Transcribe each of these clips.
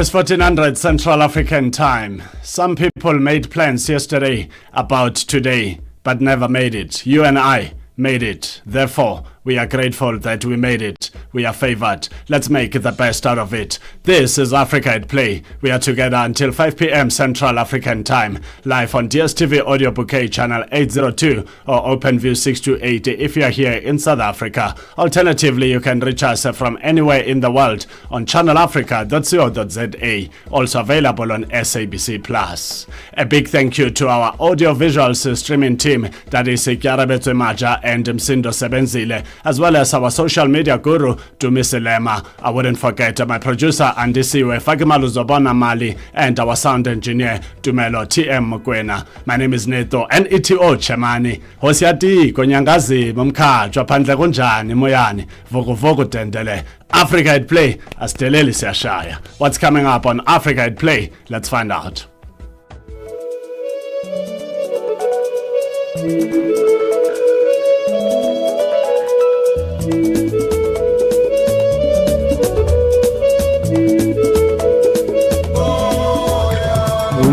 is 1400 Central African Time. Some people made plans yesterday about today, but never made it. You and I made it. Therefore, we are grateful that we made it. We are favored. Let's make the best out of it. This is Africa at Play. We are together until 5 p.m. Central African Time. Live on DSTV Audio Bouquet Channel 802 or OpenView 628 if you are here in South Africa. Alternatively, you can reach us from anywhere in the world on channelafrica.co.za. Also available on SABC+. A big thank you to our audio visuals streaming team, that is Kiarabetwe Maja and Msindo Sebenzile, as well as our social media guru, Dumisilema. I wouldn't forget my producer, Andisiwe Fakimalu Zobona Mali, and our sound engineer, Dumelo TM Mkwena. My name is Neto Neto Chemane. Hosiati, Konyangazi, Mumkajwa Pandle Kunjani, Moyani, Vogo Dendele. Africa at Play, Asteleli Siashaya. What's coming up on Africa at Play? Let's find out. We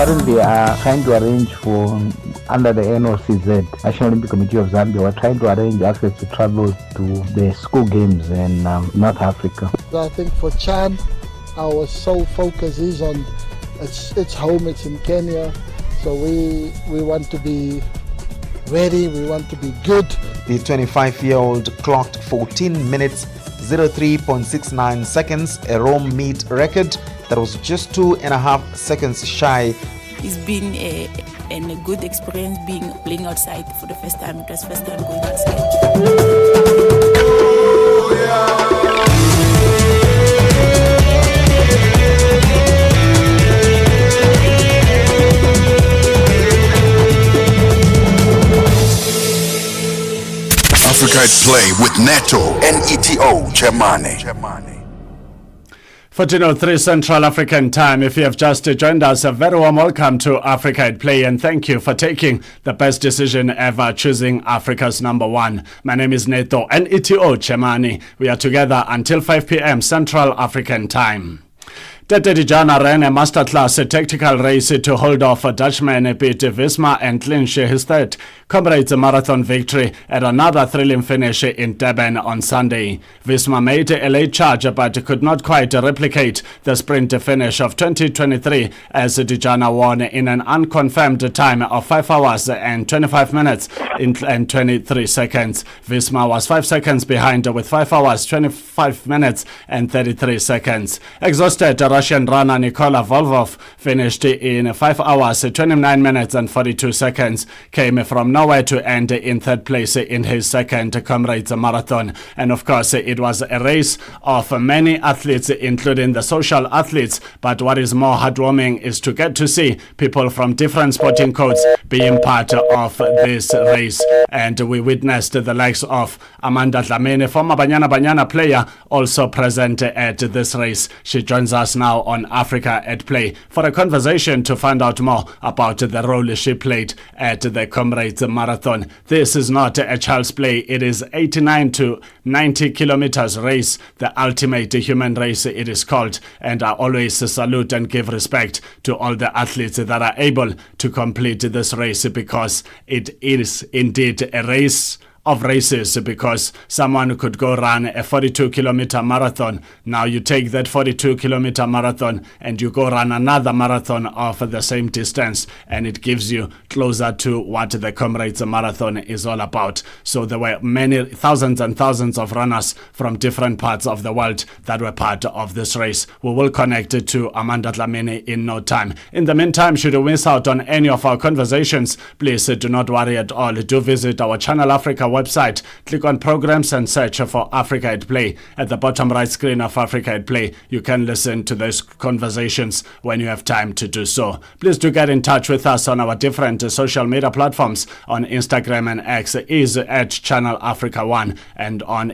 currently are trying to arrange for, under the NOCZ, National Olympic Committee of Zambia, we're trying to arrange access to travel to the school games in North Africa. I think for Chan, our sole focus is on it's home, it's in Kenya, so we want to be ready, we want to be good. The 25-year-old clocked 14 minutes 03.69 seconds, a Rome meet record that was just 2.5 seconds shy. It's been a good experience playing outside for the first time. It was first time going outside. Africa at Play with Neto Chemane. 1403 Central African Time. If you have just joined us, a very warm welcome to Africa at Play, and thank you for taking the best decision ever, choosing Africa's number one. My name is Neto Chemane. We are together until 5 p.m. Central African Time. Tete Dijana ran a masterclass tactical race to hold off a Dutchman beat Visma and clinch his third Comrades marathon victory at another thrilling finish in Durban on Sunday. Visma made a late charge but could not quite replicate the sprint finish of 2023 as Dijana won in an unconfirmed time of 5 hours and 25 minutes and 23 seconds. Visma was 5 seconds behind with 5 hours, 25 minutes and 33 seconds. Exhausted Russian runner Nikola Volkov finished in 5 hours, 29 minutes and 42 seconds, came from nowhere to end in third place in his second Comrades marathon. And of course, it was a race of many athletes, including the social athletes. But what is more heartwarming is to get to see people from different sporting codes being part of this race. And we witnessed the likes of Amanda Dlamini, former Banyana player, also present at this race. She joins us now on Africa at Play for a conversation to find out more about the role she played at the Comrades Marathon. This is not a child's play. It is 89 to 90 kilometers race, the ultimate human race it is called. And I always salute and give respect to all the athletes that are able to complete this race, because it is indeed a race of races, because someone could go run a 42-kilometer marathon. Now you take that 42-kilometer marathon and you go run another marathon of the same distance, and it gives you closer to what the Comrades Marathon is all about. So there were many thousands and thousands of runners from different parts of the world that were part of this race. We will connect to Amanda Dlamini in no time. In the meantime, should you miss out on any of our conversations, please do not worry at all. Do visit our Channel Africa website, click on programs and search for Africa at Play. At the bottom right screen of Africa at Play, you can listen to those conversations when you have time to do so. Please do get in touch with us on our different social media platforms. On Instagram and X is at Channel Africa 1, and on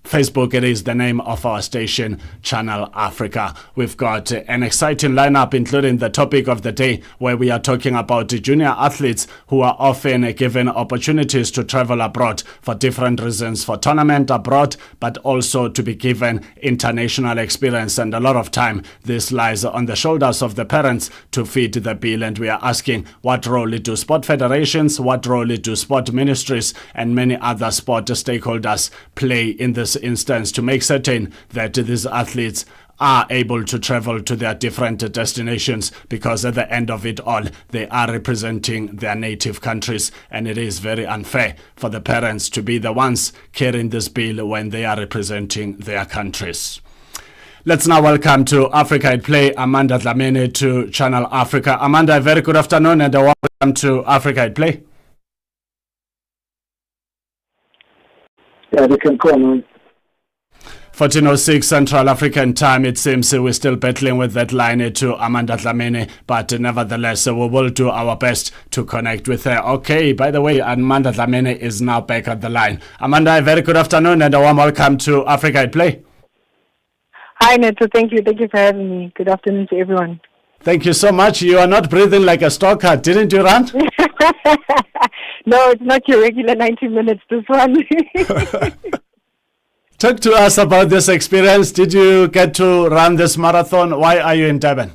Facebook, it is the name of our station, Channel Africa. We've got an exciting lineup, including the topic of the day, where we are talking about the junior athletes who are often given opportunities to travel abroad for different reasons, for tournament abroad, but also to be given international experience. And a lot of time, this lies on the shoulders of the parents to feed the bill. And we are asking, what role do sport federations, what role do sport ministries, and many other sport stakeholders play in this instance to make certain that these athletes are able to travel to their different destinations, because at the end of it all, they are representing their native countries, and it is very unfair for the parents to be the ones carrying this bill when they are representing their countries. Let's now welcome to Africa at Play, Amanda Dlamini to Channel Africa. Amanda, a very good afternoon and welcome to Africa at Play. Yeah, they can call me. 14:06 Central African Time. It seems we're still battling with that line to Amanda Dlamini, but nevertheless, we will do our best to connect with her. Okay, by the way, Amanda Dlamini is now back on the line. Amanda, a very good afternoon and a warm welcome to Africa at Play. Hi, Neto. Thank you. Thank you for having me. Good afternoon to everyone. Thank you so much. You are not breathing like a stalker. Didn't you run? No, it's not your regular 90 minutes, this one. Talk to us about this experience. Did you get to run this marathon? Why are you in Durban?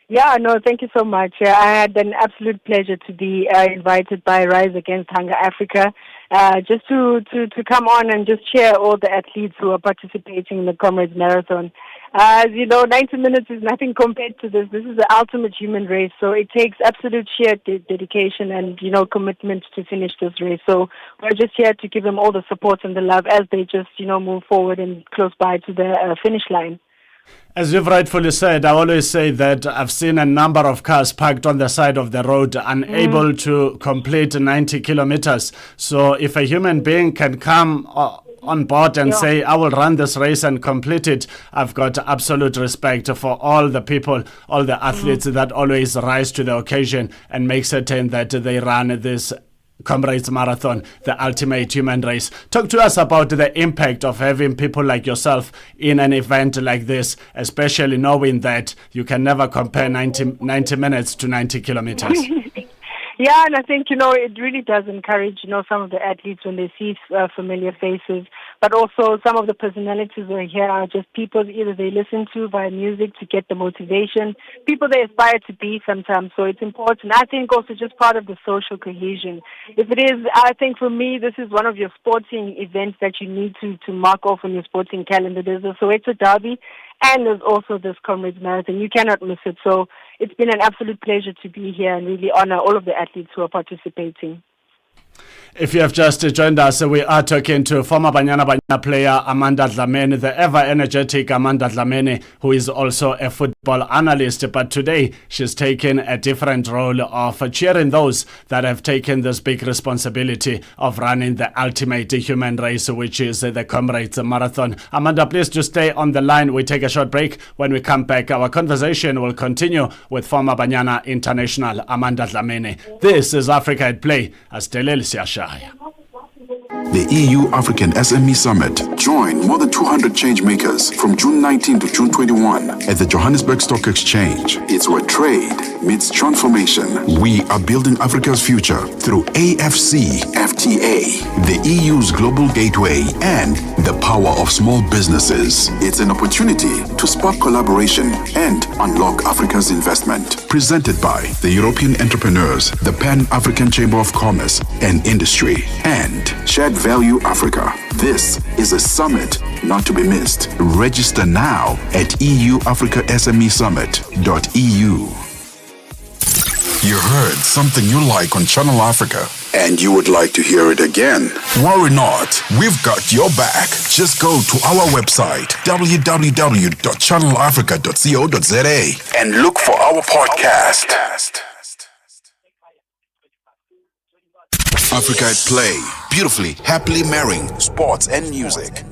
Yeah, no, thank you so much. I had an absolute pleasure to be invited by Rise Against Hunger Africa just to come on and just share all the athletes who are participating in the Comrades Marathon. As you know, 90 minutes is nothing compared to this. This is the ultimate human race, so it takes absolute sheer dedication and, commitment to finish this race. So we're just here to give them all the support and the love as they just, move forward and close by to the finish line. As you've rightfully said, I always say that I've seen a number of cars parked on the side of the road, unable to complete 90 kilometers. So if a human being can come on board and say, I will run this race and complete it, I've got absolute respect for all the people, all the athletes that always rise to the occasion and make certain that they run this Comrades Marathon, the ultimate human race. Talk to us about the impact of having people like yourself in an event like this, especially knowing that you can never compare 90 minutes to 90 kilometers. Yeah, and I think, it really does encourage, some of the athletes when they see familiar faces, but also some of the personalities that are here are just people either they listen to via music to get the motivation, people they aspire to be sometimes, so it's important. I think also just part of the social cohesion. If it is, I think for me, this is one of your sporting events that you need to mark off on your sporting calendar. There's a Soweto Derby, and there's also this Comrades Marathon. You cannot miss it. So it's been an absolute pleasure to be here and really honor all of the athletes who are participating. If you have just joined us, we are talking to former Banyana player Amanda Dlamini, the ever-energetic Amanda Dlamini, who is also a football analyst. But today, she's taken a different role of cheering those that have taken this big responsibility of running the ultimate human race, which is the Comrades Marathon. Amanda, please just stay on the line. We take a short break. When we come back, our conversation will continue with former Banyana international Amanda Dlamini. This is Africa at Play. The EU-African SME Summit. Join more than 200 change makers from June 19 to June 21 at the Johannesburg Stock Exchange. It's where trade meets transformation. We are building Africa's future through AFCFTA, the EU's global gateway, and the power of small businesses. It's an opportunity to spark collaboration and unlock Africa's investment. Presented by the European Entrepreneurs, the Pan-African Chamber of Commerce and Industry, and Shared Value Africa. This is a summit not to be missed. Register now at euafricasmesummit.eu. You heard something you like on Channel Africa, and you would like to hear it again. Worry not, we've got your back. Just go to our website, www.channelafrica.co.za, and look for our podcast. Africa at Play, beautifully, happily marrying sports and music.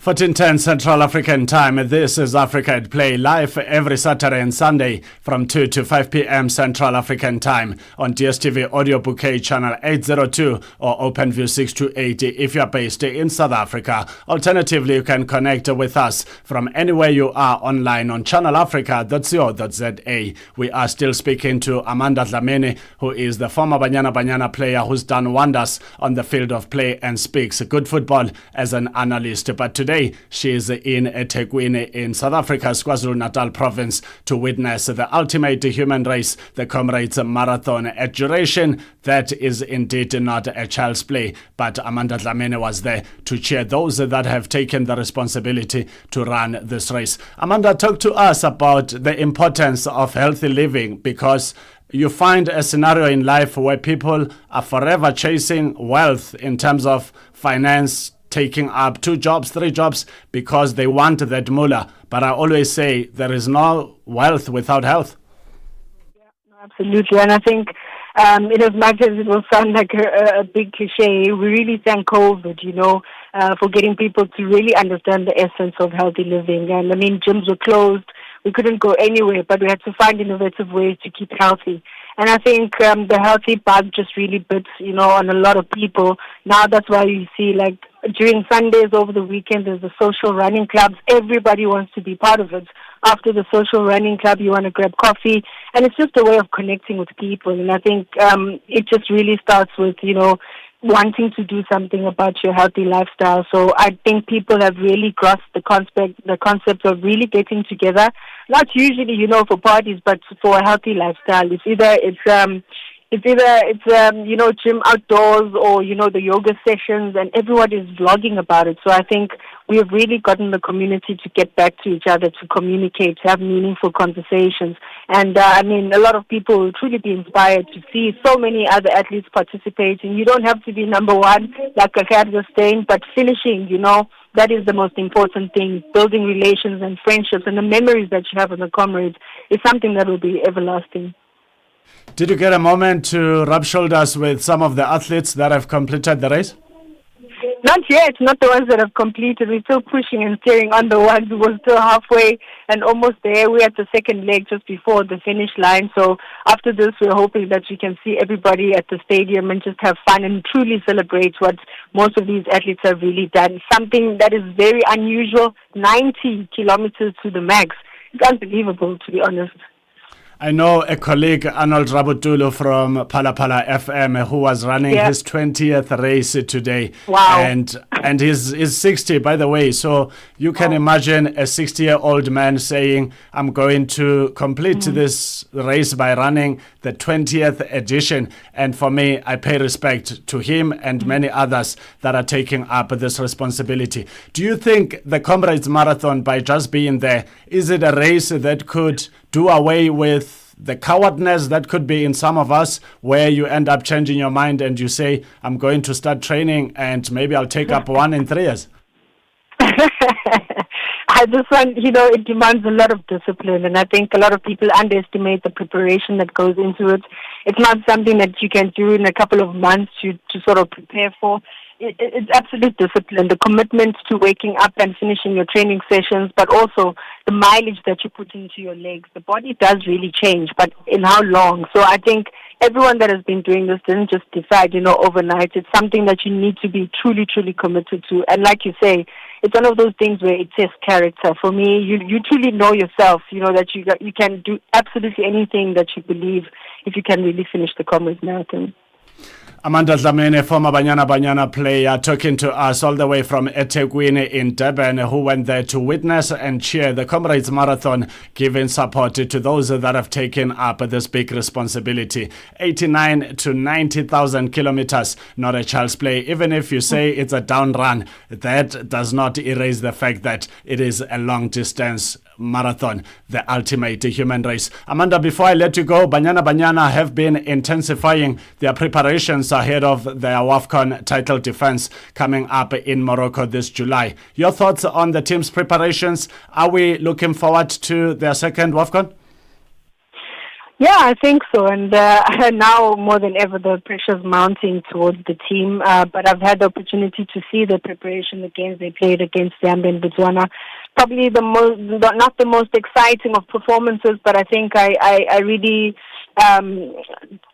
14:10 Central African Time. This is Africa at Play, live every Saturday and Sunday from 2 to 5 p.m. Central African Time on DSTV Audio Bouquet Channel 802 or OpenView 628 if you are based in South Africa. Alternatively, you can connect with us from anywhere you are online on channelafrica.co.za. We are still speaking to Amanda Chemane, who is the former Banyana Banyana player who's done wonders on the field of play and speaks good football as an analyst. But today, she is in eThekwini in South Africa's KwaZulu-Natal province to witness the ultimate human race, the Comrades Marathon. A duration that is indeed not a child's play, but Amanda Chemane was there to cheer those that have taken the responsibility to run this race. Amanda, talk to us about the importance of healthy living, because you find a scenario in life where people are forever chasing wealth in terms of finance, taking up 2 jobs, 3 jobs because they want that mullah. But I always say there is no wealth without health. Yeah, absolutely. And I think in as much as it will sound like a big cliche, we really thank COVID, for getting people to really understand the essence of healthy living. And I mean, gyms were closed. We couldn't go anywhere, but we had to find innovative ways to keep healthy. And I think the healthy bug just really bits, on a lot of people. Now that's why you see, like, during Sundays over the weekend, there's the social running clubs. Everybody wants to be part of it. After the social running club, you want to grab coffee. And it's just a way of connecting with people. And I think it just really starts with, wanting to do something about your healthy lifestyle. So I think people have really grasped the concept of really getting together, not usually, for parties, but for a healthy lifestyle. It's gym outdoors or, the yoga sessions, and everyone is vlogging about it. So I think we have really gotten the community to get back to each other, to communicate, to have meaningful conversations. And a lot of people will truly be inspired to see so many other athletes participating. You don't have to be number one, like Kakad was saying, but finishing, that is the most important thing. Building relations and friendships and the memories that you have with the comrades is something that will be everlasting. Did you get a moment to rub shoulders with some of the athletes that have completed the race? Not yet, not the ones that have completed. We're still pushing and steering on the ones who were still halfway and almost there. We're at the second leg just before the finish line. So after this, we're hoping that we can see everybody at the stadium and just have fun and truly celebrate what most of these athletes have really done. Something that is very unusual, 90 kilometers to the max. It's unbelievable, to be honest. I know a colleague, Arnold Rabutulu from Palapala FM, who was running his 20th race today. Wow. And he's 60, by the way. So you can imagine a 60-year-old man saying, I'm going to complete this race by running the 20th edition. And for me, I pay respect to him and many others that are taking up this responsibility. Do you think the Comrades Marathon, by just being there, is it a race that could do away with the cowardness that could be in some of us, where you end up changing your mind and you say, I'm going to start training and maybe I'll take up one in 3 years? This one, it demands a lot of discipline, and I think a lot of people underestimate the preparation that goes into it. It's not something that you can do in a couple of months to sort of prepare for. It's absolute discipline, the commitment to waking up and finishing your training sessions, but also the mileage that you put into your legs. The body does really change, but in how long? So I think everyone that has been doing this didn't just decide, overnight. It's something that you need to be truly, truly committed to. And like you say, it's one of those things where it tests character. For me, you truly know yourself, that you can do absolutely anything that you believe if you can really finish the Comrades Marathon. Amanda Chemane, former Banyana Banyana player, talking to us all the way from eThekwini in Durban, who went there to witness and cheer the Comrades Marathon, giving support to those that have taken up this big responsibility. 89 to 90,000 kilometers, not a child's play. Even if you say it's a down run, that does not erase the fact that it is a long distance marathon, the ultimate human race. Amanda, before I let you go, Banyana Banyana have been intensifying their preparations ahead of their WAFCON title defense coming up in Morocco this July. Your thoughts on the team's preparations? Are we looking forward to their second WAFCON? Yeah, I think so. And now more than ever, the pressure's mounting towards the team. But I've had the opportunity to see the preparation, the games they played against Zambia and Botswana. Probably not the most exciting of performances, but I think I really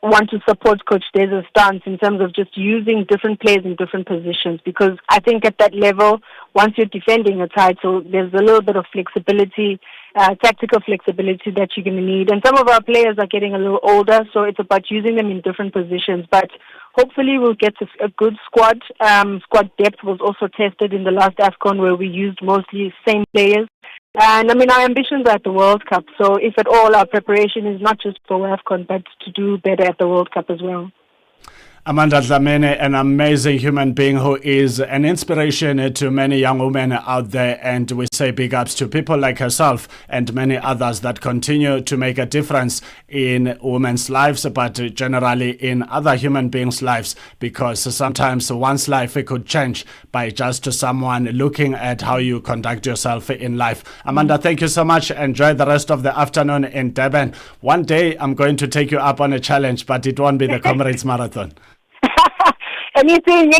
want to support Coach Deza's stance in terms of just using different players in different positions, because I think at that level, once you're defending a title, there's a little bit of flexibility, tactical flexibility that you're going to need. And some of our players are getting a little older, so it's about using them in different positions. But hopefully we'll get a good squad. Squad depth was also tested in the last AFCON, where we used mostly same players. And I mean, our ambitions are at the World Cup. So if at all, our preparation is not just for AFCON, but to do better at the World Cup as well. Amanda Chemane, an amazing human being who is an inspiration to many young women out there. And we say big ups to people like herself and many others that continue to make a difference in women's lives, but generally in other human beings' lives, because sometimes one's life could change by just someone looking at how you conduct yourself in life. Amanda, thank you so much. Enjoy the rest of the afternoon in Durban. One day I'm going to take you up on a challenge, but it won't be the Comrades Marathon. Anything,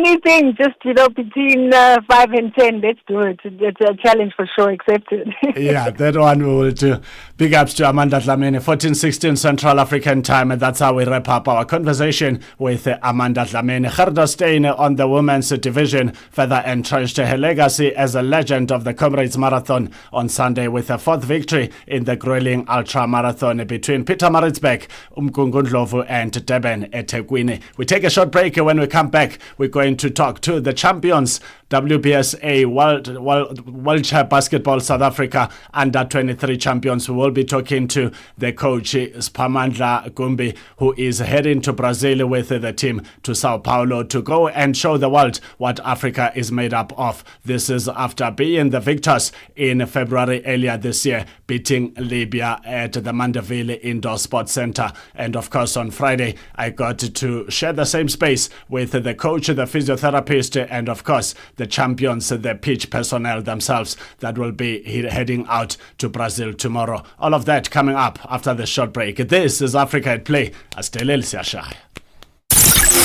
just, between 5 and 10, let's do it. It's a challenge for sure, accepted. Yeah, that one we will do. Big ups to Amanda Chemane, 14:16 Central African time, and that's how we wrap up our conversation with Amanda Chemane. Gerda staying on the women's division, further entrenched her legacy as a legend of the Comrades Marathon on Sunday with a fourth victory in the grueling ultra marathon between Pietermaritzburg, Umgungundlovu and Durban eThekwini. We take a short break. When we come back, we're going to talk to the champions, WBSA Wheelchair Basketball South Africa under 23 champions. We will be talking to the coach Spamandla Gumbi, who is heading to Brazil with the team to Sao Paulo to go and show the world what Africa is made up of. This is after being the victors in February earlier this year, beating Libya at the Mandeville Indoor Sports Center. And of course, on Friday, I got to share the same space with the coach, the physiotherapist, and of course, the champions, the pitch personnel themselves that will be heading out to Brazil tomorrow. All of that coming up after the short break. This is Africa at Play.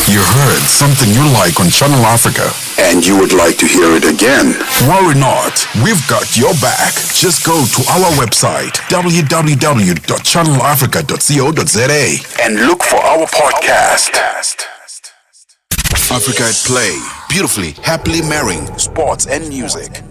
You heard something you like on Channel Africa and you would like to hear it again? Worry not, we've got your back. Just go to our website www.channelafrica.co.za and look for our podcast. Africa at Play, beautifully, happily marrying sports and music.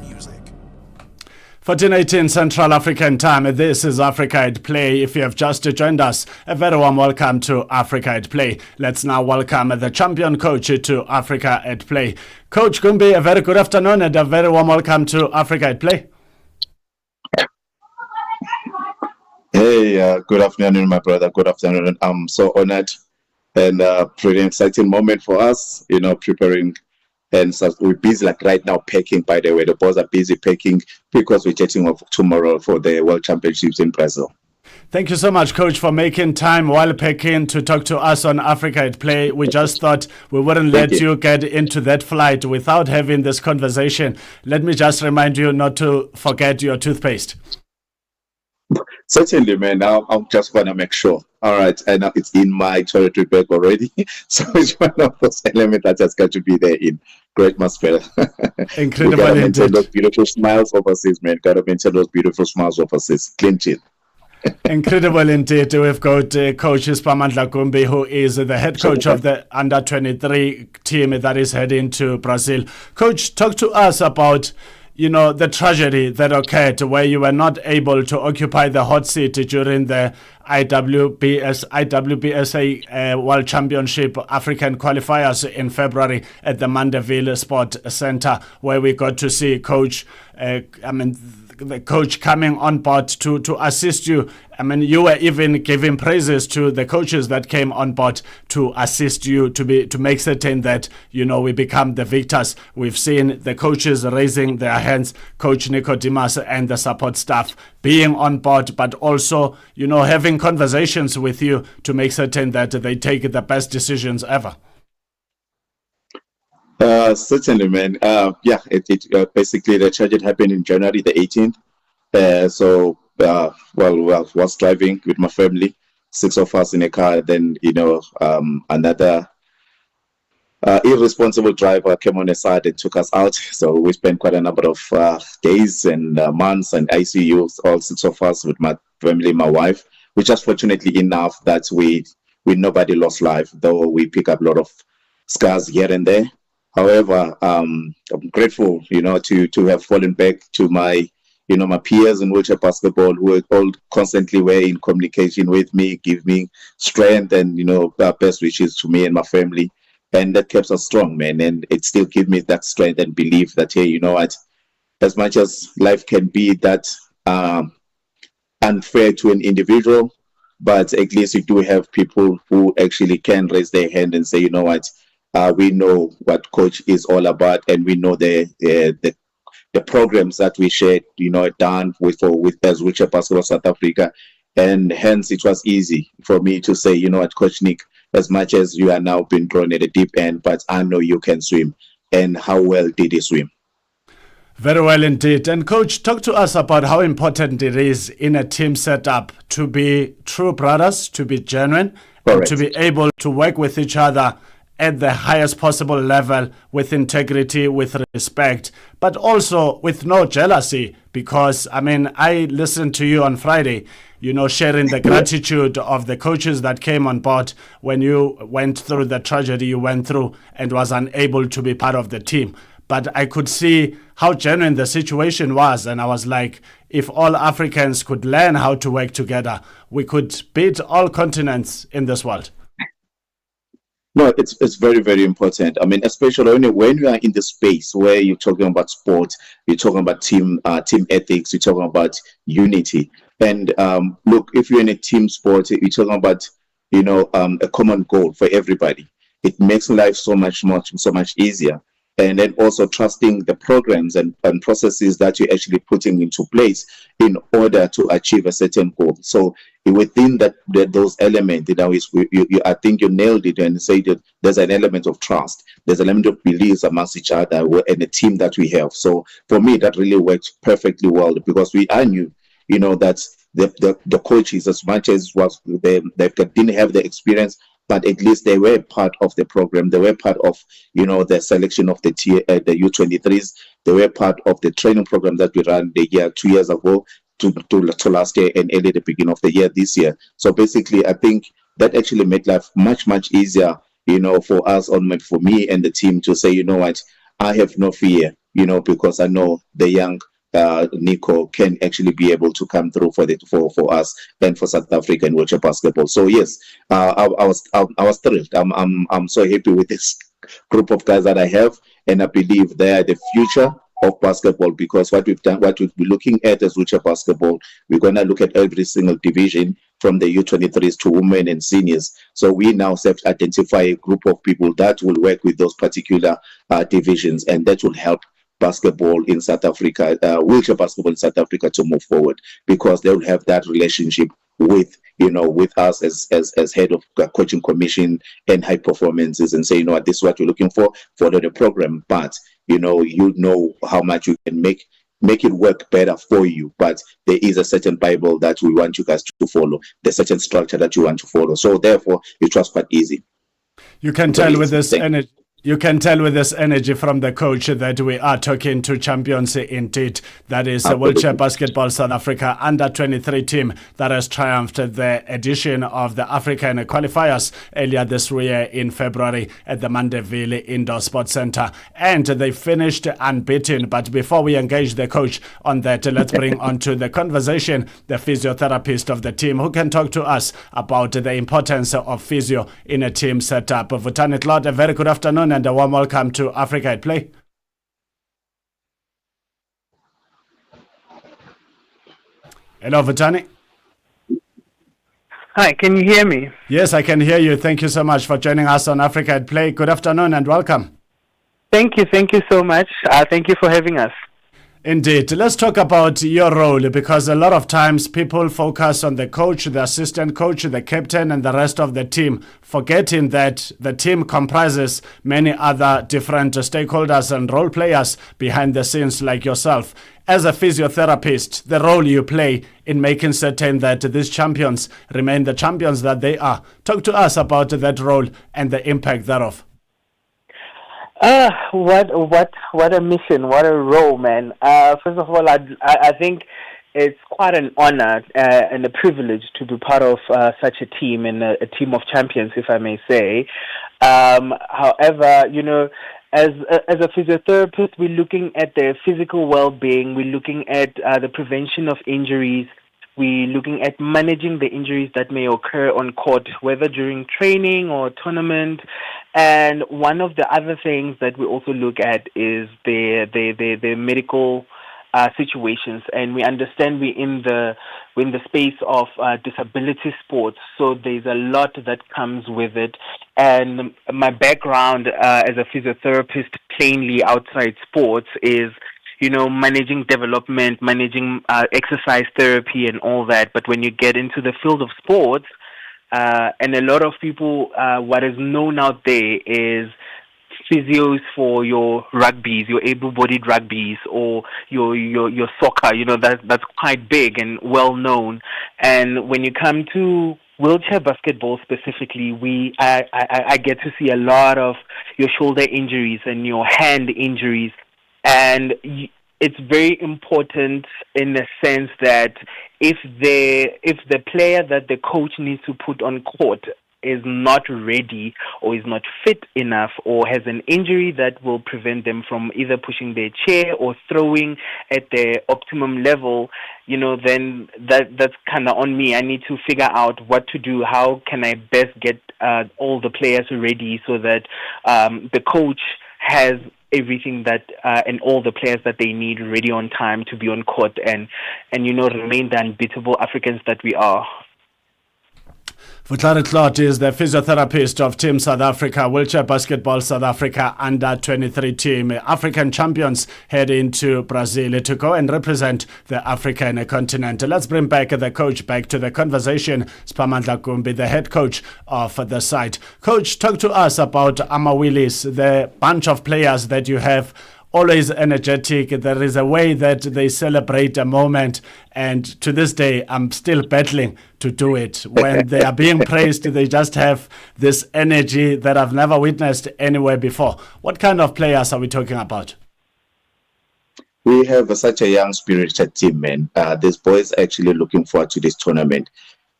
14:18 Central African time. This is Africa at Play. If you have just joined us, a very warm welcome to Africa at Play. Let's now welcome the champion coach to Africa at Play. Coach Gumbi, a very good afternoon and a very warm welcome to Africa at Play. Hey, good afternoon, my brother. Good afternoon. I'm so honored and pretty exciting moment for us, preparing. And so we're busy right now packing, by the way. The boys are busy packing because we're jetting off tomorrow for the World Championships in Brazil. Thank you so much, Coach, for making time while packing to talk to us on Africa at Play. We just thought we wouldn't let you get into that flight without having this conversation. Let me just remind you not to forget your toothpaste. Certainly, man. I'm just going to make sure. All right. And it's in my toiletry bag already. So it's one of those elements that has got to be there in great atmosphere. Incredible. Got to maintain those beautiful smiles overseas, man. Got to maintain those beautiful smiles overseas. Clean chin. Incredible indeed. We've got Coach Spamandla Gumbi, who is the head coach of the under-23 team that is heading to Brazil. Coach, talk to us about the tragedy that occurred where you were not able to occupy the hot seat during the IWBSA World Championship African qualifiers in February at the Mandeville Sport Center, where we got to see Coach, the coach coming on board to assist you. You were even giving praises to the coaches that came on board to assist you to make certain that, we become the victors. We've seen the coaches raising their hands, Coach Nicodemus and the support staff being on board, but also, having conversations with you to make certain that they take the best decisions ever. Certainly, man. Basically the tragedy happened in January the 18th. I was driving with my family 6 of us in a car. Then, another irresponsible driver came on the side and took us out. So we spent quite a number of days and months in ICU, all 6 of us with my family, my wife, which is fortunately enough that we nobody lost life, though we pick up a lot of scars here and there. However, I'm grateful, to have fallen back to my peers in wheelchair basketball who all constantly were in communication with me, give me strength and, best wishes to me and my family. And that keeps us strong, man. And it still gives me that strength and belief that, hey, you know what, as much as life can be that unfair to an individual, but at least you do have people who actually can raise their hand and say, you know what, we know what coach is all about, and we know the programs that we shared, done with as wheelchair basketball South Africa, and hence it was easy for me to say, you know what, Coach Nick, as much as you are now being thrown at the deep end, but I know you can swim. And how well did he swim? Very well indeed. And Coach, talk to us about how important it is in a team setup to be true brothers, to be genuine, and to be able to work with each other at the highest possible level with integrity, with respect, but also with no jealousy. Because, I listened to you on Friday, sharing the gratitude of the coaches that came on board when you went through the tragedy you went through and was unable to be part of the team. But I could see how genuine the situation was. And I was like, if all Africans could learn how to work together, we could beat all continents in this world. No, it's very, very important. Especially when you are in the space where you're talking about sport, you're talking about team ethics, you're talking about unity. And look, if you're in a team sport, you're talking about, a common goal for everybody. It makes life so much easier. And then also trusting the programs and processes that you're actually putting into place in order to achieve a certain goal. So within those elements, I think you nailed it and say that there's an element of trust. There's an element of beliefs amongst each other and the team that we have. So for me, that really works perfectly well because I knew, that the coaches, as much as they didn't have the experience, but at least they were part of the program. They were part of, the selection of the U23s. They were part of the training program that we ran 2 years ago to last year and early the beginning of the year this year. So basically, I think that actually made life much, much easier, for us, for me and the team to say, you know what, I have no fear, because I know the young Nico can actually be able to come through for us and for South Africa in wheelchair basketball. So yes, I was thrilled. I'm so happy with this group of guys that I have, and I believe they are the future of basketball, because what we've done, what we'll be looking at as wheelchair basketball, we're going to look at every single division from the U23s to women and seniors. So we now have to identify a group of people that will work with those particular divisions, and that will help basketball in South Africa, wheelchair basketball in South Africa to move forward, because they will have that relationship with us as head of coaching commission and high performances, and say, this is what we're looking for the program. But how much you can make it work better for you. But there is a certain Bible that we want you guys to follow, the certain structure that you want to follow. So therefore, it was quite easy. You can tell with this energy. You can tell with this energy from the coach that we are talking to champions indeed. That is a wheelchair basketball South Africa under-23 team that has triumphed the edition of the African qualifiers earlier this year in February at the Mandeville Indoor Sports Center. And they finished unbeaten. But before we engage the coach on that, let's bring onto the conversation the physiotherapist of the team who can talk to us about the importance of physio in a team setup. Vutani Claude, a very good afternoon and a warm welcome to Africa at Play. Hello, Vutani. Hi, can you hear me? Yes, I can hear you. Thank you so much for joining us on Africa at Play. Good afternoon and welcome. Thank you so much. Thank you for having us. Indeed. Let's talk about your role, because a lot of times people focus on the coach, the assistant coach, the captain, and the rest of the team, forgetting that the team comprises many other different stakeholders and role players behind the scenes like yourself. As a physiotherapist, the role you play in making certain that these champions remain the champions that they are. Talk to us about that role and the impact thereof. What a mission, what a role, man. First of all, I think it's quite an honor and a privilege to be part of such a team and a team of champions, if I may say. However, as a physiotherapist, we're looking at their physical well-being, we're looking at the prevention of injuries, we're looking at managing the injuries that may occur on court, whether during training or tournament. And one of the other things that we also look at is the medical situations. And we understand we're in the space of disability sports, so there's a lot that comes with it. And my background as a physiotherapist, plainly outside sports, is managing development, managing exercise therapy and all that. But when you get into the field of sports, and a lot of people, what is known out there is physios for your rugbies, your able-bodied rugbies, or your soccer. That's quite big and well known. And when you come to wheelchair basketball specifically, I get to see a lot of your shoulder injuries and your hand injuries. And it's very important in the sense that if the player that the coach needs to put on court is not ready or is not fit enough or has an injury that will prevent them from either pushing their chair or throwing at their optimum level, then that's kind of on me. I need to figure out what to do. How can I best get all the players ready so that the coach has everything that and all the players that they need ready on time to be on court and remain the unbeatable Africans that we are. Vutlari Tlot is the physiotherapist of Team South Africa, Wheelchair Basketball South Africa Under-23 team. African champions head into Brazil to go and represent the African continent. Let's bring back the coach back to the conversation. Spamandla Kumbi, the head coach of the side. Coach, talk to us about Willis, the bunch of players that you have. Always energetic. There is a way that they celebrate a moment, and to this day I'm still battling to do it. When they are being praised, they just have this energy that I've never witnessed anywhere before. What kind of players are we talking about? We have such a young spirited team, man. These boys are actually looking forward to this tournament.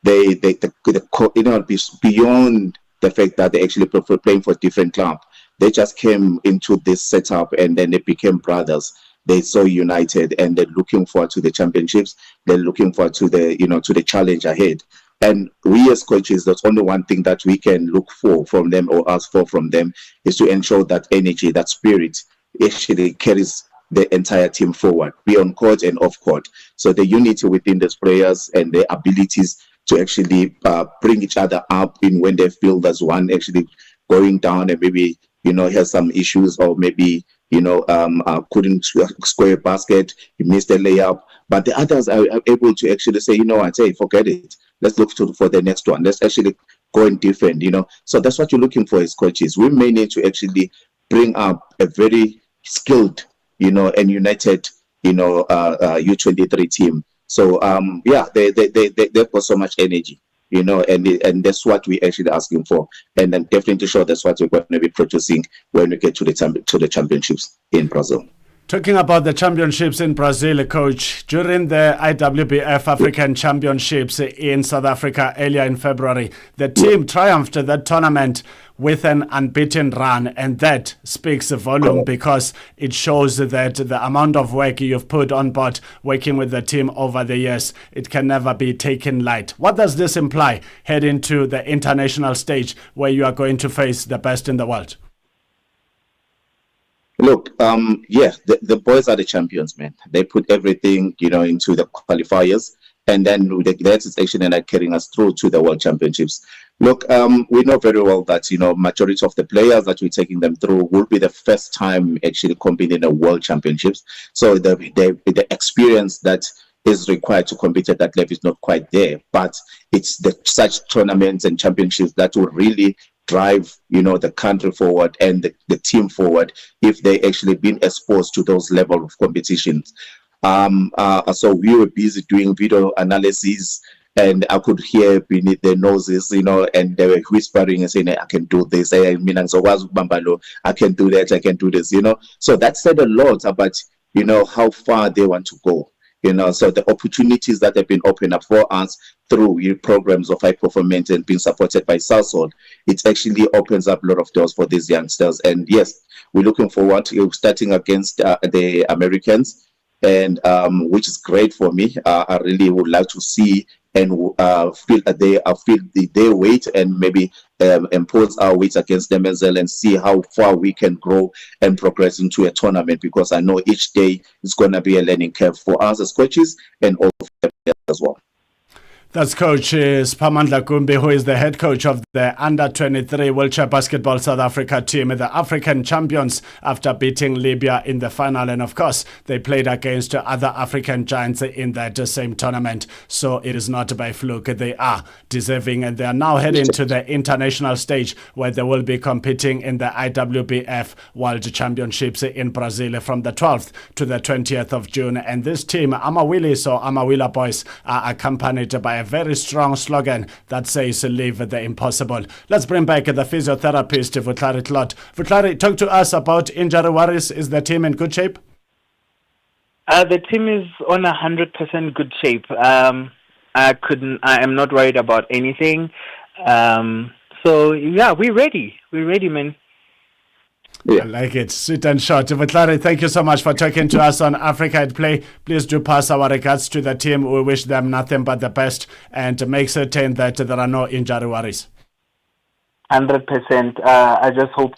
They beyond the fact that they actually prefer playing for different clubs. They just came into this setup and then they became brothers. They're so united and they're looking forward to the championships. They're looking forward to the challenge ahead. And we as coaches, that's only one thing that we can look for from them or ask for from them is to ensure that energy, that spirit actually carries the entire team forward, be on court and off court. So the unity within these players and their abilities to actually bring each other up in when they feel there's one actually going down and maybe has some issues or maybe couldn't square a basket, he missed a layup, but the others are able to actually say, hey, forget it, let's look for the next one, let's actually go and defend. So that's what you're looking for as coaches. We may need to actually bring up a very skilled and united U23 team. So they've got so much energy, and that's what we're actually asking for. And I'm definitely sure that's what we're going to be producing when we get to the championships in Brazil. Talking about the championships in Brazil, Coach, during the IWBF African Championships in South Africa earlier in February, the team triumphed that tournament with an unbeaten run, and that speaks a volume because it shows that the amount of work you've put on board working with the team over the years, it can never be taken light. What does this imply heading to the international stage where you are going to face the best in the world? Look, the boys are the champions, man. They put everything, into the qualifiers, and then that is actually carrying us through to the World Championships. Look, we know very well that, majority of the players that we're taking them through will be the first time actually competing in the World Championships. So the experience that is required to compete at that level is not quite there. But it's such tournaments and championships that will really drive, the country forward and the team forward if they actually been exposed to those level of competitions. So we were busy doing video analysis, and I could hear beneath their noses, and they were whispering and saying, I can do this, I can do that, I can do this, So that said a lot about, how far they want to go. So the opportunities that have been opened up for us through programs of high performance and being supported by Southhold, it actually opens up a lot of doors for these youngsters. And yes, we're looking forward to starting against the Americans, and which is great for me. I really would like to see and feel their weight and maybe impose our weight against them as well, and see how far we can grow and progress into a tournament, because I know each day is going to be a learning curve for us as coaches and all of them as well. That's Coach Spamandla Kumbi, who is the head coach of the Under-23 Wheelchair Basketball South Africa team, the African champions after beating Libya in the final. And of course, they played against other African giants in that same tournament. So it is not by fluke. They are deserving, and they are now heading to the international stage where they will be competing in the IWBF World Championships in Brazil from the 12th to the 20th of June. And this team, Amawili, so Amawila boys, are accompanied by a very strong slogan that says live the impossible. Let's bring back the physiotherapist Vutlari Tlot. Vutlari, talk to us about injury worries. Is the team in good shape? The team is on 100% good shape. I am not worried about anything. So yeah, we're ready, man. Yeah. I like it. Sweet and short. Vutlari, thank you so much for talking to us on Africa at Play. Please do pass our regards to the team. We wish them nothing but the best, and make certain that there are no injury worries. 100%. I just hope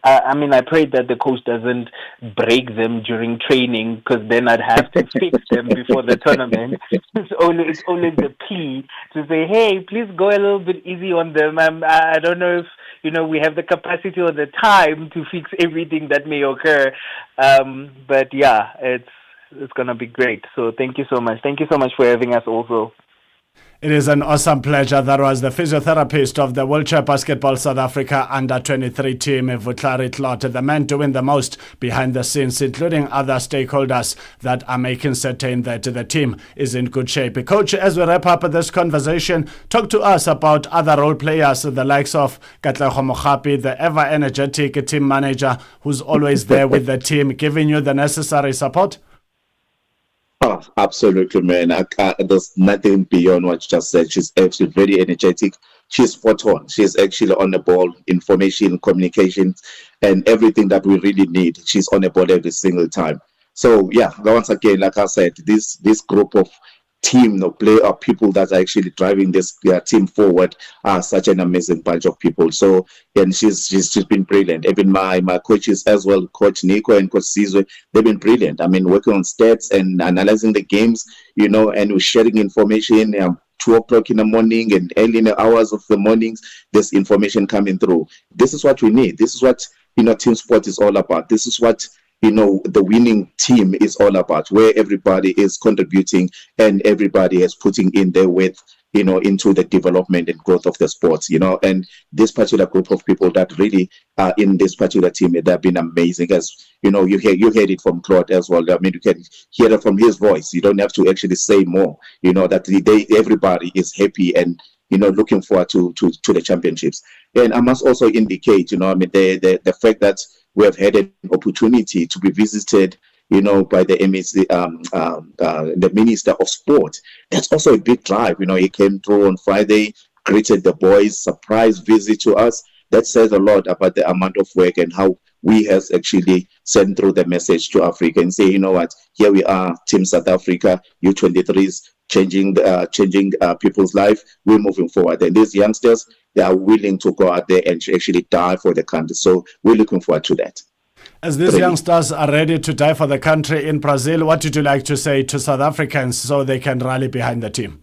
I pray that the coach doesn't break them during training, because then I'd have to fix them before the tournament. It's always the plea to say, hey, please go a little bit easy on them. I don't know if we have the capacity or the time to fix everything that may occur. But yeah, it's gonna be great. So thank you so much. Thank you so much for having us also. It is an awesome pleasure. That was the physiotherapist of the Wheelchair Basketball South Africa Under-23 team, Vutlari Tlot, the man doing the most behind the scenes, including other stakeholders that are making certain that the team is in good shape. Coach, as we wrap up this conversation, talk to us about other role players, the likes of Katlego Mogapi, the ever-energetic team manager who's always there with the team, giving you the necessary support. Oh, absolutely, man. There's nothing beyond what you just said. She's actually very energetic. She's spot on. She's actually on the ball, information, communication, and everything that we really need. She's on the ball every single time. So, yeah, once again, like I said, this group of team, people that are actually driving this team forward are such an amazing bunch of people. So, and she's been brilliant. Even my coaches as well, Coach Nico and Coach Sizwe, they've been brilliant. Working on stats and analyzing the games, and we're sharing information. 2 o'clock in the morning and early in the hours of the mornings, there's information coming through. This is what we need. This is what team sport is all about. This is what the winning team is all about, where everybody is contributing and everybody is putting in their weight, into the development and growth of the sports, and this particular group of people that really are in this particular team, they've been amazing. As you heard it from Claude as well. You can hear it from his voice. You don't have to actually say more, that everybody is happy and looking forward to the championships. And I must also indicate, the fact that we have had an opportunity to be visited, by the MEC, the Minister of Sport. That's also a big drive. He came through on Friday, greeted the boys, surprise visit to us. That says a lot about the amount of work and how we has actually sent through the message to Africa and say, here we are, Team South Africa, U23s, changing people's life. We're moving forward. And these youngsters, they are willing to go out there and actually die for the country. So we're looking forward to that. As these youngsters are ready to die for the country in Brazil, what would you like to say to South Africans so they can rally behind the team?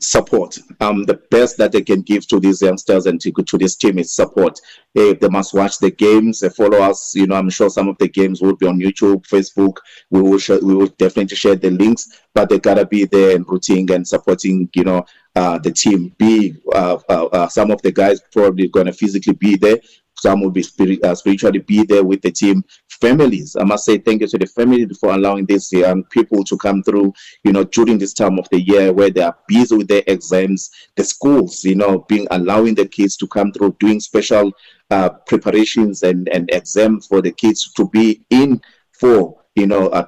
support. The best that they can give to these youngsters and to this team is support. They must watch the games, follow us. I'm sure some of the games will be on YouTube, Facebook. We will definitely share the links, but they gotta be there and rooting and supporting. The team. Some of the guys probably gonna physically be there. Some will be spiritually be there with the team. Families, I must say thank you to the family for allowing these young people to come through, during this time of the year where they are busy with their exams. The schools, allowing the kids to come through, doing special preparations and exams for the kids to be in for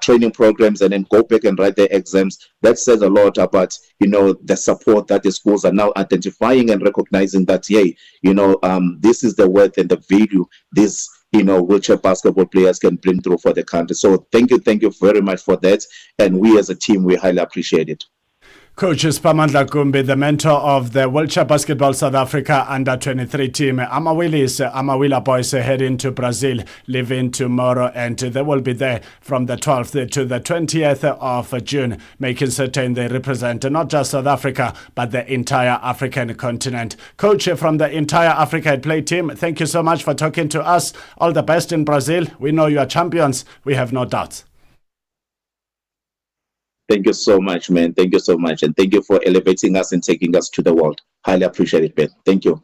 training programs and then go back and write their exams. That says a lot about, the support that the schools are now identifying and recognizing that, this is the worth and the value these, wheelchair basketball players can bring through for the country. So thank you very much for that. And we as a team, we highly appreciate it. Coach Spamandla Gumbi, the mentor of the wheelchair basketball South Africa under-23 team. Amawila boys head into Brazil, leaving tomorrow, and they will be there from the 12th to the 20th of June, making certain they represent not just South Africa, but the entire African continent. Coach, from the entire Africa at Play team, thank you so much for talking to us. All the best in Brazil. We know you are champions. We have no doubts. Thank you so much, man. Thank you so much. And thank you for elevating us and taking us to the world. Highly appreciate it, man. Thank you.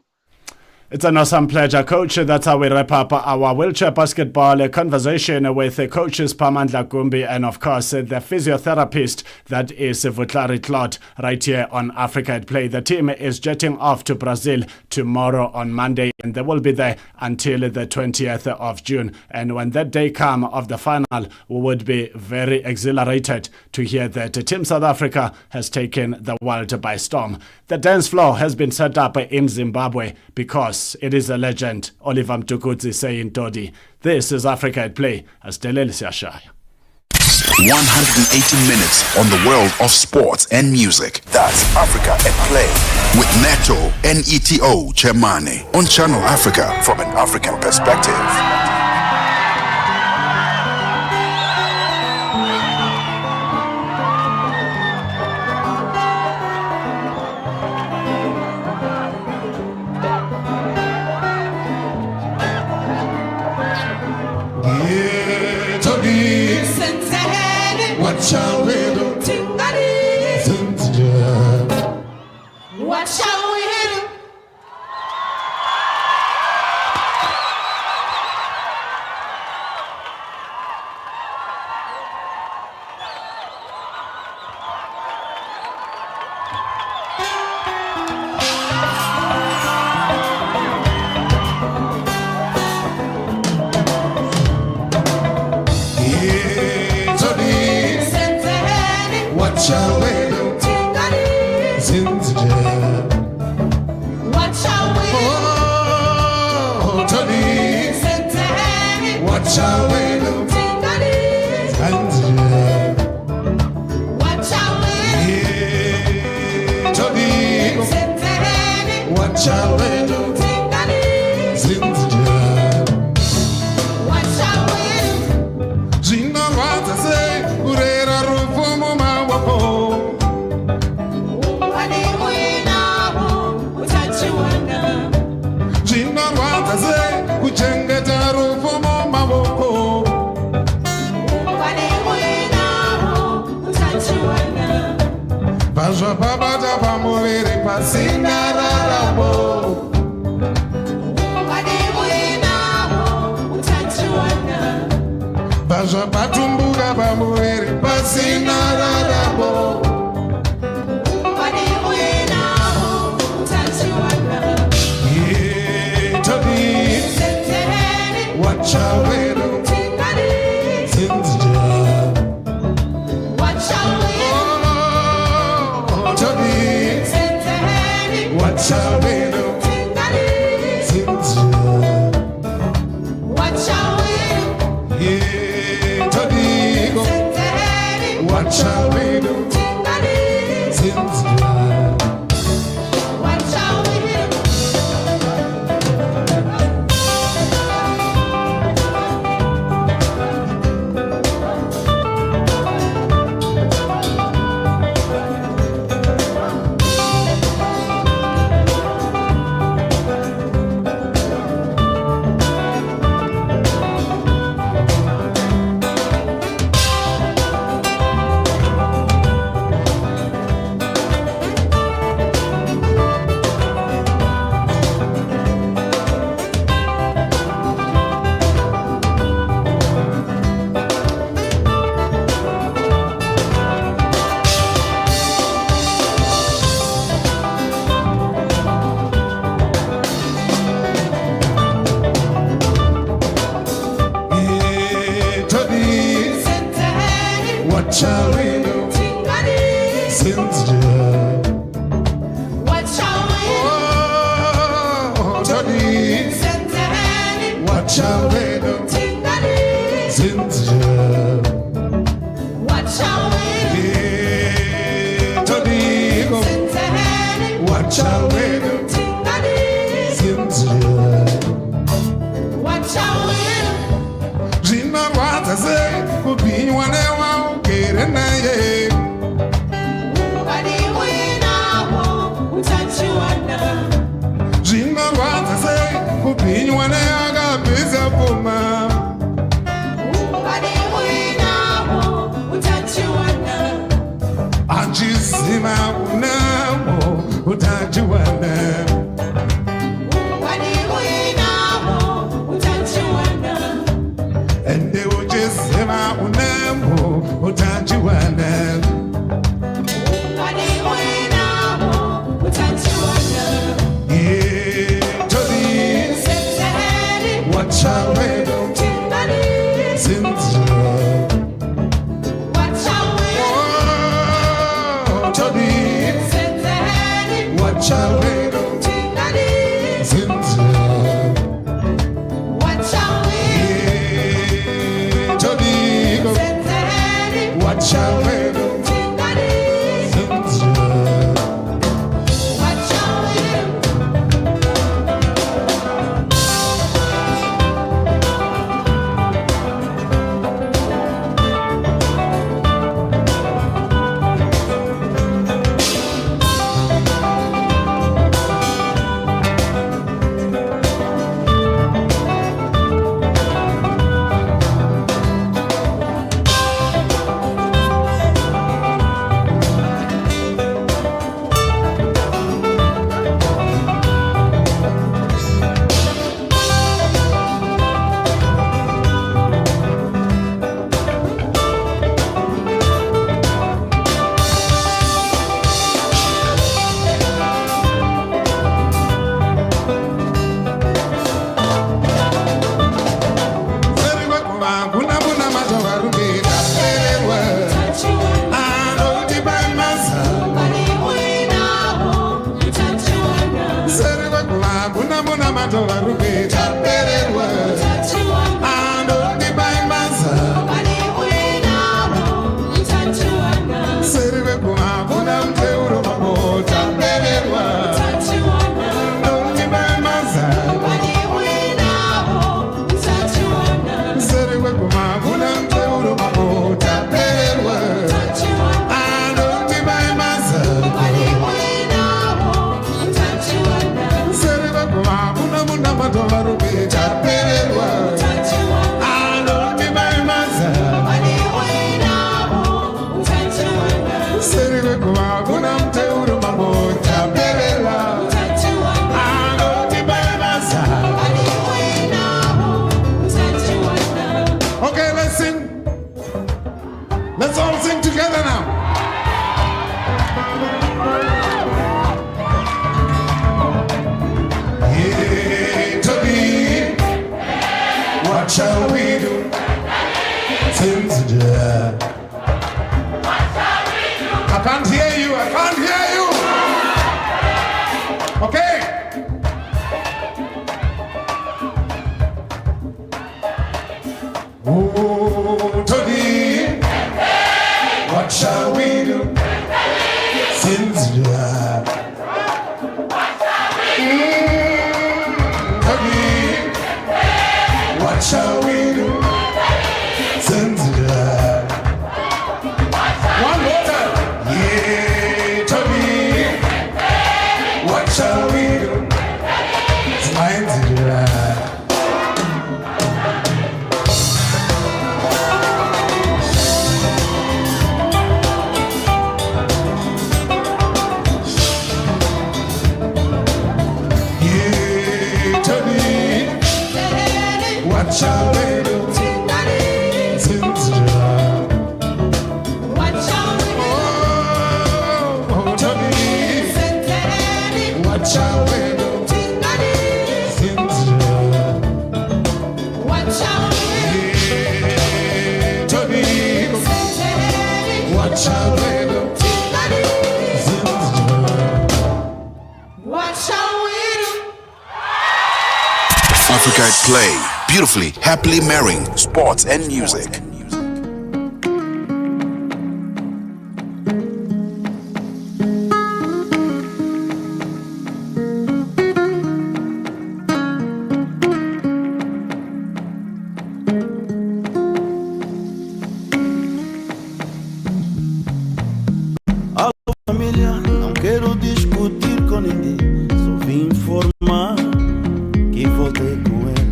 It's an awesome pleasure, Coach. That's how we wrap up our wheelchair basketball conversation with Coaches Spamandla Gumbi and, of course, the physiotherapist that is Vutlari Claude right here on Africa at Play. The team is jetting off to Brazil tomorrow on Monday, and they will be there until the 20th of June. And when that day comes of the final, we would be very exhilarated to hear that Team South Africa has taken the world by storm. The dance floor has been set up in Zimbabwe because it is a legend. Oliver Mtukudzi saying, Dodi, this is Africa at Play. As Delel Siashaya. 180 minutes on the world of sports and music. That's Africa at Play with Neto Chemane on Channel Africa from an African perspective. What shall we do? What shall we do? What shall we do? What shall we do? Oh, Tony. What shall we do? What shall we do? Tony. What shall we do? What shall we do? Zvinorwadza sei kurera rupomo mawako. Zvinorwadza sei kuchengeta rupomo mawako. Pazvapabata pamuviri pasina raramo. Pazvapatumbuka pamuviri pasina raramo. What shall we do? What shall we do? Oh, Tony. What shall we do? What shall we do? Yeah, Tony. What shall we do? watch out, Zinzia. Watch out, Todigo, watch out, Zinzia. watch out, Zina wataze, kubinyi wanewa ukere naye. Ubani winawo, utachiwana. Zina wataze, kubinyi wanewa kabisa puma. Ubani winawo, utachiwana. Anjizima unawo, utajiwana. Ubani winawo, utachiwana. Ende ujizima unawo, utajiwana. Ubani winawo, utachiwana. Yeah, Jody, Senteni, watch out, tingani. Zinzia. Watch out, Oh, Jody, senteni, watch out, tingani. Zinzia. Watch out, Yeah, Jody, senteni, watch out, tingani. Zinzia. Watch out, Okay, let's sing. Let's all sing together now. Yeah, Toby, what shall we do? Zinzia. I can't hear you. I can't hear you. Okay. Oh, Tony, what shall we do? Zinzia. Tony, what shall we do? Zinzia. One more time. Yeah, Tony, what shall we do? Zinzia. What shall we do? Zinzia. Oh, Tony. What shall we do? Zinzia. Yeah, Tony. What shall we do? Zinzia. What shall we do? Africa at Play. beautifully, happily marrying sports and music. Família, não quero discutir com ninguém, só vim informar que voltei com ela.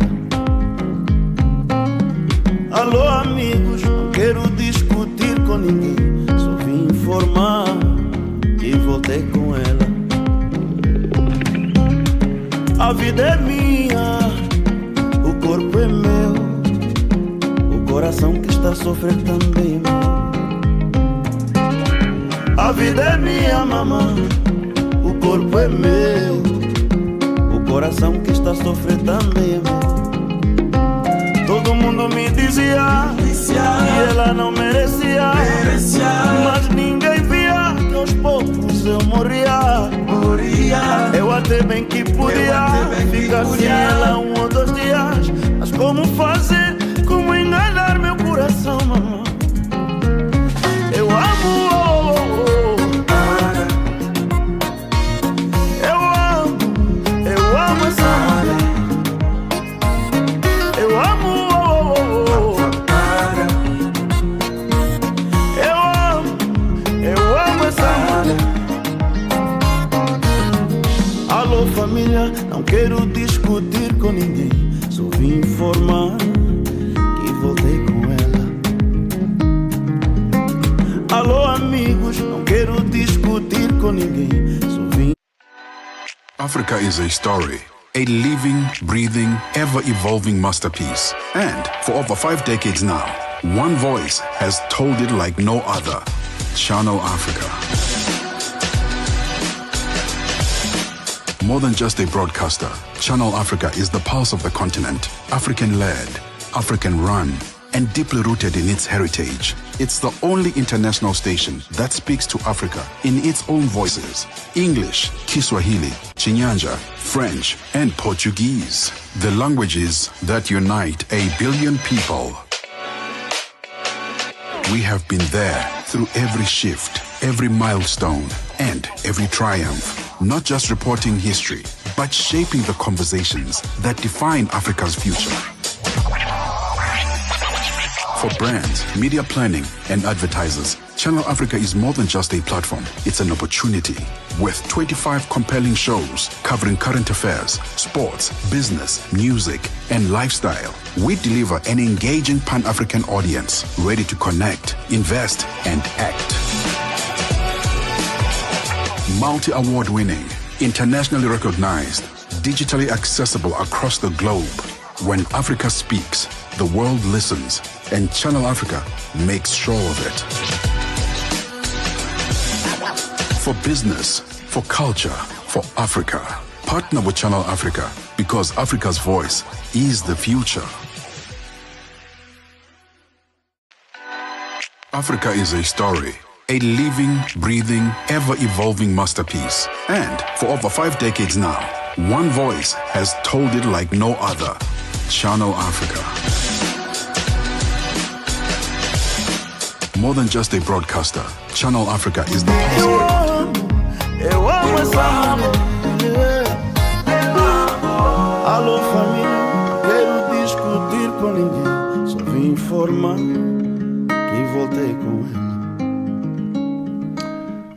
Alô amigos, não quero discutir com ninguém, só vim informar que voltei com ela. A vida é minha, o corpo é meu, o coração que está a sofrer também é meu. A vida é minha, mamãe, o corpo é meu, o coração que está a sofrer também é meu. Todo mundo me dizia que ela não merecia, mas ninguém via que aos poucos eu morria. Eu até bem que podia ficar sem ela 1 ou 2 dias, mas como fazer, como enganar meu coração, mamãe? Eu amo. Família, não quero discutir com ninguém, só vim informar que voltei com ela. Alô amigos, não quero discutir com ninguém, só vim. Africa is a story, a living, breathing, ever-evolving masterpiece. And for over 5 decades now, one voice has told it like no other. Channel Africa. More than just a broadcaster, Channel Africa is the pulse of the continent, African-led, African-run, and deeply rooted in its heritage. It's the only international station that speaks to Africa in its own voices: English, Kiswahili, Chinyanja, French, and Portuguese. The languages that unite 1 billion people. We have been there through every shift, every milestone, and every triumph. Not just reporting history, but shaping the conversations that define Africa's future. For brands, media planning, and advertisers, Channel Africa is more than just a platform. It's an opportunity. With 25 compelling shows covering current affairs, sports, business, music, and lifestyle, we deliver an engaging Pan-African audience ready to connect, invest, and act. Multi-award winning, internationally recognized, digitally accessible across the globe. When Africa speaks, the world listens, and Channel Africa makes sure of it. For business, for culture, for Africa, partner with Channel Africa, because Africa's voice is the future. Africa is a story, a living, breathing, ever-evolving masterpiece. And for over 5 decades now, one voice has told it like no other. Channel Africa. More than just a broadcaster, Channel Africa is the Alô família, quero discutir com ninguém, só vim informar que voltei com ela.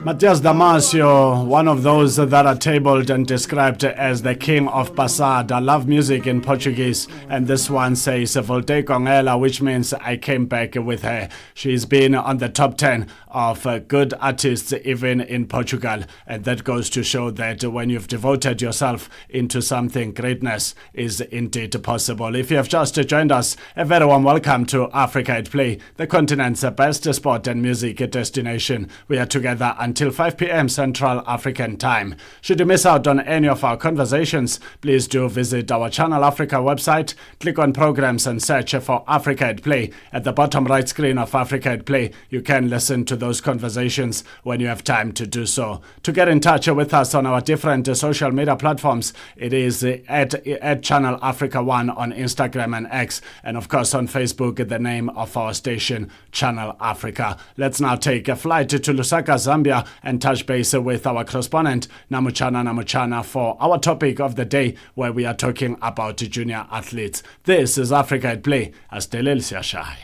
Matias Damasio, one of those that are tabled and described as the king of Passad. I love music in Portuguese, and this one says Voltei com ela, which means I came back with her. She's been on the top 10 of good artists even in Portugal, and that goes to show that when you've devoted yourself into something, greatness is indeed possible. If you have just joined us, a very warm welcome to Africa at Play, the continent's best sport and music destination. We are together until 5 p.m. Central African Time. Should you miss out on any of our conversations, please do visit our Channel Africa website, click on programs and search for Africa at Play. At the bottom right screen of Africa at Play, you can listen to those conversations when you have time to do so. To get in touch with us on our different social media platforms, it is at Channel Africa 1 on Instagram and X, and of course on Facebook, the name of our station, Channel Africa. Let's now take a flight to Lusaka, Zambia, and touch base with our correspondent, Namuchana, for our topic of the day, where we are talking about junior athletes. This is Africa at Play, as Delel Siashai.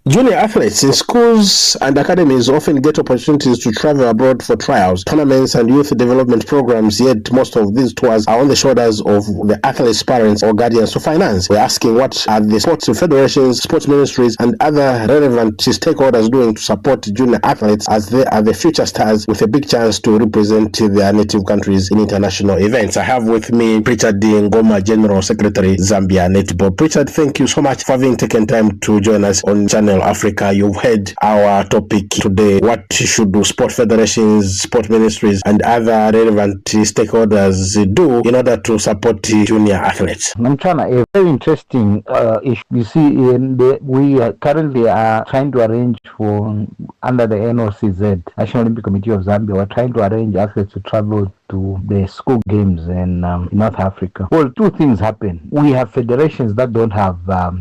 Junior athletes in schools and academies often get opportunities to travel abroad for trials, tournaments, and youth development programs, yet most of these tours are on the shoulders of the athletes' parents or guardians to finance. We're asking what are the sports federations, sports ministries, and other relevant stakeholders doing to support junior athletes, as they are the future stars with a big chance to represent their native countries in international events. I have with me Pritchard Ngoma, General Secretary, Zambia Netball. Pritchard, thank you so much for having taken time to join us on Channel Africa. You've heard our topic today. What should sport federations, sport ministries, and other relevant stakeholders do in order to support junior athletes? I'm trying a very interesting issue. You see, we currently are trying to arrange for, under the NOCZ, National Olympic Committee of Zambia, we're trying to arrange athletes to travel to the school games in North Africa. Well, two things happen. We have federations that don't have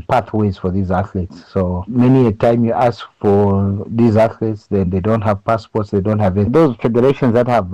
pathways for these athletes. So many a time you ask for these athletes, then they don't have passports, they don't have it. Those federations that have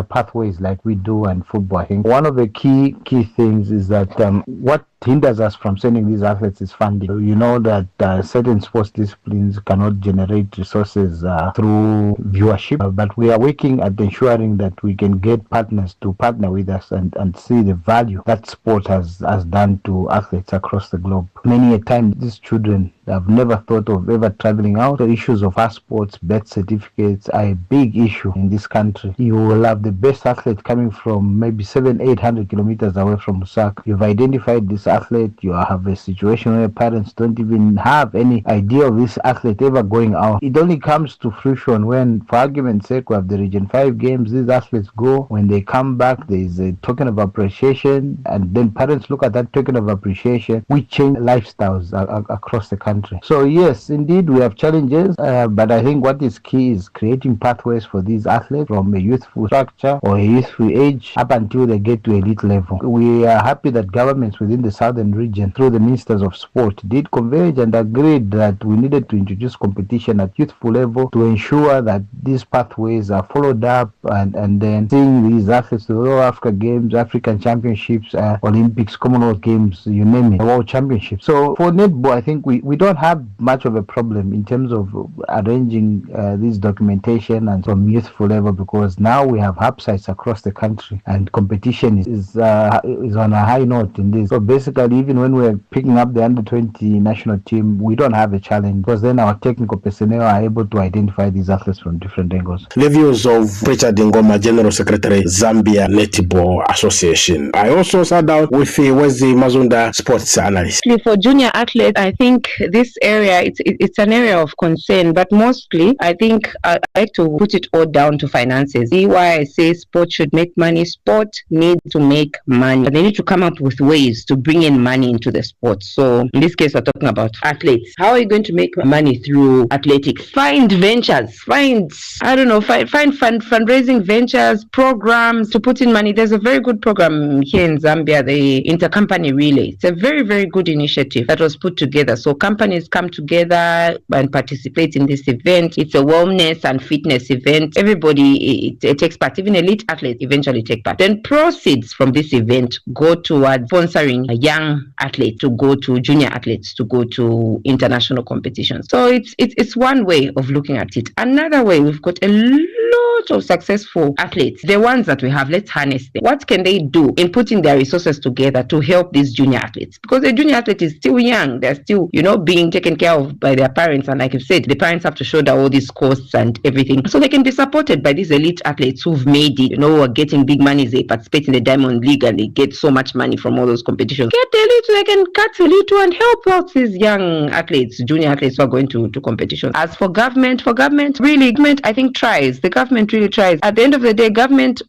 pathways like we do and football, I think one of the key things is that what hinders us from sending these athletes is funding. You know that certain sports disciplines cannot generate resources through viewership, but we are working at ensuring that we can get partners to partner with us and see the value that sport has done to athletes across the globe. Many a time these children have never thought of ever traveling out. The issues of passports, birth certificates are a big issue in this country. You will have the best athlete coming from maybe 700-800 kilometers away from Lusaka. You've identified this athlete, you have a situation where parents don't even have any idea of this athlete ever going out. It only comes to fruition when, for argument's sake, we have the Region 5 games, these athletes go, when they come back, there is a token of appreciation, and then parents look at that token of appreciation. We change lifestyles across the country. So yes, indeed, we have challenges, but I think what is key is creating pathways for these athletes from a youthful structure or a youthful age up until they get to elite level. We are happy that governments within the southern region, through the ministers of sport, did converge and agreed that we needed to introduce competition at youthful level to ensure that these pathways are followed up, and then seeing these athletes to the Africa Games, African Championships, Olympics, Commonwealth Games, you name it, World Championships. So for netball, I think we don't have much of a problem in terms of arranging this documentation and from youthful level, because now we have hub sites across the country and competition is on a high note in this. So basically, even when we're picking up the under-20 national team, we don't have a challenge, because then our technical personnel are able to identify these athletes from different angles. The views of Pritchard Ngoma, General Secretary, Zambia Netball Association. I also sat down with Wezi Mazunda, sports analyst. For junior athletes, I think this area, it's an area of concern, but mostly I think I like to put it all down to finances. See why I say sport should make money. Sport needs to make money. They need to come up with ways to bring in money into the sport. So in this case, we're talking about athletes. How are you going to make money through athletics? Find ventures, find fundraising ventures, programs to put in money. There's a very good program here in Zambia, the Intercompany Relay. It's a very, very good initiative that was put together. So companies come together and participate in this event. It's a wellness and fitness event. Everybody it takes part. Even elite athletes eventually take part. Then proceeds from this event go towards sponsoring a young athlete to go to junior athletes to go to international competitions. So it's one way of looking at it. Another way, we've got a lot of successful athletes. The ones that we have, let's harness them. What can they do in putting their resources together to help these junior athletes? Because the junior athlete is still young. They're still, being taken care of by their parents. And like I've said, the parents have to shoulder all these costs and everything. So they can be supported by these elite athletes who've made it, who are getting big money. They participate in the Diamond League and they get so much money from all those competitions. Get the elite, they can cut a little and help out these young athletes, junior athletes who are going to competitions. As for government, really, government, I think tries. The government really tries. At the end of the day,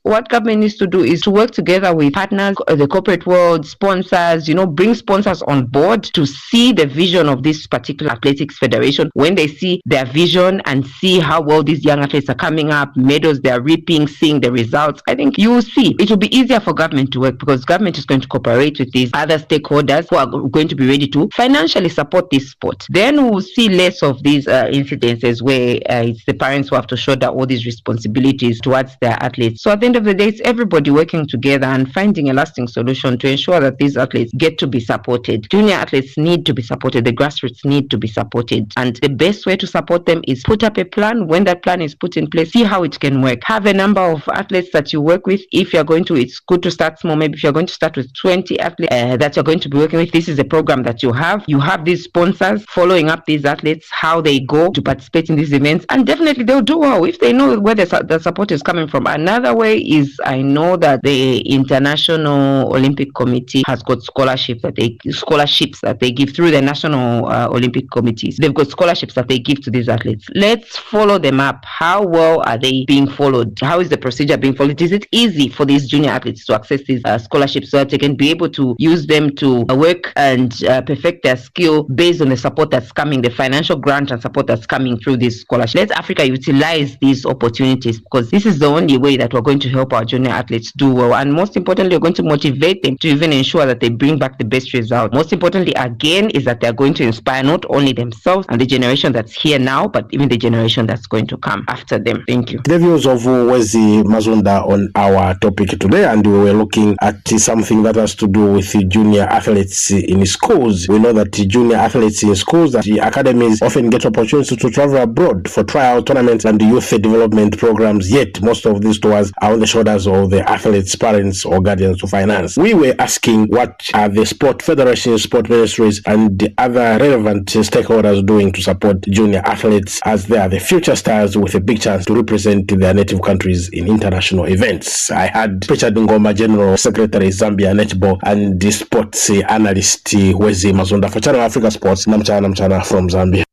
what government needs to do is to work together with partners, the corporate world, sponsors, bring sponsors on board to see the vision of this particular athletics federation. When they see their vision and see how well these young athletes are coming up, medals they are reaping, seeing the results, I think you will see it will be easier for government to work, because government is going to cooperate with these other stakeholders who are going to be ready to financially support this sport. Then we will see less of these incidences where it's the parents who have to shoulder all these responsibilities towards their athletes. So at the end of the day, it's everybody working together and finding a lasting solution to ensure that these athletes get to be supported. Junior athletes need to be supported. The grassroots need to be supported. And the best way to support them is put up a plan. When that plan is put in place, see how it can work. Have a number of athletes that you work with. If you're going to, it's good to start small. Maybe if you're going to start with 20 athletes that you're going to be working with, this is a program that you have. You have these sponsors following up these athletes, how they go to participate in these events, and definitely they'll do well if they know where the support is coming from. Another way is, I know that the International Olympic Committee has got scholarships that they give through the National Olympic Committees. They've got scholarships that they give to these athletes. Let's follow them up. How well are they being followed? How is the procedure being followed? Is it easy for these junior athletes to access these scholarships so that they can be able to use them to work and perfect their skill based on the support that's coming, the financial grant and support that's coming through this scholarship? Let Africa utilize these opportunities, because this is the only way that we're going to help our junior athletes do well. And most importantly, we're going to motivate them to even ensure that they bring back the best result. Most importantly, again, is that they're going to inspire not only themselves and the generation that's here now, but even the generation that's going to come after them. Thank you. The views of Wezi Mazunda on our topic today, and we were looking at something that has to do with the junior athletes in schools. We know that the junior athletes in schools, that the academies often get opportunities to travel abroad for trial tournaments and the youth development programs, yet most of these tours are on the shoulders of the athletes' parents or guardians to finance. We were asking what are the sport federations, sport ministries, and the other relevant stakeholders doing to support junior athletes, as they are the future stars with a big chance to represent their native countries in international events. I had Richard Ngoma, General Secretary Zambia Netball, and the sports analyst Wezi Mazunda for Channel Africa Sports. Namchana from Zambia.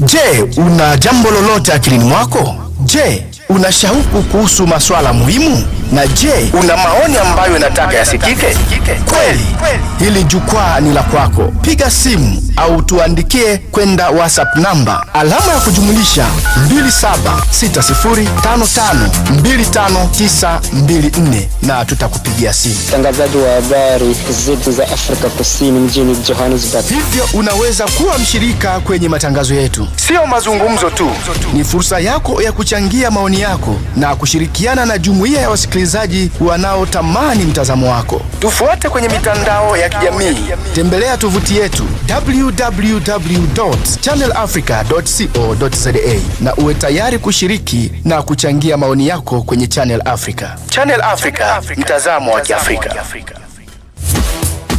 Je, una jambo lolote akilini mwako? Je, una shauku kuhusu masuala muhimu? Na je, una maoni ambayo unataka yasikike? Kweli, hili jukwaa ni la kwako. Piga simu au tuandikie kwenda WhatsApp namba alama ya kujumulisha 2760552594 na tutakupigia simu. Mtangazaji wa habari zetu za Afrika Kusini mjini Johannesburg. Hivyo unaweza kuwa mshirika kwenye matangazo yetu. Sio mazungumzo tu, ni fursa yako ya kuchangia maoni yako na kushirikiana na jumuiya ya wasikilizaji wanaotamani mtazamo wako. Tufuate kwenye mitandao ya kijamii. Tembelea tovuti yetu www.channelafrica.co.za na uwe tayari kushiriki na kuchangia maoni yako kwenye Channel Africa. Channel Africa, mtazamo wa Kiafrika.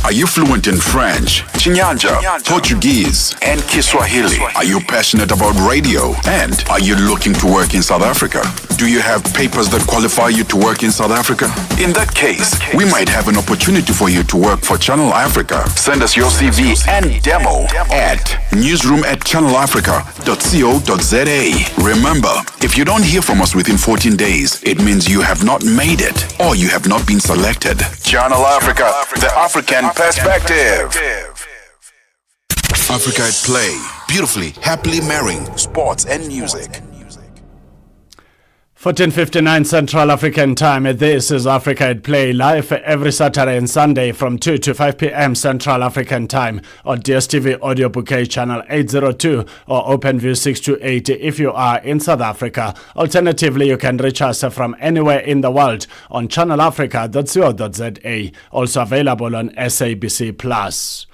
Are you fluent in French, Chinyanja, Portuguese, and Kiswahili? Are you passionate about radio? And are you looking to work in South Africa? Do you have papers that qualify you to work in South Africa? In that case, we might have an opportunity for you to work for Channel Africa. Send us your CV and demo at newsroom@channelafrica.co.za. Remember, if you don't hear from us within 14 days, it means you have not made it or you have not been selected. Channel Africa, the African perspective. Africa at Play, beautifully, happily marrying sports and music. 14:59 Central African Time. This is Africa at Play, live every Saturday and Sunday from 2 to 5 p.m. Central African Time on DSTV Audio Bouquet Channel 802 or OpenView 628 if you are in South Africa. Alternatively, you can reach us from anywhere in the world on channelafrica.co.za. Also available on SABC+.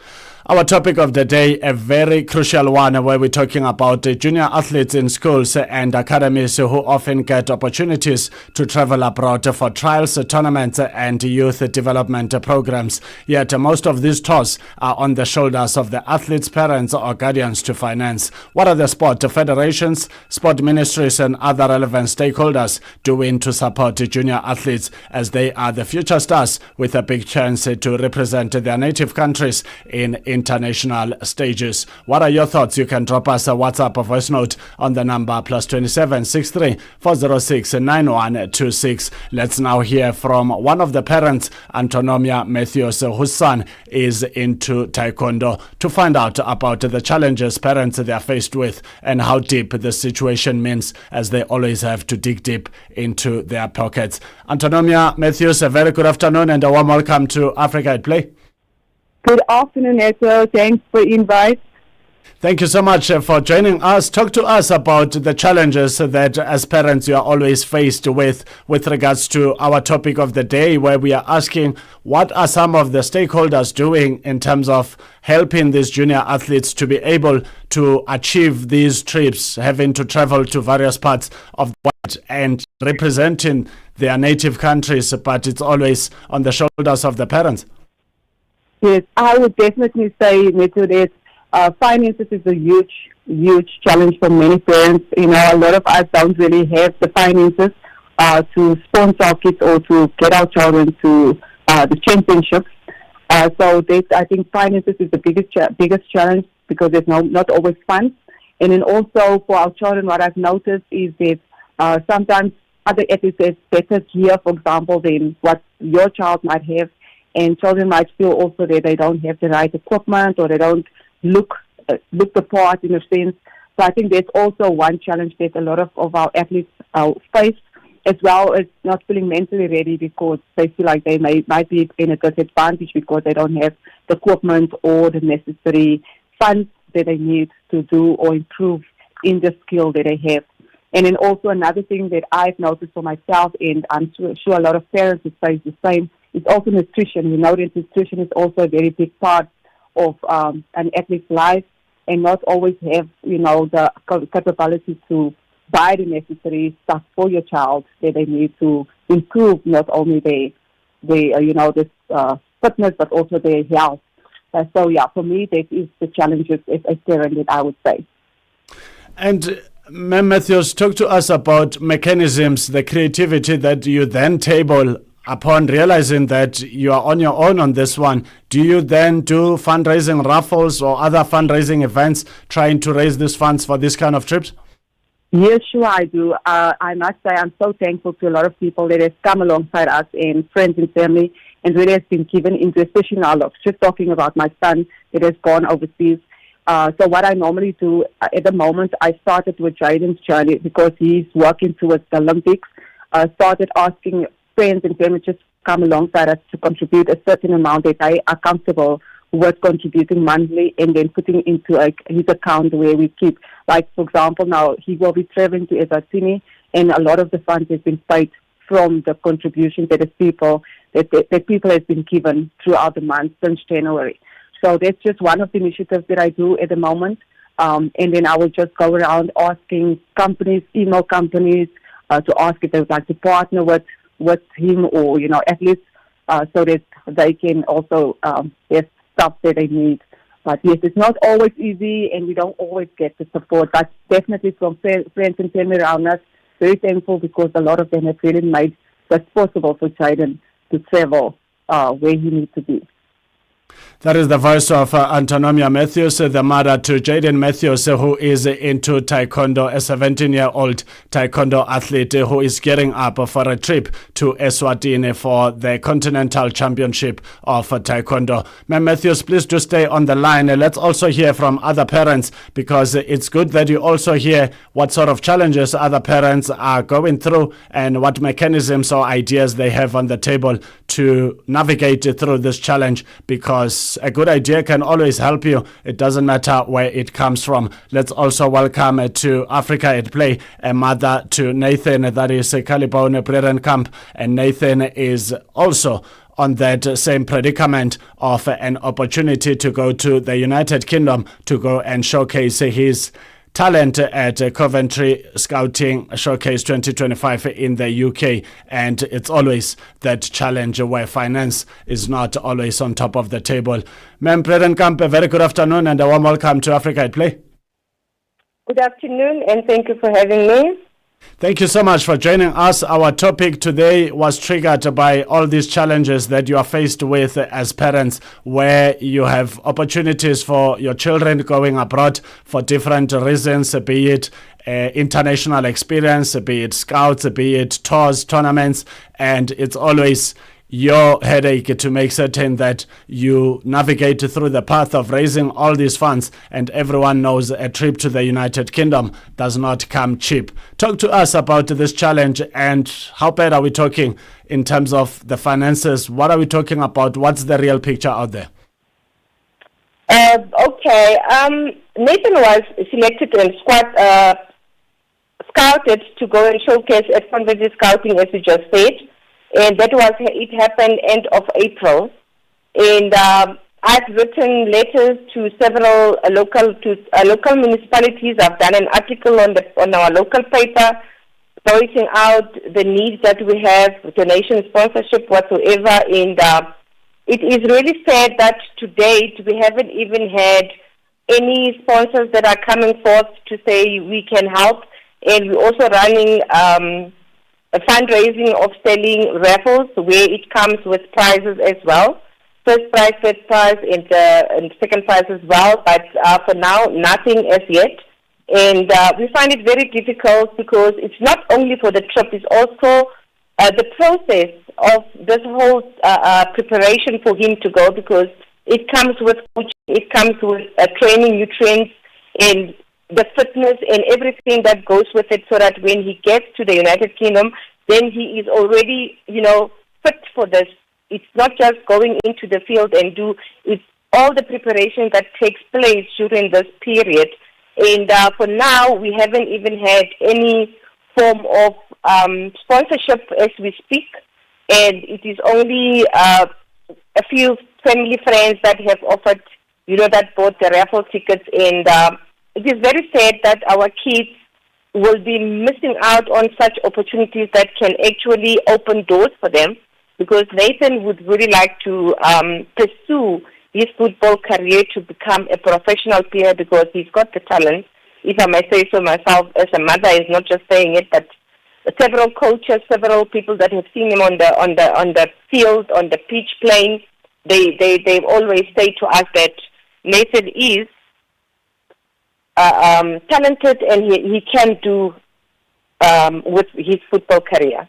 Our topic of the day, a very crucial one, where we're talking about junior athletes in schools and academies who often get opportunities to travel abroad for trials, tournaments, and youth development programs. Yet most of these tours are on the shoulders of the athletes' parents or guardians to finance. What are the sport federations, sport ministries, and other relevant stakeholders doing to support junior athletes, as they are the future stars with a big chance to represent their native countries in international stages. What are your thoughts? You can drop us a WhatsApp or voice note on the number +27 63 406 9126. Let's now hear from one of the parents, Antonomia Matthews, whose son is into taekwondo, to find out about the challenges parents they are faced with and how deep the situation means, as they always have to dig deep into their pockets. Antonomia Matthews, a very good afternoon and a warm welcome to Africa at Play. Good afternoon, Neto. Thanks for the invite. Thank you so much for joining us. Talk to us about the challenges that as parents you are always faced with regards to our topic of the day, where we are asking what are some of the stakeholders doing in terms of helping these junior athletes to be able to achieve these trips, having to travel to various parts of the world and representing their native countries, but it's always on the shoulders of the parents. Yes, I would definitely say, Neto, that finances is a huge challenge for many parents. You know, a lot of us don't really have the finances to sponsor our kids or to get our children to the championships. So I think finances is the biggest challenge, because there's not always funds. And then also for our children, what I've noticed is that sometimes other athletes have better gear, for example, than what your child might have. And children might feel also that they don't have the right equipment, or they don't look the part in a sense. So I think that's also one challenge that a lot of our athletes face, as well as not feeling mentally ready, because they feel like they might be in a disadvantage because they don't have the equipment or the necessary funds that they need to do or improve in the skill that they have. And then also another thing that I've noticed for myself, and I'm sure a lot of parents would say the same, is also nutrition. We know that nutrition is also a very big part of an athlete's life, and not always have, the capability to buy the necessary stuff for your child that they need to improve not only their fitness, but also their health. So yeah, for me, that is the challenges as a parent that I would say. And Ma'am Matthews, talk to us about mechanisms, the creativity that you then table upon realizing that you are on your own on this one. Do you then do fundraising raffles or other fundraising events trying to raise these funds for this kind of trips? Yes, sure, I do. I must say I'm so thankful to a lot of people that have come alongside us, and friends and family, and really has been given into, especially now, just talking about my son that has gone overseas. So what I normally do at the moment, I started with Jaden's journey because he's working towards the Olympics. Started asking friends and family just come alongside us to contribute a certain amount that they are comfortable with contributing monthly, and then putting into his account where we keep. Like, for example, now he will be traveling to Eswatini, and a lot of the funds has been paid from the contributions that people has been given throughout the month since January. So that's just one of the initiatives that I do at the moment. And then I will just go around asking companies, email companies, to ask if they would like to partner with him or, athletes, so that they can also have stuff that they need. But yes, it's not always easy, and we don't always get the support. But definitely from friends and family around us, very thankful, because a lot of them have really made it possible for Jaden to travel where he needs to be. That is the voice of Antonomia Matthews, the mother to Jaden Matthews, who is into taekwondo, a 17-year-old taekwondo athlete who is getting up for a trip to Eswatini for the Continental Championship of Taekwondo. Ma'am Matthews, please do stay on the line. Let's also hear from other parents, because it's good that you also hear what sort of challenges other parents are going through and what mechanisms or ideas they have on the table to navigate through this challenge, because a good idea can always help you. It doesn't matter where it comes from. Let's also welcome to Africa at Play a mother to Nathan, that is Kalibone Brerenkamp, and Nathan is also on that same predicament of an opportunity to go to the United Kingdom to go and showcase his talent at Coventry Scouting Showcase 2025 in the UK. And it's always that challenge where finance is not always on top of the table. Ma'am Bredenkamp, a very good afternoon and a warm welcome to Africa at Play. Good afternoon, and thank you for having me. Thank you so much for joining us. Our topic today was triggered by all these challenges that you are faced with as parents, where you have opportunities for your children going abroad for different reasons, be it international experience, be it scouts, be it tours, tournaments, and it's always your headache to make certain that you navigate through the path of raising all these funds. And everyone knows a trip to the United Kingdom does not come cheap. Talk to us about this challenge and how bad are we talking in terms of the finances? What are we talking about? What's the real picture out there? Okay. Nathan was selected and scouted to go and showcase at Convergence Scouting, as you just said. And it happened end of April. And I've written letters to several local municipalities. I've done an article on our local paper, voicing out the needs that we have, donation, sponsorship, whatsoever. And it is really sad that to date we haven't even had any sponsors that are coming forth to say we can help. And we're also running a fundraising of selling raffles where it comes with prizes as well. First prize, third prize, and second prize as well. But for now, nothing as yet. And we find it very difficult because it's not only for the trip, it's also the process of this whole preparation for him to go, because it comes with coaching, it comes with training, nutrients, and the fitness and everything that goes with it, so that when he gets to the United Kingdom, then he is already, fit for this. It's not just going into the field and it's all the preparation that takes place during this period. And for now, we haven't even had any form of sponsorship as we speak. And it is only a few family friends that have offered, that bought the raffle tickets. And it is very sad that our kids will be missing out on such opportunities that can actually open doors for them, because Nathan would really like to pursue his football career to become a professional player, because he's got the talent. If I may say so myself, as a mother, is not just saying it, but several coaches, several people that have seen him on the field, on the pitch playing, they always say to us that Nathan is talented and he can do with his football career.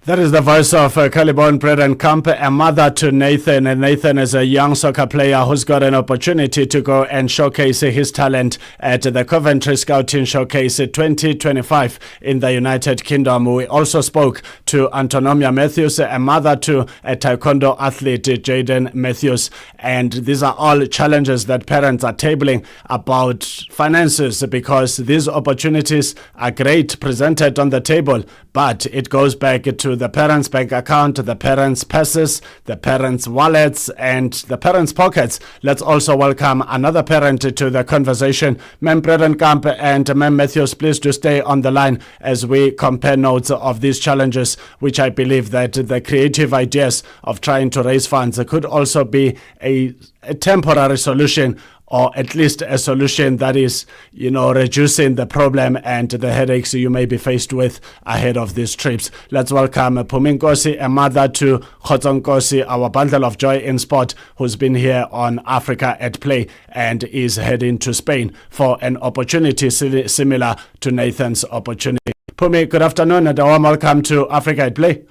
That is the voice of Calibon Bredenkamp, a mother to Nathan. And Nathan is a young soccer player who's got an opportunity to go and showcase his talent at the Coventry Scouting Showcase 2025 in the United Kingdom. We also spoke to Antonomia Matthews, a mother to a taekwondo athlete, Jaden Matthews. And these are all challenges that parents are tabling about finances, because these opportunities are great presented on the table, but it goes back to the parents' bank account, the parents' purses, the parents' wallets, and the parents' pockets. Let's also welcome another parent to the conversation. Ma'am Bredenkamp and Ma'am Matthews, please do stay on the line as we compare notes of these challenges, which I believe that the creative ideas of trying to raise funds could also be a temporary solution, or at least a solution that is, reducing the problem and the headaches you may be faced with ahead of these trips. Let's welcome Puminkosi, a mother to Khotsonkosi, our bundle of joy in sport, who's been here on Africa at Play and is heading to Spain for an opportunity similar to Nathan's opportunity. Pumi, good afternoon and a warm welcome to Africa at Play.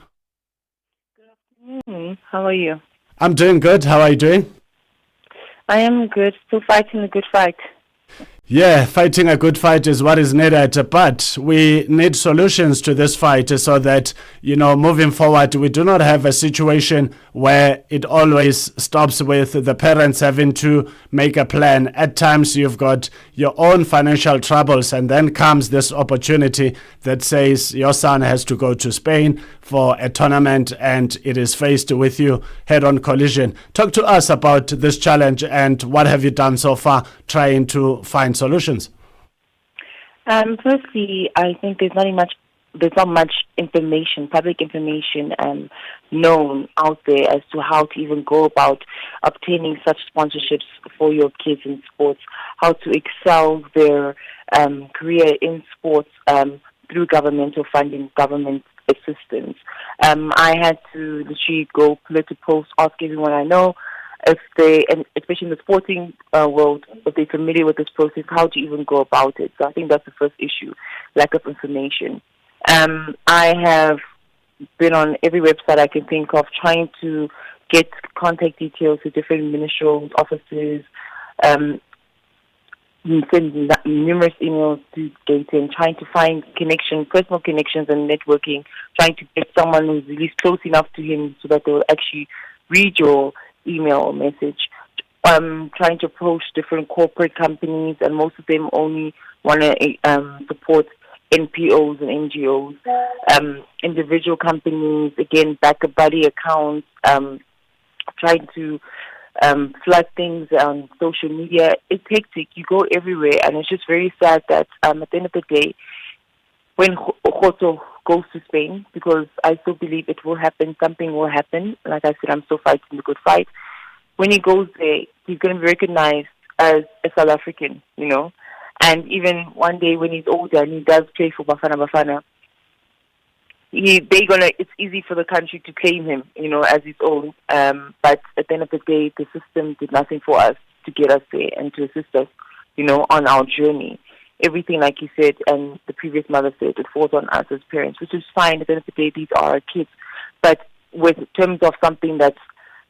How are you? I'm doing good. How are you doing? I am good. Still fighting a good fight. Yeah, fighting a good fight is what is needed, but we need solutions to this fight so that, moving forward, we do not have a situation where it always stops with the parents having to make a plan. At times, you've got your own financial troubles, and then comes this opportunity that says your son has to go to Spain for a tournament, and it is faced with you head-on collision. Talk to us about this challenge and what have you done so far trying to find solutions. Firstly, I think there's not much information, public information, known out there as to how to even go about obtaining such sponsorships for your kids in sports, how to excel their career in sports through governmental funding, government assistance. I had to literally go to post, ask everyone I know if they, and especially in the sporting world, if they're familiar with this process, how to even go about it. So I think that's the first issue, lack of information. I have been on every website I can think of trying to get contact details to different ministerial offices, send numerous emails to Gaten, trying to find personal connections and networking, trying to get someone who's at least close enough to him so that they will actually read your email or message. Trying to approach different corporate companies, and most of them only want to support NPOs and NGOs. Individual companies, again, backup buddy accounts, trying to flood things on social media. It's hectic. You go everywhere, and it's just very sad that at the end of the day, when Joto goes to Spain, because I still believe it will happen, something will happen. Like I said, I'm still fighting the good fight. When he goes there, he's going to be recognized as a South African, you know. And even one day when he's older and he does play for Bafana Bafana, it's easy for the country to claim him, you know, as his own. But at the end of the day, the system did nothing for us to get us there and to assist us, you know, on our journey. Everything, like you said, and the previous mother said, it falls on us as parents, which is fine. At the end of the day, these are our kids. But with terms of something that's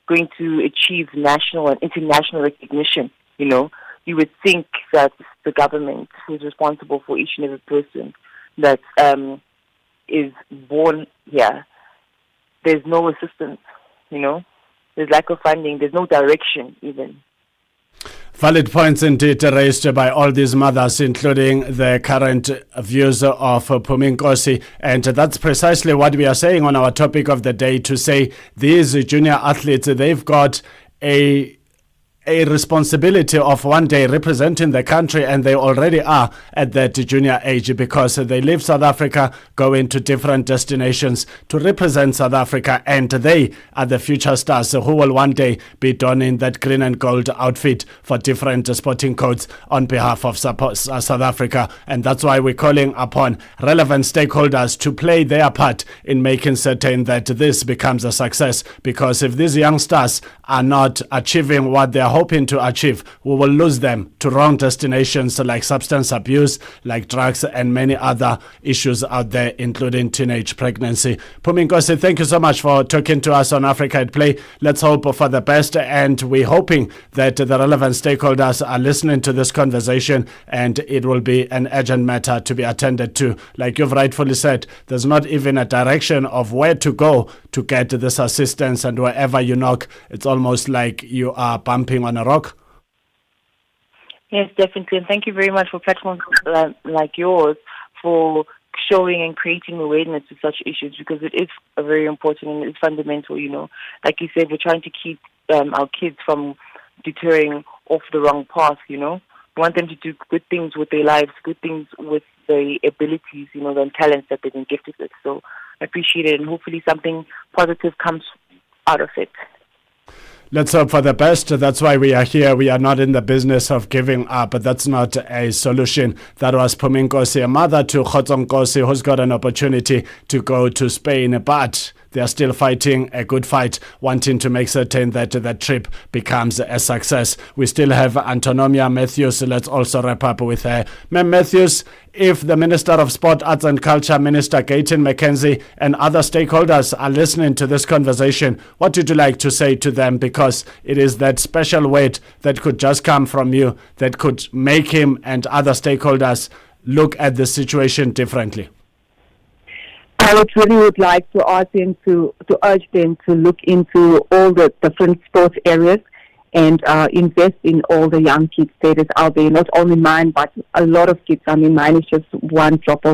going to achieve national and international recognition, you know, you would think that the government who's responsible for each and every person that is born here, there's no assistance, you know. There's lack of funding. There's no direction even. Valid points indeed raised by all these mothers, including the current views of Phumi Nkosi. And that's precisely what we are saying on our topic of the day, to say these junior athletes, they've got a responsibility of one day representing the country, and they already are at that junior age, because they leave South Africa, go into different destinations to represent South Africa, and they are the future stars who will one day be donning that green and gold outfit for different sporting codes on behalf of South Africa. And that's why we're calling upon relevant stakeholders to play their part in making certain that this becomes a success, because if these young stars are not achieving what they are hoping to achieve, we will lose them to wrong destinations like substance abuse, like drugs, and many other issues out there, including teenage pregnancy. Phumi Nkosi, thank you so much for talking to us on Africa at Play. Let's hope for the best, and we're hoping that the relevant stakeholders are listening to this conversation, and it will be an urgent matter to be attended to. Like you've rightfully said, there's not even a direction of where to go to get this assistance, and wherever you knock, it's almost like you are bumping on a rock. Yes, definitely. And thank you very much for platforms like yours for showing and creating awareness to such issues, because it is very important and it's fundamental, you know. Like you said, we're trying to keep our kids from deterring off the wrong path, you know. We want them to do good things with their lives, good things with the abilities, you know, the talents that they've been gifted with. So I appreciate it, and hopefully something positive comes out of it. Let's hope for the best. That's why we are here. We are not in the business of giving up, but that's not a solution. That was Phumi Nkosi, a mother to Khotso Nkosi, who's got an opportunity to go to Spain, but they are still fighting a good fight, wanting to make certain that the trip becomes a success. We still have Antonomia Matthews. Let's also wrap up with her. Ma'am Matthews, if the Minister of Sport, Arts and Culture, Minister Gayton McKenzie, and other stakeholders are listening to this conversation, what would you like to say to them? Because it is that special word that could just come from you that could make him and other stakeholders look at the situation differently. I would like to ask them to urge them to look into all the different sports areas and invest in all the young kids that is out there. Not only mine, but a lot of kids. I mean, mine is just one drop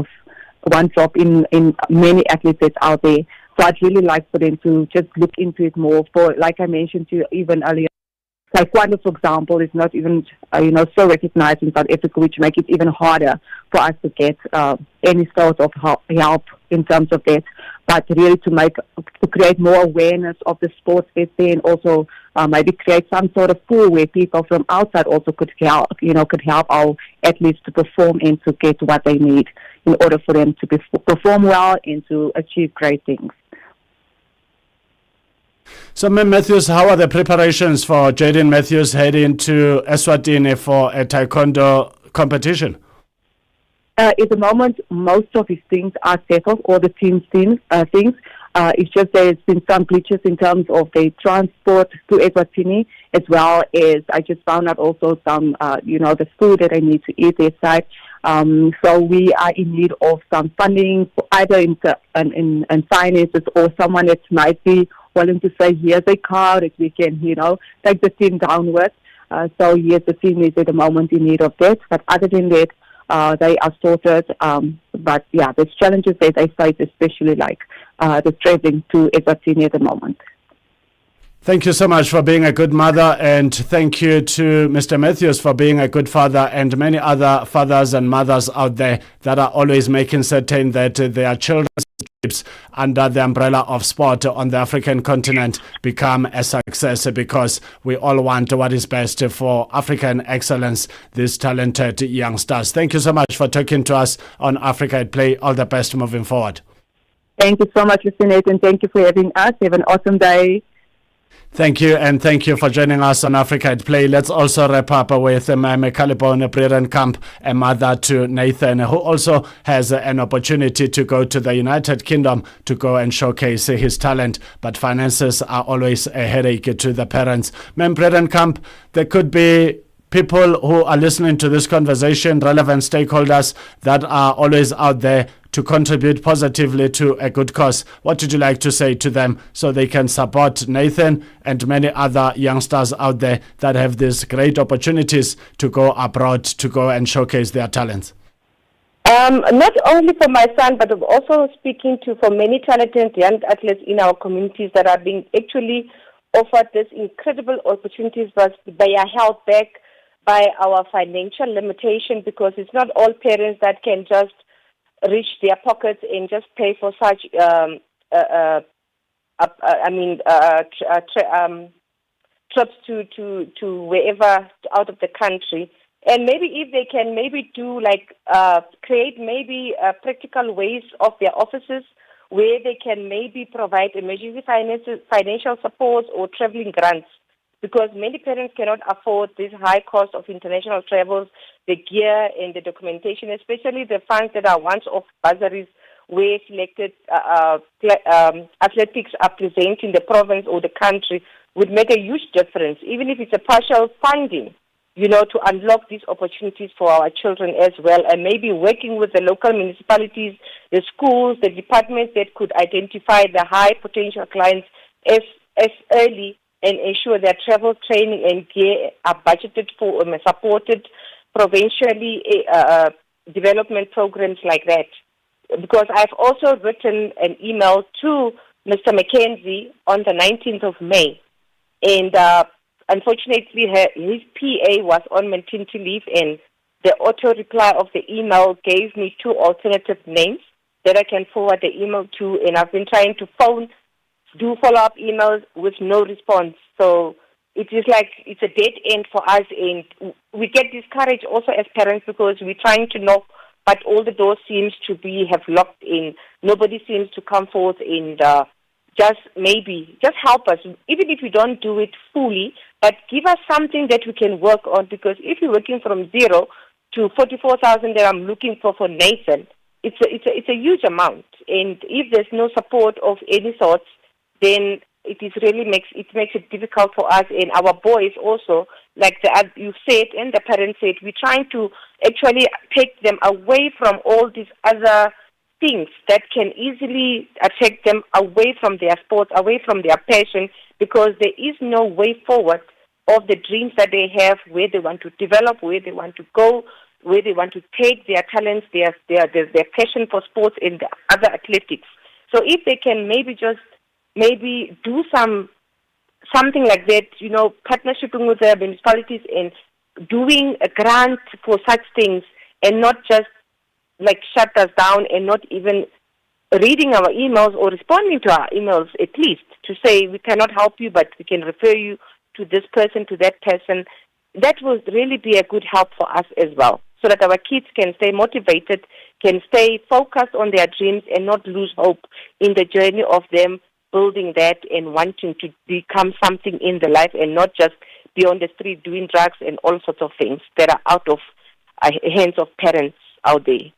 in many athletes that's out there. So I'd really like for them to just look into it more. For, like I mentioned to you even earlier, Taekwondo, for example, is not even so recognized in South Africa, which makes it even harder for us to get any sort of help in terms of that. but really to create more awareness of the sports that's there, and also maybe create some sort of pool where people from outside also could help our athletes to perform and to get what they need in order for them to perform well and to achieve great things. So, Ma'am Matthews, how are the preparations for Jaden Matthews heading to Eswatini for a taekwondo competition? At the moment, most of his things are settled, all the team's things. It's just there's been some glitches in terms of the transport to Eswatini, as well as I just found out also some, the food that I need to eat their side. So we are in need of some funding, either in finances or someone that might be willing to say, here's a car that we can, take the team downwards. So yes, the team is at the moment in need of that. But other than that, they are sorted. But yeah, there's challenges that they face, especially like the traveling to Eswatini at the moment. Thank you so much for being a good mother, and thank you to Mr. Matthews for being a good father, and many other fathers and mothers out there that are always making certain that their children's trips under the umbrella of sport on the African continent become a success, because we all want what is best for African excellence, these talented youngsters. Thank you so much for talking to us on Africa at Play. All the best moving forward. Thank you so much, Mr. Nathan. Thank you for having us. Have an awesome day. Thank you, and thank you for joining us on Africa at Play. Let's also wrap up with Mekalibone Breerenkamp, a mother to Nathan, who also has an opportunity to go to the United Kingdom to go and showcase his talent, but finances are always a headache to the parents. Ma'am Breerenkamp, there could be people who are listening to this conversation, relevant stakeholders that are always out there to contribute positively to a good cause. What would you like to say to them so they can support Nathan and many other youngsters out there that have these great opportunities to go abroad, to go and showcase their talents? Not only for my son, but I'm also speaking for many talented young athletes in our communities that are being actually offered these incredible opportunities, but they are held back by our financial limitation, because it's not all parents that can just reach their pockets and just pay for such trips to wherever out of the country. And maybe if they can maybe do create maybe practical ways of their offices where they can maybe provide emergency financial support or traveling grants, because many parents cannot afford this high cost of international travels, the gear and the documentation, especially the funds that are once-off bursaries where selected athletics are present in the province or the country would make a huge difference, even if it's a partial funding, to unlock these opportunities for our children as well, and maybe working with the local municipalities, the schools, the departments that could identify the high potential clients as early and ensure that travel, training and gear are budgeted for and supported provincially development programs like that. Because I've also written an email to Mr. McKenzie on the 19th of May, and unfortunately his PA was on maternity leave, and the auto reply of the email gave me two alternative names that I can forward the email to, and I've been trying to do follow-up emails with no response. So it is like it's a dead end for us, and we get discouraged also as parents because we're trying to knock, but all the doors seems to have locked in. Nobody seems to come forth and just help us, even if we don't do it fully, but give us something that we can work on, because if you're working from 0 to 44,000 that I'm looking for Nathan, it's a huge amount, and if there's no support of any sort, then it makes it difficult for us and our boys also, like you said and the parents said. We're trying to actually take them away from all these other things that can easily take them away from their sports, away from their passion, because there is no way forward of the dreams that they have, where they want to develop, where they want to go, where they want to take their talents, their passion for sports and the other athletics. So if they can maybe do something like that, partnershiping with the municipalities and doing a grant for such things, and not just shut us down and not even reading our emails or responding to our emails at least to say we cannot help you, but we can refer you to this person, to that person. That will really be a good help for us as well, so that our kids can stay motivated, can stay focused on their dreams and not lose hope in the journey of them building that and wanting to become something in the life and not just be on the street doing drugs and all sorts of things that are out of hands of parents out there.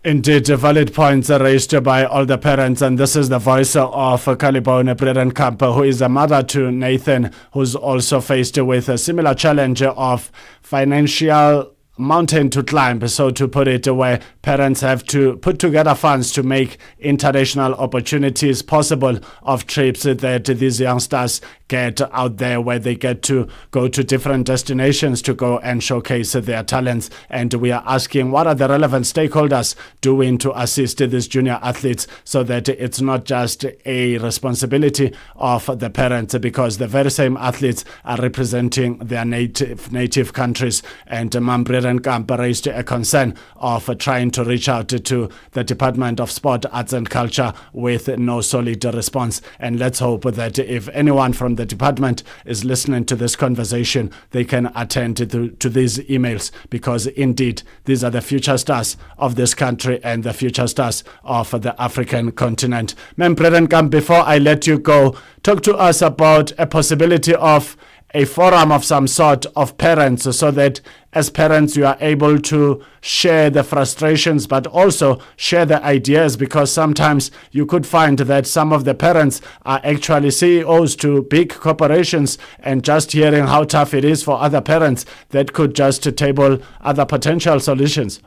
Indeed, valid points raised by all the parents, and this is the voice of Kalibone Bredenkamp, who is a mother to Nathan, who's also faced with a similar challenge of financial mountain to climb, so to put it, where parents have to put together funds to make international opportunities possible of trips that these youngsters get out there, where they get to go to different destinations to go and showcase their talents. And we are asking, what are the relevant stakeholders doing to assist these junior athletes so that it's not just a responsibility of the parents, because the very same athletes are representing their native countries. And Mambrere Kamp raised a concern of trying to reach out to the Department of Sport, Arts and Culture with no solid response. And let's hope that if anyone from the department is listening to this conversation, they can attend to these emails, because indeed these are the future stars of this country and the future stars of the African continent. Mambrere Kamp, before I let you go, talk to us about a possibility of a forum of some sort of parents, so that as parents you are able to share the frustrations but also share the ideas, because sometimes you could find that some of the parents are actually CEOs to big corporations, and just hearing how tough it is for other parents, that could just table other potential solutions.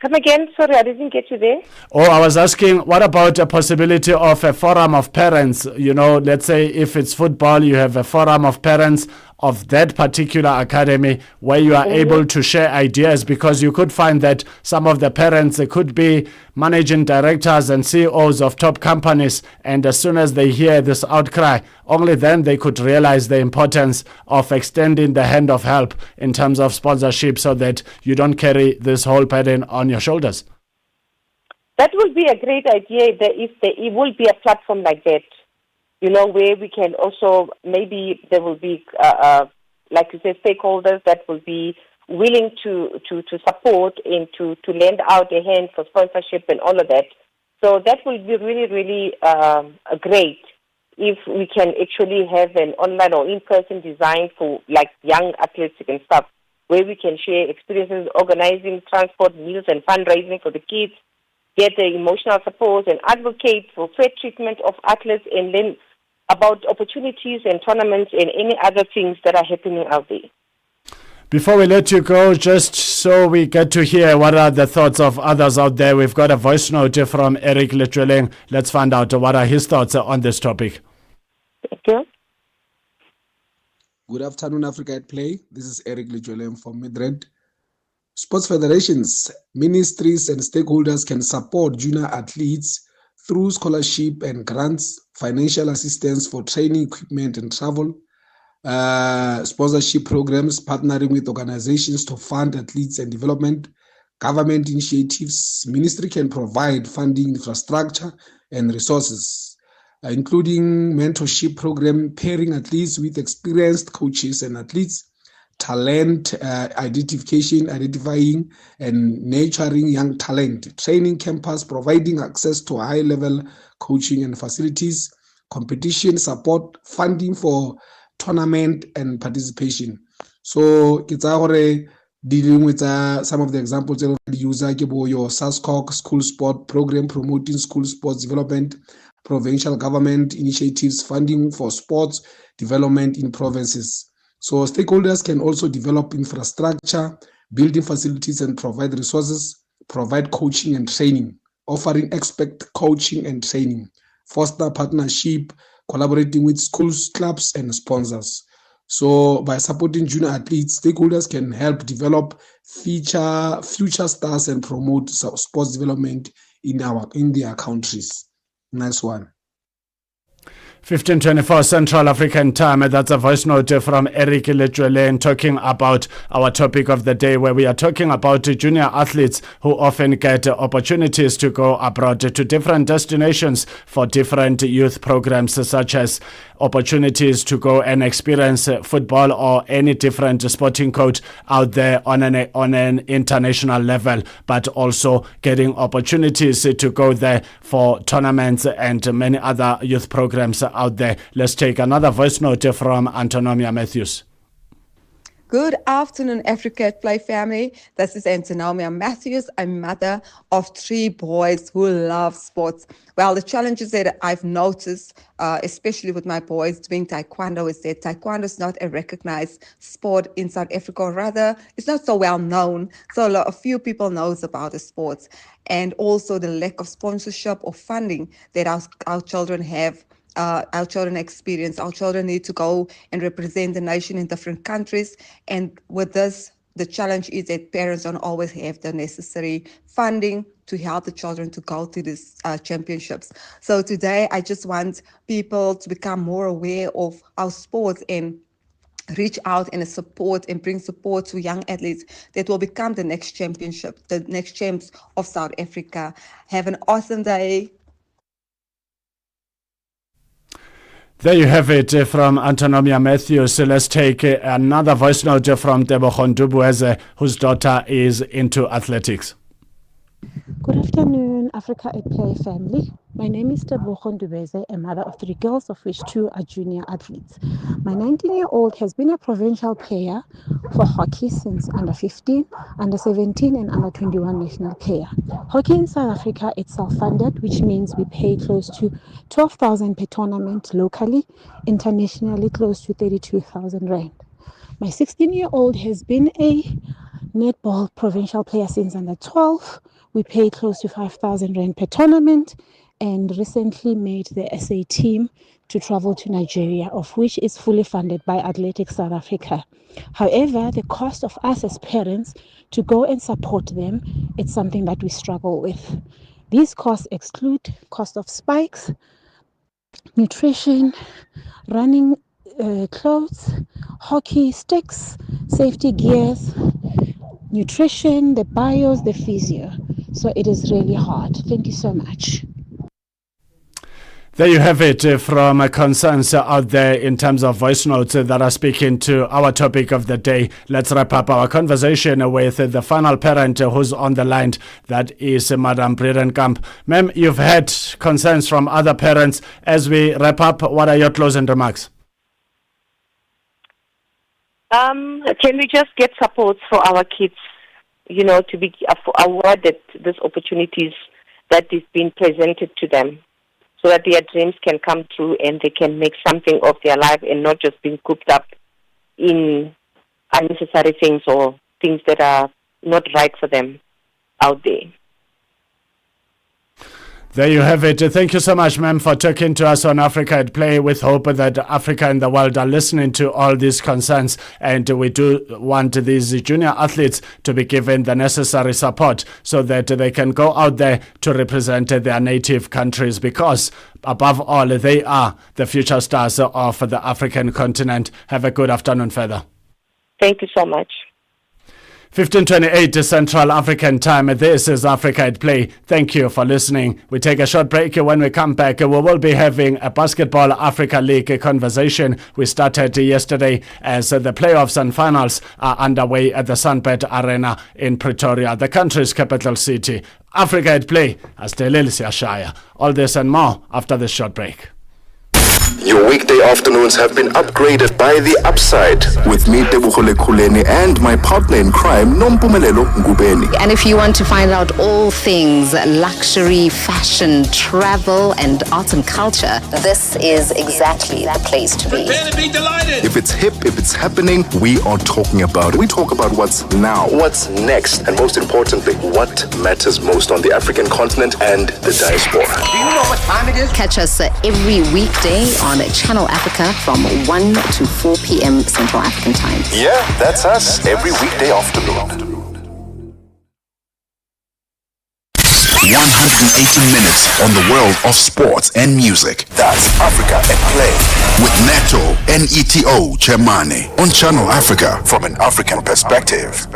Come again? Sorry, I didn't get you there. Oh, I was asking, what about a possibility of a forum of parents? You know, let's say if it's football, you have a forum of parents of that particular academy where you are able to share ideas, because you could find that some of the parents, they could be managing directors and CEOs of top companies, and as soon as they hear this outcry, only then they could realize the importance of extending the hand of help in terms of sponsorship, so that you don't carry this whole burden on your shoulders. That would be a great idea if it will be a platform like that, you know, where we can also, maybe there will be, like you said, stakeholders that will be willing to support and to lend out a hand for sponsorship and all of that. So that will be really, really great if we can actually have an online or in-person design for like young athletes and stuff, where we can share experiences organizing transport, meals and fundraising for the kids, get the emotional support and advocate for fair treatment of athletes, and then about opportunities and tournaments and any other things that are happening out there. Before we let you go, just so we get to hear what are the thoughts of others out there, we've got a voice note from Eric Letweleng. Let's find out what are his thoughts on this topic. Thank you. Good afternoon, Africa at Play. This is Eric Letweleng from Midrand. Sports federations, ministries and stakeholders can support junior athletes through scholarship and grants, financial assistance for training, equipment and travel, sponsorship programs, partnering with organizations to fund athletes and development, government initiatives. Ministry can provide funding, infrastructure and resources, including mentorship program, pairing athletes with experienced coaches and athletes, talent identifying and nurturing young talent, training campus, providing access to high-level coaching and facilities, competition support, funding for tournament and participation. So it's already dealing with some of the examples that we use, like your SASCOC school sport program, promoting school sports development, provincial government initiatives, funding for sports development in provinces. So stakeholders can also develop infrastructure, building facilities and provide resources, provide coaching and training, offering expert coaching and training, foster partnership, collaborating with schools, clubs and sponsors. So by supporting junior athletes, stakeholders can help develop future stars and promote sports development in their countries. Nice one. 15:24 Central African Time. That's a voice note from Eric Lechwelen talking about our topic of the day, where we are talking about junior athletes who often get opportunities to go abroad to different destinations for different youth programs, such as opportunities to go and experience football or any different sporting coach out there on an international level, but also getting opportunities to go there for tournaments and many other youth programs out there. Let's take another voice note from Antonomia Matthews. Good afternoon, Africa at Play family. This is Antonomia Matthews, a mother of 3 boys who love sports. Well, the challenges that I've noticed, especially with my boys doing taekwondo, is that taekwondo is not a recognized sport in South Africa, or rather, it's not so well known. So a few people knows about the sports, and also the lack of sponsorship or funding that our children have. Our children experience. Our children need to go and represent the nation in different countries. And with this, the challenge is that parents don't always have the necessary funding to help the children to go to these championships. So today, I just want people to become more aware of our sports and reach out and support and bring support to young athletes that will become the next championship, the next champs of South Africa. Have an awesome day. There you have it from Antonomia Matthews. Let's take another voice note from Tebogo Ndubueze, whose daughter is into athletics. Good afternoon, Africa at Play family. My name is Tebogo Ndubueze, a mother of 3 girls, of which 2 are junior athletes. My 19-year-old has been a provincial player for hockey since under 15, under 17, and under 21 national player. Hockey in South Africa is self-funded, which means we pay close to 12,000 per tournament locally, internationally close to 32,000 rand. My 16-year-old has been a netball provincial player since under 12. We pay close to 5,000 rand per tournament, and recently made the SA team to travel to Nigeria, of which is fully funded by Athletics South Africa. However, the cost of us as parents to go and support them, it's something that we struggle with. These costs exclude cost of spikes, nutrition, running clothes, hockey sticks, safety gears, nutrition, the bios, the physio. So it is really hard. Thank you so much. There you have it from concerns out there in terms of voice notes that are speaking to our topic of the day. Let's wrap up our conversation with the final parent who's on the line. That is Madam Bredenkamp. Ma'am, you've had concerns from other parents. As we wrap up, what are your closing remarks? Can we just get support for our kids, to be awarded these opportunities that is being presented to them, so that their dreams can come true and they can make something of their life and not just being cooped up in unnecessary things or things that are not right for them out there. There you have it. Thank you so much, ma'am, for talking to us on Africa at Play, with hope that Africa and the world are listening to all these concerns. And we do want these junior athletes to be given the necessary support so that they can go out there to represent their native countries, because above all, they are the future stars of the African continent. Have a good afternoon further. Thank you so much. 15:28 Central African Time. This is Africa at Play. Thank you for listening. We take a short break. When we come back, we will be having a Basketball Africa League conversation. We started yesterday as the playoffs and finals are underway at the Sunbet Arena in Pretoria, the country's capital city. Africa at Play, as Shire. All this and more after this short break. Your weekday afternoons have been upgraded by The Upside with me, Tebogo Ndubueze, and my partner in crime, Nompumelelo Ngubeni. And if you want to find out all things luxury, fashion, travel, and arts and culture, this is exactly the place to be. Prepare to be delighted. If it's hip, if it's happening, we are talking about it. We talk about what's now, what's next, and most importantly, what matters most on the African continent and the diaspora. Do you know what time it is? Catch us every weekday on Channel Africa from 1 to 4 p.m. Central African Time. Yeah, that's us every weekday afternoon. 100% minutes on the world of sports and music. That's Africa at Play with Neto Chemane on Channel Africa from an African perspective.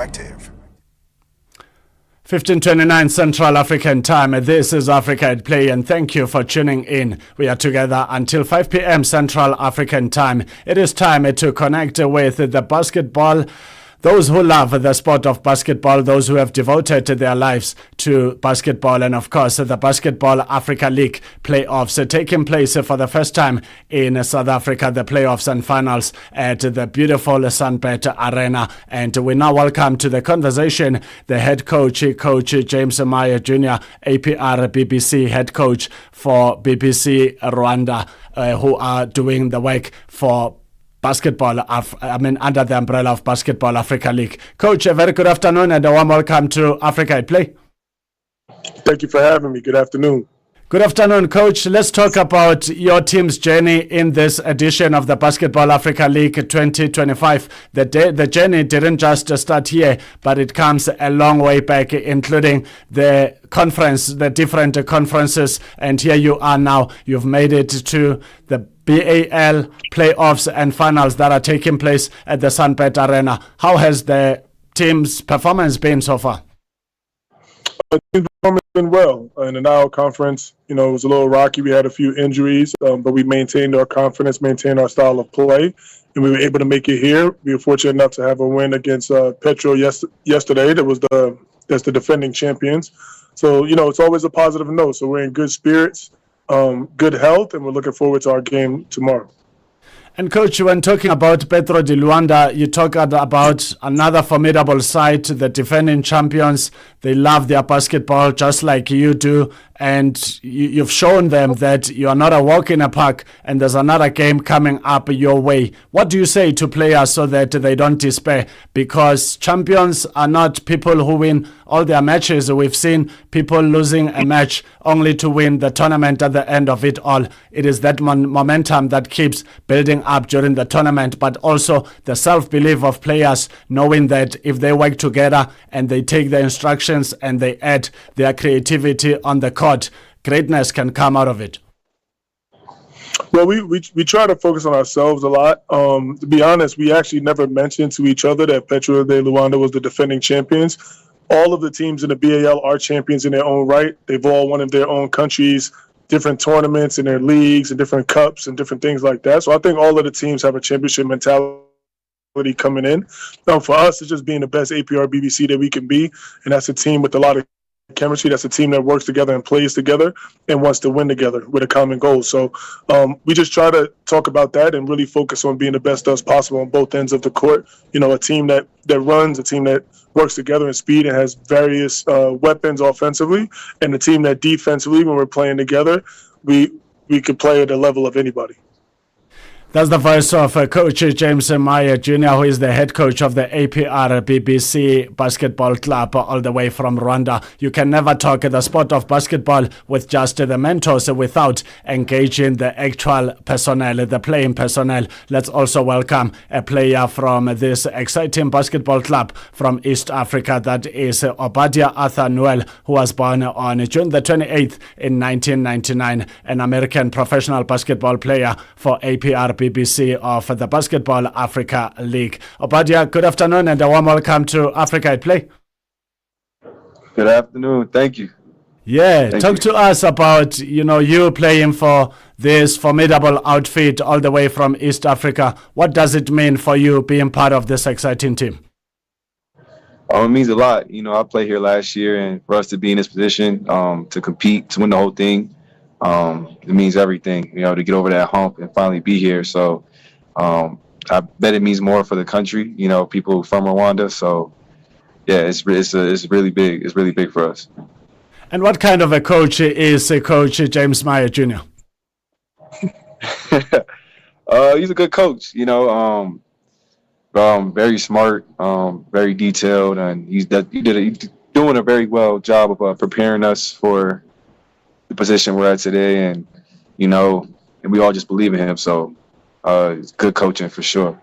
15:29 Central African Time. This is Africa at Play, and thank you for tuning in. We are together until 5 p.m. Central African Time. It is time to connect with the basketball. Those who love the sport of basketball, those who have devoted their lives to basketball, and of course the Basketball Africa League playoffs taking place for the first time in South Africa, the playoffs and finals at the beautiful Sunbet Arena. And we now welcome to the conversation the head coach, Coach James Meyer Jr., APR BBC head coach for BBC Rwanda, who are doing the work for basketball, under the umbrella of Basketball Africa League. Coach, a very good afternoon and a warm welcome to Africa at Play. Thank you for having me. Good afternoon. Good afternoon, Coach. Let's talk about your team's journey in this edition of the Basketball Africa League 2025. The journey didn't just start here, but it comes a long way back, including the conference, the different conferences, and here you are now. You've made it to the BAL playoffs and finals that are taking place at the Sunbet Arena. How has the team's performance been so far? The team's performance has been well. In the NIL conference, it was a little rocky. We had a few injuries, but we maintained our confidence, maintained our style of play, and we were able to make it here. We were fortunate enough to have a win against Petro yesterday. That's the defending champions. So, it's always a positive note. So we're in good spirits, good health, and we're looking forward to our game tomorrow. And Coach, when talking about Petro di Luanda, you talk about another formidable side, the defending champions. They love their basketball just like you do. And you've shown them that you are not a walk in a park and there's another game coming up your way. What do you say to players so that they don't despair? Because champions are not people who win all their matches. We've seen people losing a match only to win the tournament at the end of it all. It is that momentum that keeps building up during the tournament, but also the self-belief of players knowing that if they work together and they take the instructions and they add their creativity on the court, greatness can come out of it. Well, we try to focus on ourselves a lot. To be honest, we actually never mentioned to each other that Petro de Luanda was the defending champions. All of the teams in the BAL are champions in their own right. They've all won in their own countries, different tournaments in their leagues and different cups and different things like that. So I think all of the teams have a championship mentality coming in. Now, for us, it's just being the best APR BBC that we can be, and that's a team with a lot of chemistry. That's a team that works together and plays together and wants to win together with a common goal. So we just try to talk about that and really focus on being the best as possible on both ends of the court. A team that runs, a team that works together in speed and has various weapons offensively, and a team that defensively, when we're playing together, we could play at the level of anybody. That's the voice of Coach James Meyer Jr., who is the head coach of the APR BBC Basketball Club all the way from Rwanda. You can never talk the sport of basketball with just the mentors without engaging the actual personnel, the playing personnel. Let's also welcome a player from this exciting basketball club from East Africa. That is Obadia Arthur Noel, who was born on June the 28th in 1999, an American professional basketball player for APR BBC of the Basketball Africa League. Obadia, good afternoon and a warm welcome to Africa at Play. Good afternoon. Thank you. Yeah, talk to us about, you playing for this formidable outfit all the way from East Africa. What does it mean for you being part of this exciting team? It means a lot. I played here last year, and for us to be in this position, to compete, to win the whole thing, it means everything, to get over that hump and finally be here. So I bet it means more for the country, people from Rwanda. So, yeah, it's really big. It's really big for us. And what kind of a coach is Coach James Meyer Jr.? He's a good coach, very smart, very detailed, and he's doing a very well job of preparing us for the position we're at today, and we all just believe in him. So it's good coaching for sure.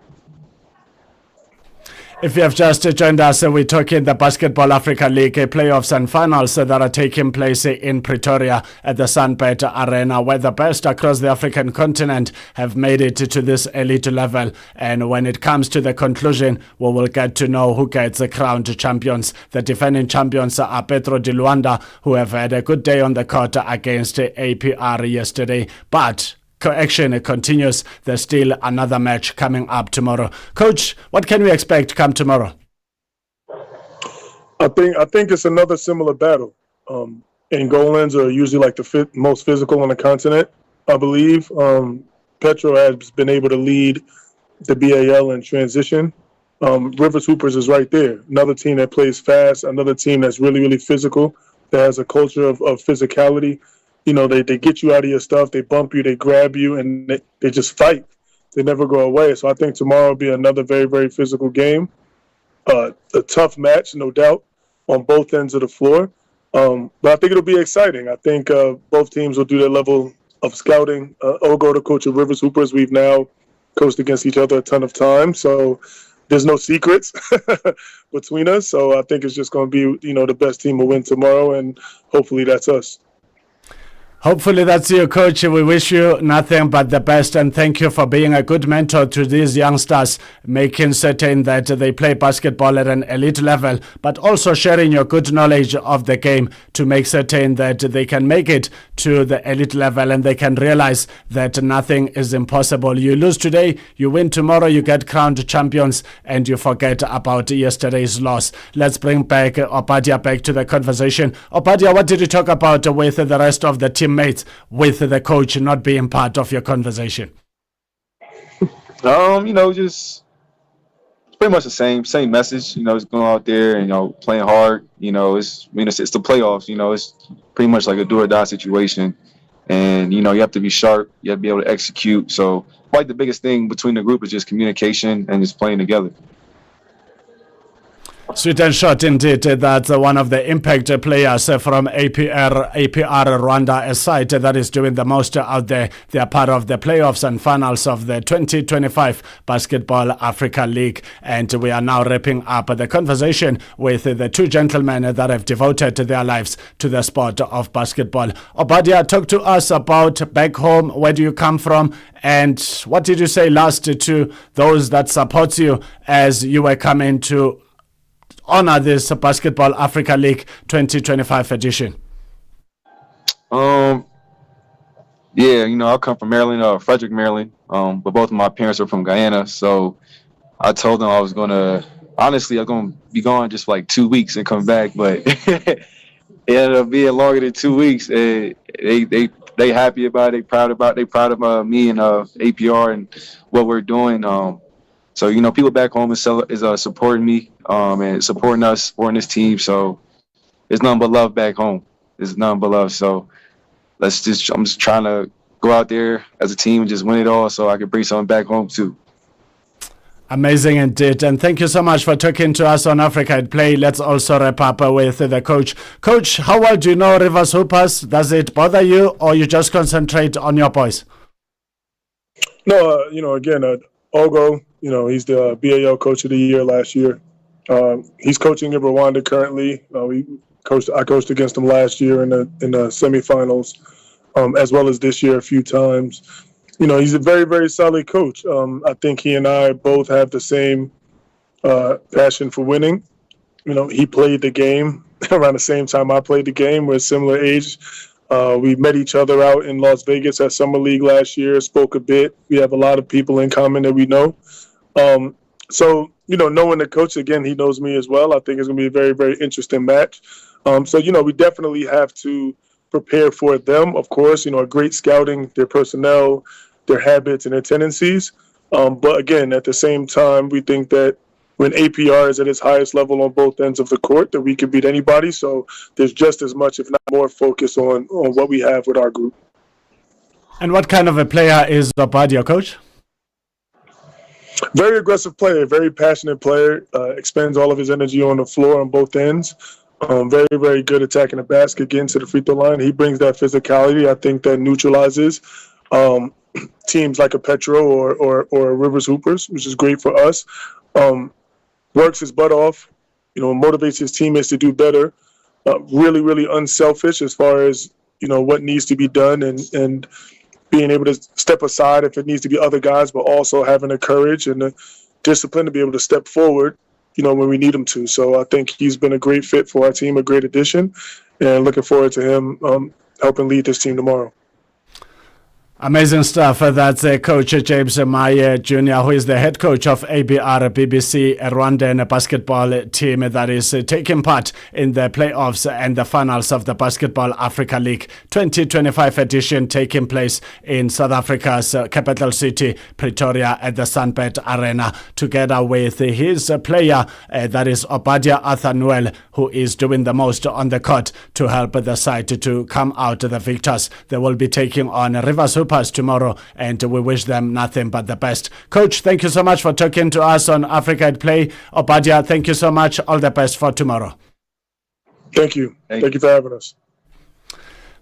If you have just joined us, we're talking the Basketball Africa League playoffs and finals that are taking place in Pretoria at the Sunbet Arena, where the best across the African continent have made it to this elite level. And when it comes to the conclusion, we will get to know who gets the crowned champions. The defending champions are Petro di Luanda, who have had a good day on the court against APR yesterday. But action continues. There's still another match coming up tomorrow. Coach, what can we expect come tomorrow? I think it's another similar battle. Angolans are usually like the most physical on the continent, I believe. Petro has been able to lead the BAL in transition. Rivers Hoopers is right there. Another team that plays fast, another team that's really, really physical, that has a culture of physicality. You know, they get you out of your stuff, they bump you, they grab you, and they just fight. They never go away. So I think tomorrow will be another very, very physical game. A tough match, no doubt, on both ends of the floor. But I think it'll be exciting. I think both teams will do their level of scouting. Ogo, the coach of Rivers Hoopers, we've now coached against each other a ton of times. So there's no secrets between us. So I think it's just going to be, the best team will win tomorrow, and hopefully that's us. Hopefully that's you, Coach. We wish you nothing but the best, and thank you for being a good mentor to these youngsters, making certain that they play basketball at an elite level, but also sharing your good knowledge of the game to make certain that they can make it to the elite level and they can realize that nothing is impossible. You lose today, you win tomorrow, you get crowned champions, and you forget about yesterday's loss. Let's bring back Obadia back to the conversation. Obadia, what did you talk about with the rest of the teammates, with the coach not being part of your conversation? Just pretty much the same message. It's going out there and playing hard. It's the playoffs. It's pretty much like a do or die situation, and you have to be sharp. You have to be able to execute. So, probably the biggest thing between the group is just communication and just playing together. Sweet and short indeed. That's one of the impact players from APR Rwanda, a side that is doing the most out there. They are part of the playoffs and finals of the 2025 Basketball Africa League. And we are now wrapping up the conversation with the two gentlemen that have devoted their lives to the sport of basketball. Obadia, talk to us about back home. Where do you come from? And what did you say last to those that support you as you were coming to honor this Basketball Africa League 2025 edition? I come from Maryland, Frederick, Maryland. But both of my parents are from Guyana, so I told them I was gonna be gone just for like 2 weeks and come back, but it ended up being longer than 2 weeks. They happy about it, they proud of me and APR and what we're doing. So, people back home is supporting me and supporting us, supporting this team. So it's nothing but love back home. It's nothing but love. So I'm just trying to go out there as a team and just win it all so I can bring something back home too. Amazing indeed. And thank you so much for talking to us on Africa at Play. Let's also wrap up with the coach. Coach, how well do you know Rivers Hoopers? Does it bother you, or you just concentrate on your boys? No, Ogo, he's the BAL Coach of the Year last year. He's coaching in Rwanda currently. I coached against him last year in the semifinals, as well as this year a few times. He's a very, very solid coach. I think he and I both have the same passion for winning. He played the game around the same time I played the game. We're similar age. We met each other out in Las Vegas at Summer League last year, spoke a bit. We have a lot of people in common that we know. So, knowing the coach, again, he knows me as well. I think it's going to be a very, very interesting match. We definitely have to prepare for them, of course, a great scouting, their personnel, their habits and their tendencies. But again, at the same time, we think that when APR is at its highest level on both ends of the court, that we can beat anybody. So there's just as much, if not more, focus on what we have with our group. And what kind of a player is Obadia, coach? Very aggressive player, very passionate player, expends all of his energy on the floor on both ends. Very, very good attacking the basket, getting to the free throw line. He brings that physicality. I think that neutralizes teams like a Petro or Rivers Hoopers, which is great for us. works his butt off, motivates his teammates to do better. Really, really unselfish as far as, what needs to be done and being able to step aside if it needs to be other guys, but also having the courage and the discipline to be able to step forward, when we need him to. So I think he's been a great fit for our team, a great addition, and looking forward to him helping lead this team tomorrow. Amazing stuff. That's Coach James Maye Jr., who is the head coach of ABR BBC Rwandan basketball team that is taking part in the playoffs and the finals of the Basketball Africa League 2025 edition, taking place in South Africa's capital city, Pretoria, at the Sunbet Arena, together with his player, that is Obadia Arthur-Noel, who is doing the most on the court to help the side to come out the victors. They will be taking on Rivers Hoopers tomorrow, and we wish them nothing but the best. Coach, thank you so much for talking to us on Africa at Play. Obadia, thank you so much. All the best for tomorrow. Thank you. Thank you for having us.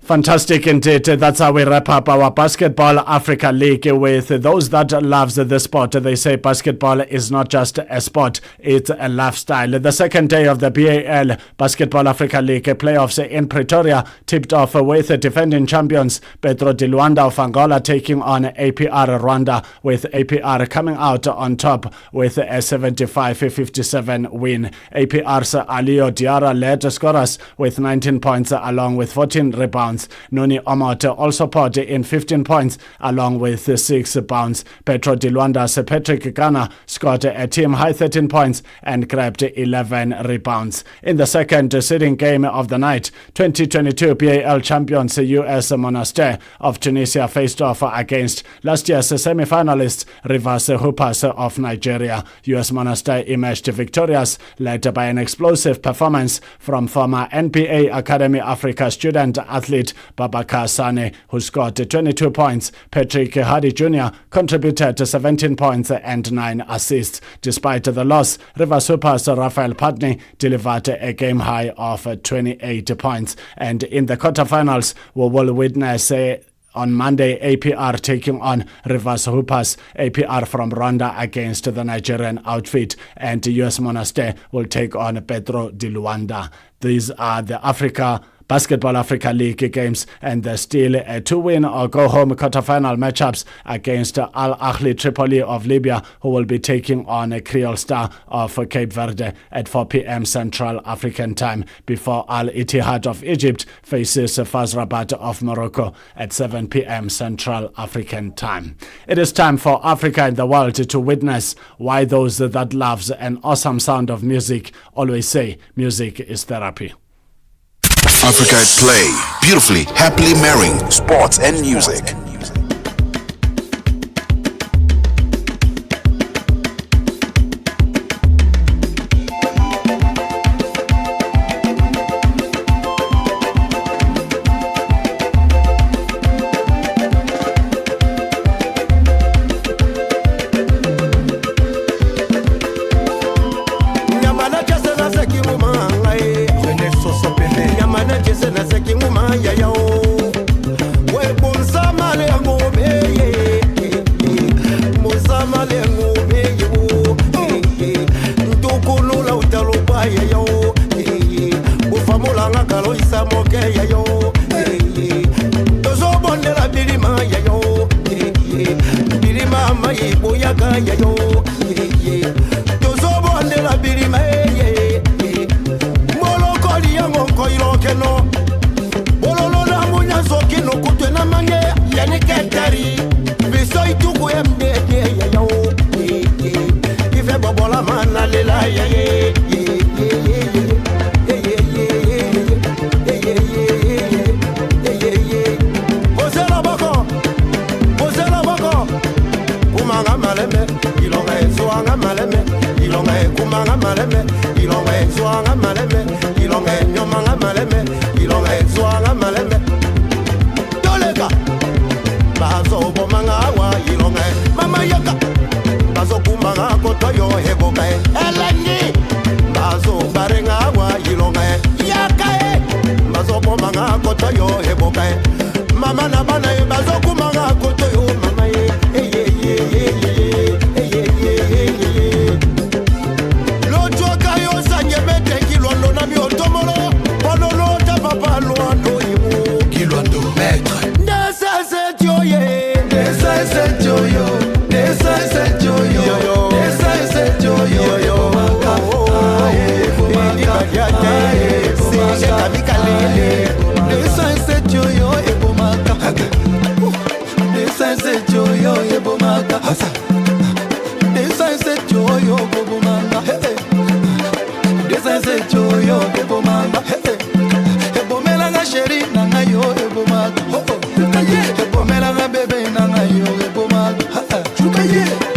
Fantastic indeed. That's how we wrap up our Basketball Africa League with those that loves the sport. They say basketball is not just a sport, it's a lifestyle. The second day of the BAL Basketball Africa League playoffs in Pretoria tipped off with defending champions Petro di Luanda of Angola taking on APR Rwanda, with APR coming out on top with a 75-57 win. APR's Alio Diarra led scorers with 19 points along with 14 rebounds. Noni Omot also poured in 15 points along with 6 bounds. Petro di Luanda's Patrick Ghana scored a team-high 13 points and grabbed 11 rebounds. In the second sitting game of the night, 2022 BAL champions US Monastir of Tunisia faced off against last year's semi-finalists Rivers Hoopers of Nigeria. US Monastir emerged victorious, led by an explosive performance from former NBA Academy Africa student athlete Babaka Sane, who scored 22 points. Patrick Hardy Jr. contributed 17 points and 9 assists. Despite the loss, Rivers Hoopers Raphael Patney delivered a game high of 28 points. And in the quarterfinals, we will witness on Monday, APR taking on Rivers Hoopers, APR from Rwanda against the Nigerian outfit, and US Monastir will take on Petro di Luanda. These are the Basketball Africa League games, and there's still a 2-win or go-home quarterfinal matchups against Al Ahly Tripoli of Libya, who will be taking on a Creole Star of Cape Verde at 4 p.m. Central African Time, before Al Ittihad of Egypt faces Faz Rabat of Morocco at 7 p.m. Central African Time. It is time for Africa in the world to witness why those that loves an awesome sound of music always say music is therapy. Africa at Play. Beautifully, happily marrying sports and music. maître. Nessa c'est Joye, Nessa c'est Joyo, Nessa c'est Joyo, Nessa c'est Joyo, Ebomaka, Ebomaka, c'est Kabikalele, Nessa c'est Joyo, Ebomaka, Nessa c'est Joyo, Ebomaka, Nessa c'est Joyo, Ebomaka, Nessa c'est Joyo, Ebomaka, Ebomela chérie, nanga yo, Ebomaka, Ebomela bébé, nanga yo, Ebomaka,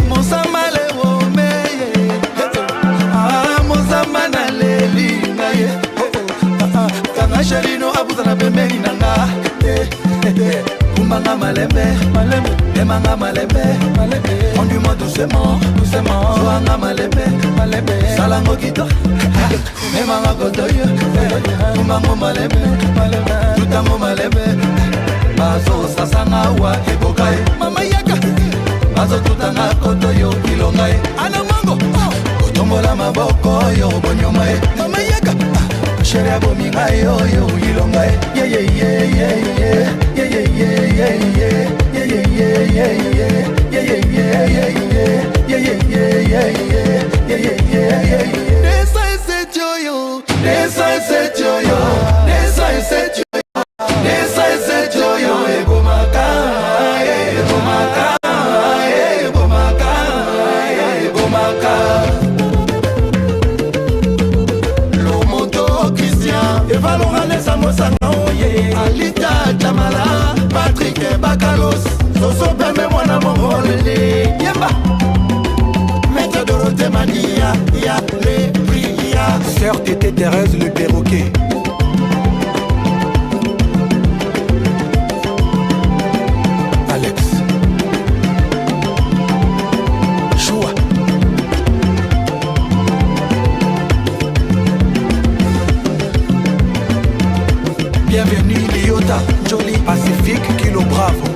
Monsama le wome, Monsama na leli, Kanga chérie no abuzana bébé, nanga, Kumbanga malembe, malembe, Emanga malembe, malembe, conduis-moi doucement, doucement, Joanga malembe, malembe, Salango kita, Emanga kotoyo, Kumbango malembe, malembe, Tutango malembe, Bazo sasanga wa ebokai, Mama yaka, Bazo tutanga kotoyo ilongai, Anamango, Kotombola maboko yo bonyomae, Mama yaka, Sheria bominga yo yo ilongai, yeah yeah yeah yeah yeah. Yeah yeah yeah yeah yeah yeah yeah yeah yeah yeah yeah yeah yeah yeah yeah yeah. Nessa ese joyo, Nessa ese joyo, Nessa ese joyo, Nessa ese joyo, Ebomaka, Ebomaka, Ebomaka, Ebomaka. Lomoto Christian, Evalora Nessa Mosanga oye, Alita Jamala, Patrick Bakalos, Soso Peme Mwana Mongolele, Yemba, Maître Dorothée Mania, Ya le Bria, Sœur Tété Thérèse le perroquet. Alex Choua. Bienvenue Liota, Joli Pacifique, Kilo Bravo.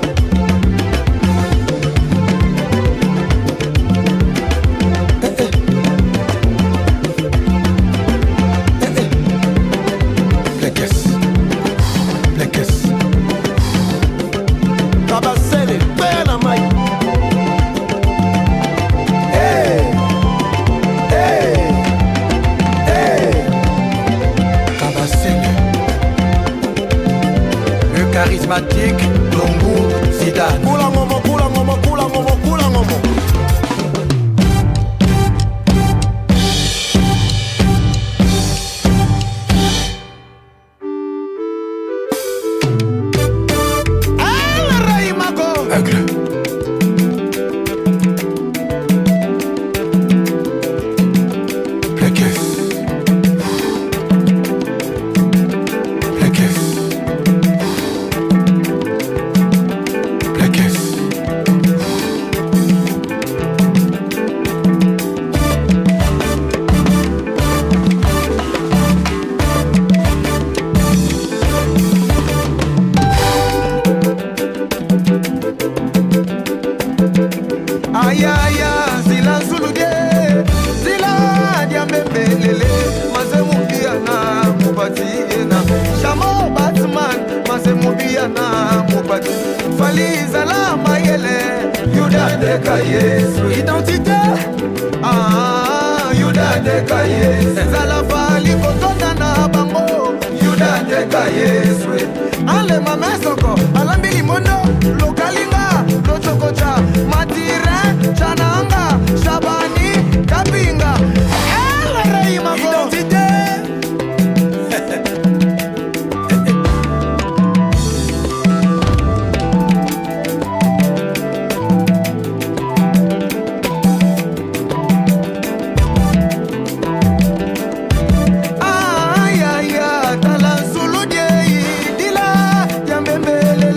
Les caisses, les caisses. Tabassele, peine à maille. Hey, hey, hey. Tabassele. Le charismatique Longo Zidane. Kula ngomo, kula ngomo, kula ngomo, kula ngomo. Aigle. Les caisses. Les caisses. Les caisses. Aïe aïe, Zila Zulude, Zila Diambelele, Mazemubiana, Mubatiena, Shamo Batman, Mazemubiana, Mubati, Faliza la Mayele, Yuda de Kaye, identité, Yuda de Kaye, Zala Fali Kotona Bango, Yuda de Kaye, Ale Mamesoko, Alambili Mondo, Lokalinga, Lochokocha, Matira, Chananga, Shabani, Kapinga, El Reima, identité. Aïe aïe, Tala Zulu Dila, Yambembele.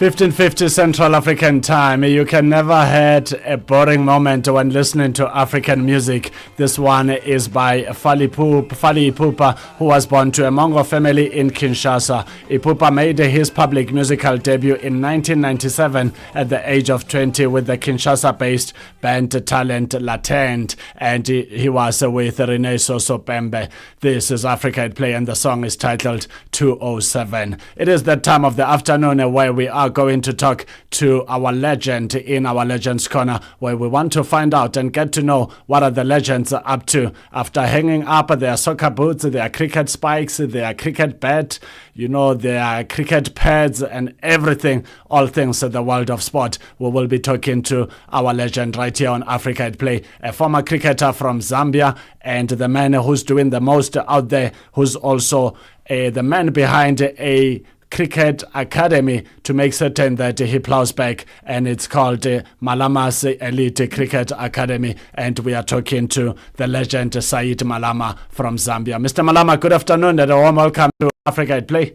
15:50 Central African Time. You can never had a boring moment when listening to African music. This one is by Fali Ipupa, who was born to a Mongo family in Kinshasa. Ipupa made his public musical debut in 1997 at the age of 20 with the Kinshasa-based band Talent Latent, and he was with Rene Soso Pembe. This is Africa at Play, and the song is titled 207. It is that time of the afternoon where we are going to talk to our legend in our Legends Corner, where we want to find out and get to know what are the legends up to after hanging up their soccer boots, their cricket spikes, their cricket bat, their cricket pads and everything, all things in the world of sport. We will be talking to our legend right here on Africa at Play, a former cricketer from Zambia and the man who's doing the most out there, who's also the man behind a cricket academy to make certain that he plows back, and it's called Malama's Elite Cricket Academy, and we are talking to the legend Said Malama from Zambia. Mr. Malama, good afternoon and a warm welcome to Africa at Play.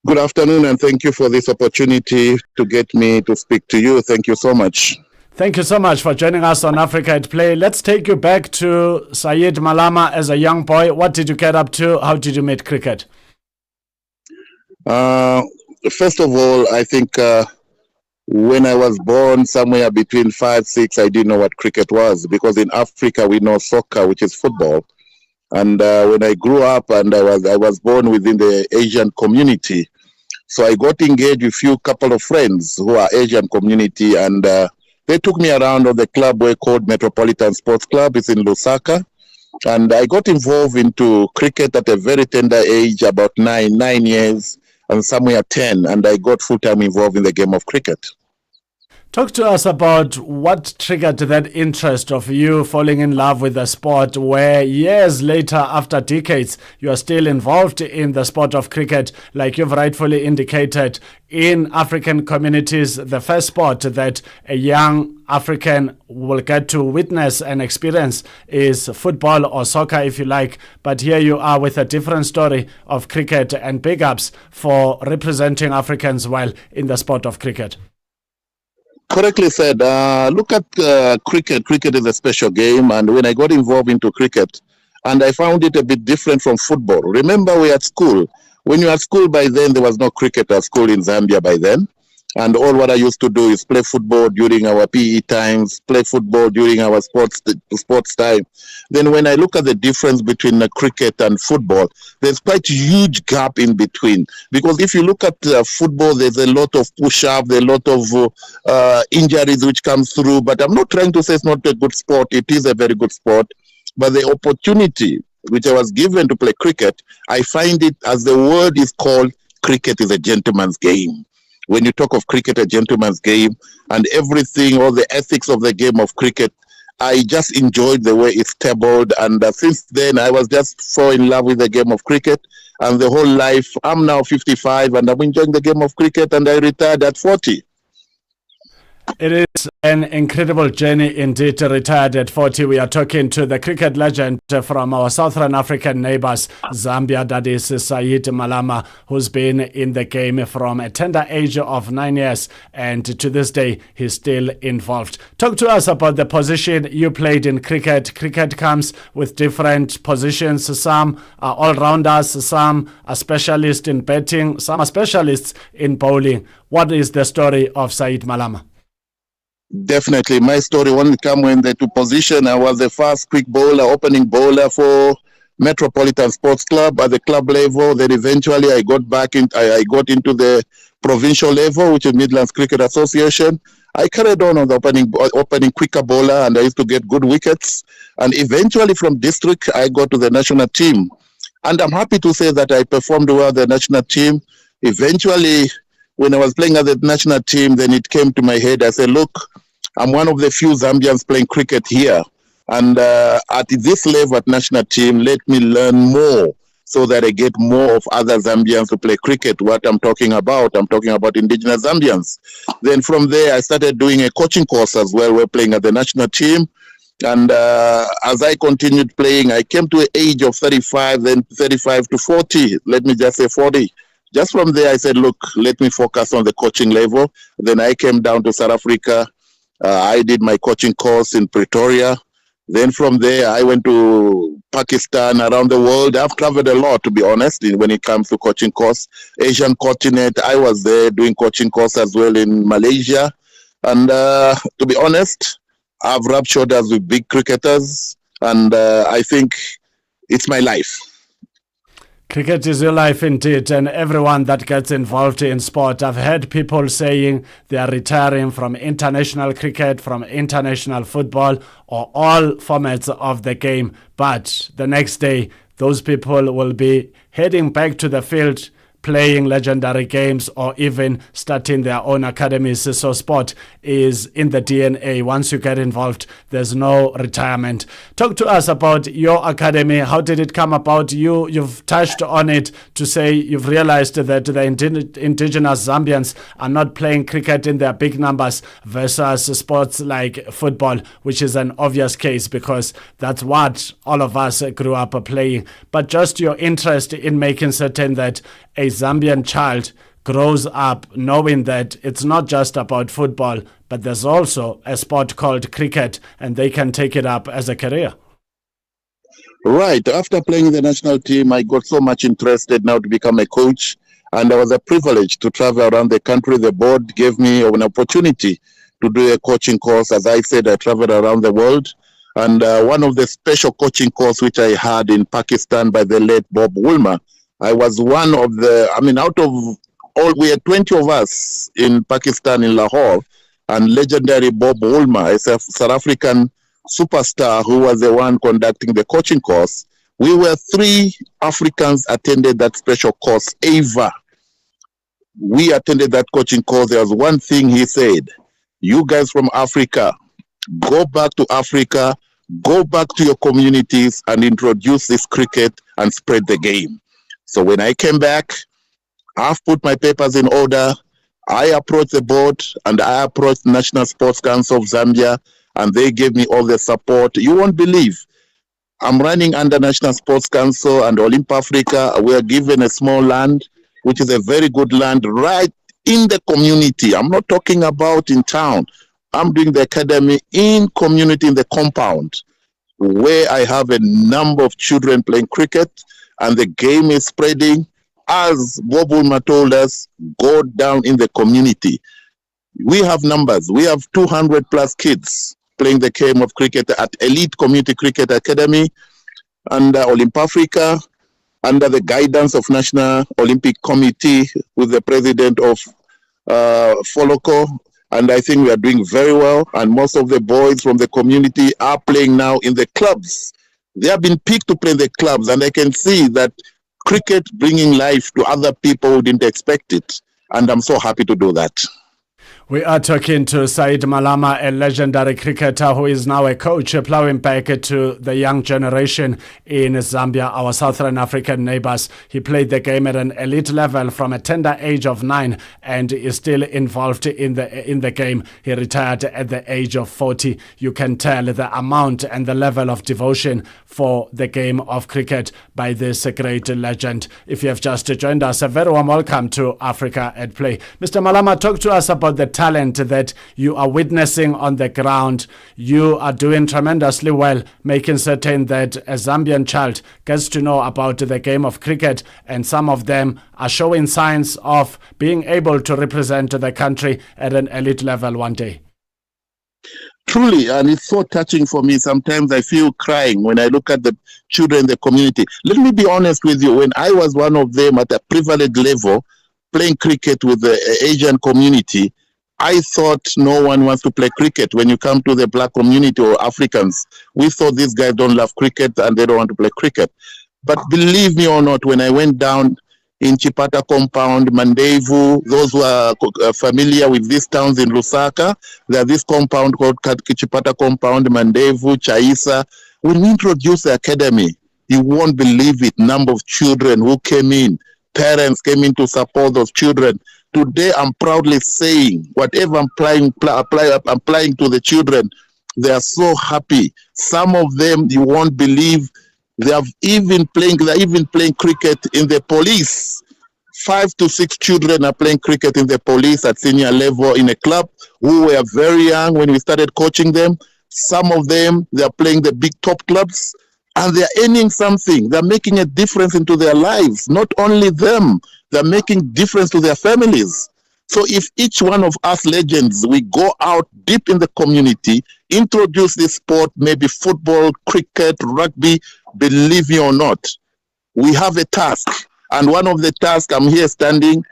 Good afternoon, and thank you for this opportunity to get me to speak to you. Thank you so much. Thank you so much for joining us on Africa at Play. Let's take you back to Said Malama as a young boy. What did you get up to? How did you meet cricket? First of all, I think when I was born, somewhere between 5, 6, I didn't know what cricket was, because in Africa we know soccer, which is football. And when I grew up, and I was born within the Asian community, so I got engaged with a couple of friends who are Asian community, and they took me around on the club we called Metropolitan Sports Club. It's in Lusaka. And I got involved into cricket at a very tender age, about nine years, and somewhere 10, and I got full-time involved in the game of cricket. Talk to us about what triggered that interest of you falling in love with the sport, where years later, after decades, you are still involved in the sport of cricket, like you've rightfully indicated. In African communities, the first sport that a young African will get to witness and experience is football or soccer, if you like. But here you are with a different story of cricket, and big ups for representing Africans well in the sport of cricket. Correctly said. Look at cricket. Cricket is a special game, and when I got involved into cricket, and I found it a bit different from football. Remember, we at school. When you were at school by then, there was no cricket at school in Zambia by then. And all what I used to do is play football during our PE times, play football during our sports time. Then when I look at the difference between cricket and football, there's quite a huge gap in between. Because if you look at football, there's a lot of push-up, there's a lot of injuries which come through. But I'm not trying to say it's not a good sport. It is a very good sport. But the opportunity which I was given to play cricket, I find it, as the word is called, cricket is a gentleman's game. When you talk of cricket, a gentleman's game, and everything, all the ethics of the game of cricket, I just enjoyed the way it's tabled. And since then, I was just so in love with the game of cricket. And the whole life, I'm now 55, and I'm enjoying the game of cricket, and I retired at 40. It is an incredible journey indeed. Retired at 40. We are talking to the cricket legend from our Southern African neighbors, Zambia, that is Said Malama, who's been in the game from a tender age of 9 years, and to this day, he's still involved. Talk to us about the position you played in cricket. Cricket comes with different positions. Some are all-rounders, some are specialists in batting, some are specialists in bowling. What is the story of Said Malama? Definitely. My story, when it came in the two position, I was the first quick bowler, opening bowler for Metropolitan Sports Club at the club level. Then eventually I got I got into the provincial level, which is Midlands Cricket Association. I carried on the opening quicker bowler, and I used to get good wickets. And eventually from district, I got to the national team. And I'm happy to say that I performed well at the national team. Eventually, when I was playing at the national team, then it came to my head. I said, look, I'm one of the few Zambians playing cricket here. And at this level at national team, let me learn more so that I get more of other Zambians to play cricket. What I'm talking about indigenous Zambians. Then from there, I started doing a coaching course as well. We're playing at the national team. And as I continued playing, I came to an age of 35, then 35 to 40. Let me just say 40. Just from there, I said, look, let me focus on the coaching level. Then I came down to South Africa. I did my coaching course in Pretoria. Then from there, I went to Pakistan, around the world. I've traveled a lot, to be honest, when it comes to coaching course. Asian continent, I was there doing coaching course as well in Malaysia. And to be honest, I've rubbed shoulders with big cricketers. And I think it's my life. Cricket is your life indeed, and everyone that gets involved in sport. I've heard people saying they are retiring from international cricket, from international football, or all formats of the game. But the next day, those people will be heading back to the field, playing legendary games, or even starting their own academies. So sport is in the DNA. Once you get involved, there's no retirement. Talk to us about your academy. How did it come about? You've touched on it to say you've realized that the indigenous Zambians are not playing cricket in their big numbers versus sports like football, which is an obvious case because that's what all of us grew up playing. But just your interest in making certain that a Zambian child grows up knowing that it's not just about football, but there's also a sport called cricket, and they can take it up as a career. Right. After playing in the national team, I got so much interested now to become a coach, and I was a privilege to travel around the country. The board gave me an opportunity to do a coaching course. As I said, I traveled around the world, and one of the special coaching course which I had in Pakistan by the late Bob Woolmer, I was one of out of all, we had 20 of us in Pakistan, in Lahore, and legendary Bob Woolmer, a South African superstar who was the one conducting the coaching course. We were 3 Africans attended that special course ever. We attended that coaching course. There was one thing he said: you guys from Africa, go back to Africa, go back to your communities and introduce this cricket and spread the game. So when I came back, I've put my papers in order. I approached the board and I approached the National Sports Council of Zambia, and they gave me all the support. You won't believe. I'm running under National Sports Council and Olymp Africa. We are given a small land, which is a very good land, right in the community. I'm not talking about in town. I'm doing the academy in community, in the compound, where I have a number of children playing cricket, and the game is spreading. As Bob Woolmer told us, go down in the community. We have numbers. We have 200 plus kids playing the game of cricket at Elite Community Cricket Academy under Olymp Africa, under the guidance of National Olympic Committee with the president of Foloko. And I think we are doing very well. And most of the boys from the community are playing now in the clubs. They have been picked to play in the clubs, and I can see that cricket bringing life to other people who didn't expect it. And I'm so happy to do that. We are talking to Said Malama, a legendary cricketer who is now a coach, plowing back to the young generation in Zambia, our Southern African neighbors. He played the game at an elite level from a tender age of 9 and is still involved in the game. He retired at the age of 40. You can tell the amount and the level of devotion for the game of cricket by this great legend. If you have just joined us, a very warm welcome to Africa at Play. Mr. Malama, talk to us about the talent that you are witnessing on the ground. You are doing tremendously well, making certain that a Zambian child gets to know about the game of cricket, and some of them are showing signs of being able to represent the country at an elite level one day. Truly, and it's so touching for me. Sometimes I feel crying when I look at the children in the community. Let me be honest with you. When I was one of them at a privileged level, playing cricket with the Asian community, I thought no one wants to play cricket. When you come to the black community or Africans, we thought these guys don't love cricket and they don't want to play cricket. But believe me or not, when I went down in Chipata compound, Mandevu, those who are familiar with these towns in Lusaka, there's this compound called Chipata compound, Mandevu, Chaisa. When we introduced the academy, you won't believe it, number of children who came in, parents came in to support those children. Today, I'm proudly saying, whatever I'm applying to the children, they are so happy. Some of them, you won't believe, they're even playing cricket in the police 5 to 6 children are playing cricket in the police at senior level in a club who were very young when we started coaching them. Some of them, they are playing the big top clubs and they are earning something. They're making a difference into their lives. Not only them, they're making difference to their families. So if each one of us legends, we go out deep in the community, introduce this sport, maybe football, cricket, rugby, believe me or not, we have a task. And one of the tasks, I'm here standing,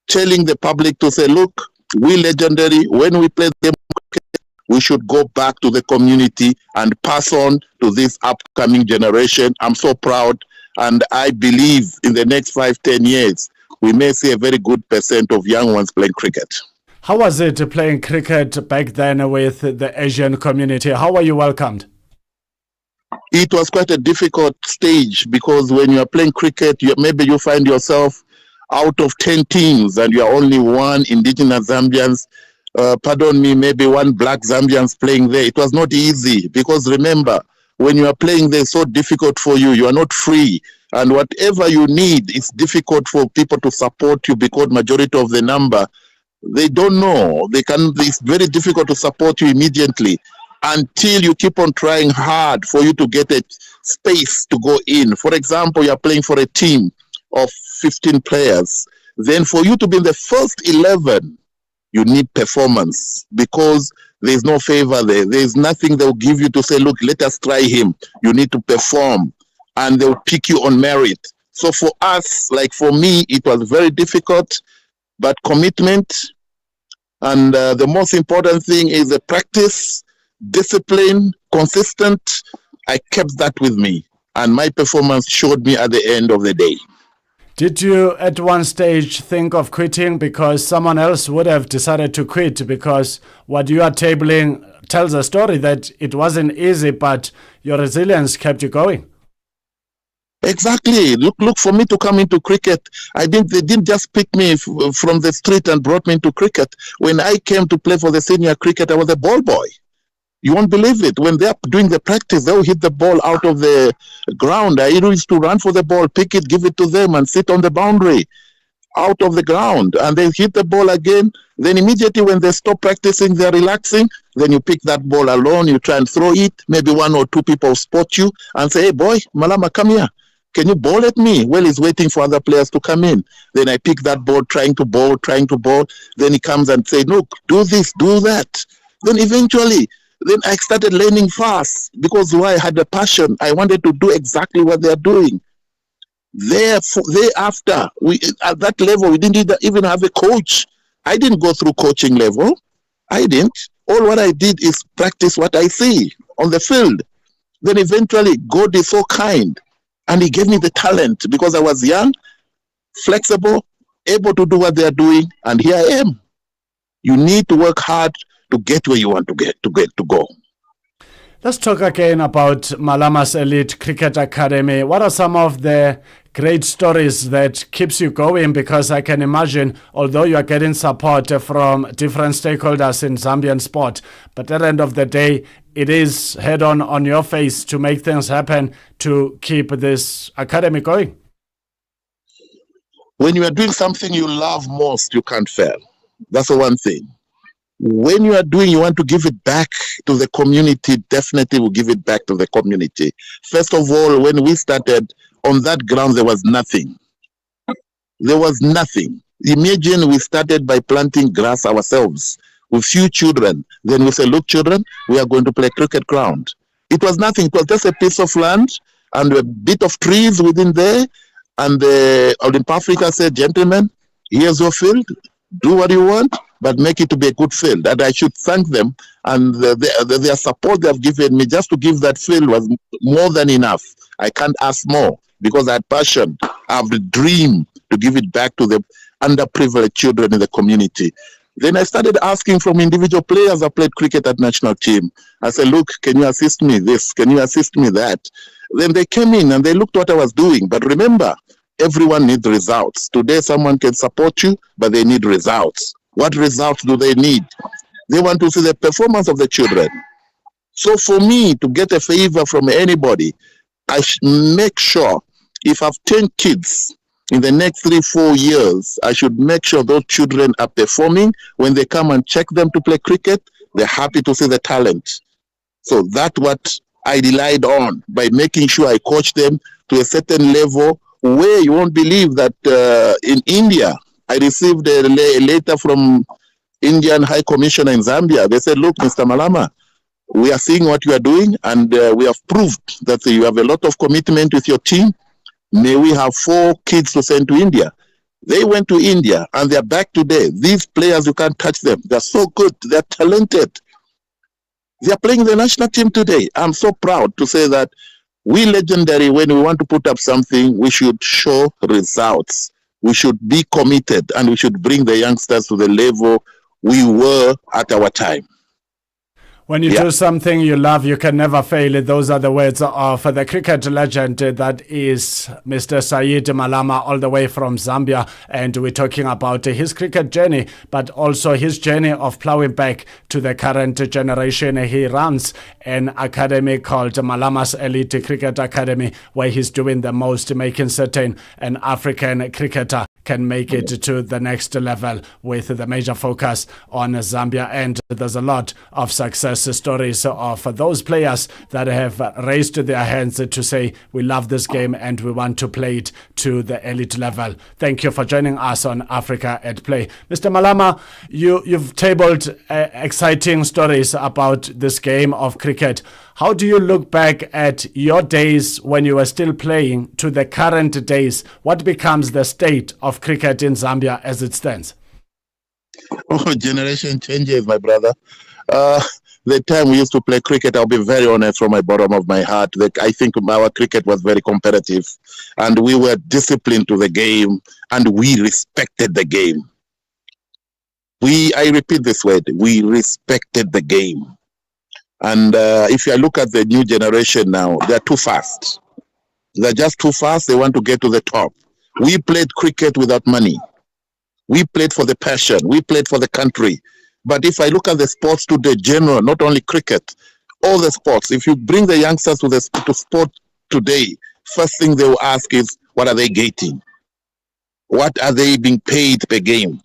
telling the public to say, look, we legendary, when we play the cricket, we should go back to the community and pass on to this upcoming generation. I'm so proud, and I believe in the next 5-10 years, we may see a very good percent of young ones playing cricket. How was it playing cricket back then with the Asian community? How were you welcomed? It was quite a difficult stage because when you are playing cricket, maybe you find yourself out of 10 teams and you are only one indigenous Zambians, maybe one black Zambians playing there. It was not easy because remember, when you are playing there, it's so difficult for you. You are not free. And whatever you need, it's difficult for people to support you because majority of the number, they don't know. It's very difficult to support you immediately until you keep on trying hard for you to get a space to go in. For example, you're playing for a team of 15 players. Then for you to be in the first 11, you need performance because there's no favor there. There's nothing they'll give you to say, look, let us try him. You need to perform. And they'll pick you on merit. So for us, like for me, it was very difficult, but commitment. And the most important thing is the practice, discipline, consistent. I kept that with me. And my performance showed me at the end of the day. Did you at one stage think of quitting because someone else would have decided to quit? Because what you are tabling tells a story that it wasn't easy, but your resilience kept you going. Exactly. Look, for me to come into cricket, they didn't just pick me from the street and brought me into cricket. When I came to play for the senior cricket, I was a ball boy. You won't believe it. When they're doing the practice, they'll hit the ball out of the ground. I used to run for the ball, pick it, give it to them, and sit on the boundary out of the ground. And they hit the ball again. Then immediately when they stop practicing, they're relaxing. Then you pick that ball alone, you try and throw it. Maybe 1 or 2 people spot you and say, hey, boy, Malama, come here. Can you ball at me? Well, he's waiting for other players to come in. Then I pick that ball, trying to ball. Then he comes and say, look, do this, do that. Then eventually, then I started learning fast because I had a passion. I wanted to do exactly what they're doing. Thereafter, at that level, we didn't even have a coach. I didn't go through coaching level. I didn't. All what I did is practice what I see on the field. Then eventually, God is so kind. And he gave me the talent because I was young, flexible, able to do what they are doing, and here I am. You need to work hard to get where you want to go. Let's talk again about Malama's Elite Cricket Academy. What are some of the great stories that keeps you going? Because I can imagine, although you are getting support from different stakeholders in Zambian sport, but at the end of the day, it is head on your face to make things happen to keep this academy going. When you are doing something you love most, you can't fail. That's the one thing. When you are doing, you want to give it back to the community, definitely will give it back to the community. First of all, when we started on that ground, there was nothing. There was nothing. Imagine we started by planting grass ourselves with few children. Then we say, look, children, we are going to play cricket ground. It was nothing. It was just a piece of land and a bit of trees within there. And the Olympic Africa said, gentlemen, here's your field. Do what you want, but make it to be a good field. And I should thank them. And their support they have given me just to give that field was more than enough. I can't ask more because I had passion. I have the dream to give it back to the underprivileged children in the community. Then I started asking from individual players that played cricket at national team. I said, look, can you assist me this? Can you assist me that? Then they came in and they looked what I was doing. But remember, everyone needs results. Today, someone can support you, but they need results. What results do they need? They want to see the performance of the children. So for me to get a favor from anybody, I make sure if I have 10 kids, 5 of them are playing cricket, in the next 3-4 years, I should make sure those children are performing. When they come and check them to play cricket, they're happy to see the talent. So that's what I relied on by making sure I coach them to a certain level where you won't believe that in India, I received a letter from Indian High Commissioner in Zambia. They said, look, Mr. Malama, we are seeing what you are doing, and we have proved that you have a lot of commitment with your team. May we have 4 kids to send to India. They went to India, and they're back today. These players, you can't touch them. They're so good. They're talented. They are playing the national team today. I'm so proud to say that we Legendary, when we want to put up something, we should show results. We should be committed, and we should bring the youngsters to the level we were at our time. When you do something you love, you can never fail. Those are the words of the cricket legend that is Mr. Saeed Malama, all the way from Zambia. And we're talking about his cricket journey, but also his journey of plowing back to the current generation. He runs an academy called Malama's Elite Cricket Academy, where he's doing the most, making certain an African cricketer can make it to the next level, with the major focus on Zambia. And there's a lot of success stories of those players that have raised their hands to say, we love this game and we want to play it to the elite level. Thank you for joining us on Africa at Play. Mr. Malama, you've tabled exciting stories about this game of cricket. How do you look back at your days when you were still playing to the current days? What becomes the state of cricket in Zambia as it stands? Oh, generation changes, my brother. The time we used to play cricket, I'll be very honest from my bottom of my heart, I think our cricket was very competitive, and we were disciplined to the game, and we respected the game. I repeat this word, we respected the game. And if you look at the new generation now, they're too fast. They're just too fast. They want to get to the top. We played cricket without money. We played for the passion. We played for the country. But if I look at the sports today, general, not only cricket, all the sports, if you bring the youngsters to sport today, first thing they will ask is, what are they getting? What are they being paid per game?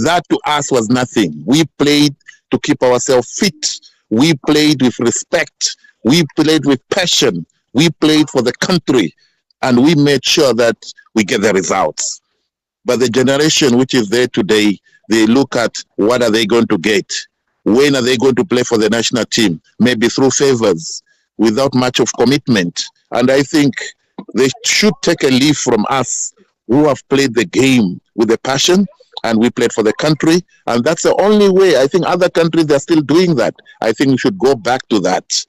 That to us was nothing. We played to keep ourselves fit. We played with respect. We played with passion. We played for the country. And we made sure that we get the results. But the generation which is there today, they look at what are they going to get? When are they going to play for the national team? Maybe through favors, without much of commitment. And I think they should take a leaf from us who have played the game with a passion, and we played for the country. And that's the only way. I think other countries, they're still doing that. I think we should go back to that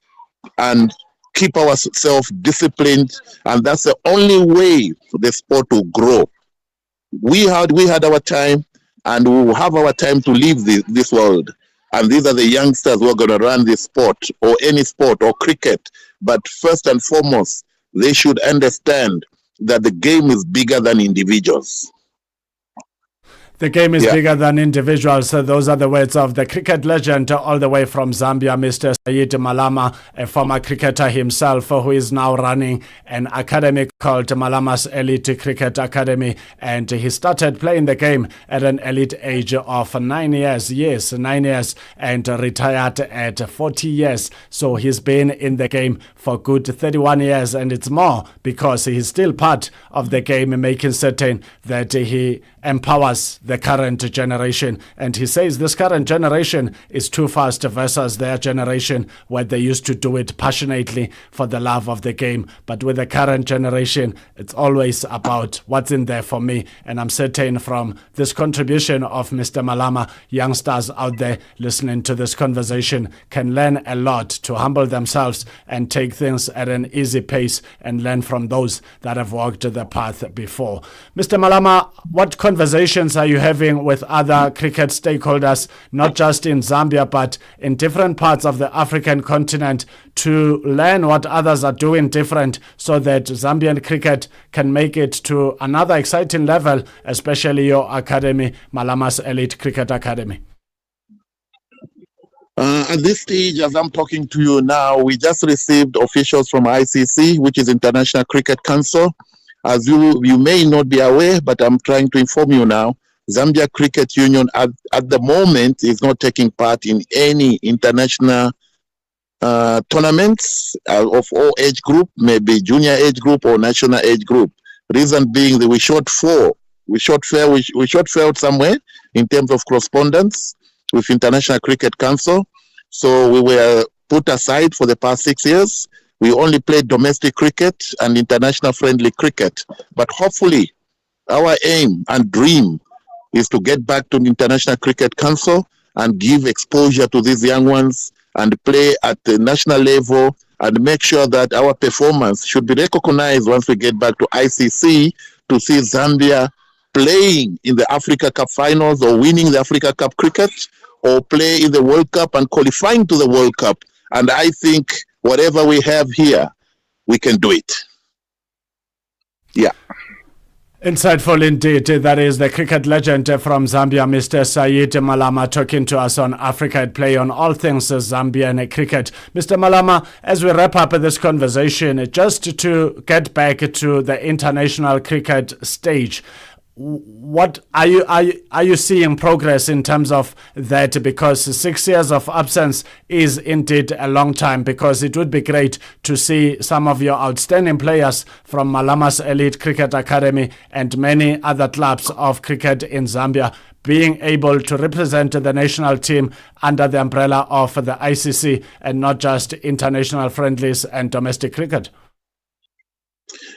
and keep ourselves disciplined. And that's the only way the sport will grow. We had our time, and we will have our time to leave this world. And these are the youngsters who are going to run this sport, or any sport, or cricket. But first and foremost, they should understand that the game is bigger than individuals. The game is bigger than individuals. So those are the words of the cricket legend all the way from Zambia, Mr. Saeed Malama, a former cricketer himself who is now running an academy called Malama's Elite Cricket Academy. And he started playing the game at an elite age of 9 years. Yes, 9 years, and retired at 40 years. So he's been in the game for good 31 years, and it's more because he's still part of the game, making certain that he empowers the current generation. And he says this current generation is too fast versus their generation, where they used to do it passionately for the love of the game. But with the current generation, it's always about what's in there for me. And I'm certain from this contribution of Mr. Malama, youngsters out there listening to this conversation can learn a lot to humble themselves and take things at an easy pace and learn from those that have walked the path before. Mr. Malama, what conversations are you having with other cricket stakeholders, not just in Zambia, but in different parts of the African continent, to learn what others are doing different so that Zambian cricket can make it to another exciting level, especially your academy, Malama's Elite Cricket Academy? At this stage, as I'm talking to you now, we just received officials from ICC, which is International Cricket Council, As you may not be aware, but I'm trying to inform you now, Zambia Cricket Union at the moment is not taking part in any international tournaments of all age group, maybe junior age group or national age group. Reason being that we short failed somewhere in terms of correspondence with International Cricket Council. So we were put aside for the past 6 years. We only played domestic cricket and international friendly cricket. But hopefully our aim and dream is to get back to the International Cricket Council and give exposure to these young ones and play at the national level and make sure that our performance should be recognized once we get back to ICC to see Zambia playing in the Africa Cup finals or winning the Africa Cup cricket or play in the World Cup and qualifying to the World Cup. And I think whatever we have here, we can do it. Yeah. Insightful indeed. That is the cricket legend from Zambia, Mr. Said Malama, talking to us on Africa at Play on all things Zambian cricket. Mr. Malama, as we wrap up this conversation, just to get back to the international cricket stage, what are you seeing progress in terms of that? Because 6 years of absence is indeed a long time, because it would be great to see some of your outstanding players from Malama's Elite Cricket Academy and many other clubs of cricket in Zambia being able to represent the national team under the umbrella of the ICC and not just international friendlies and domestic cricket.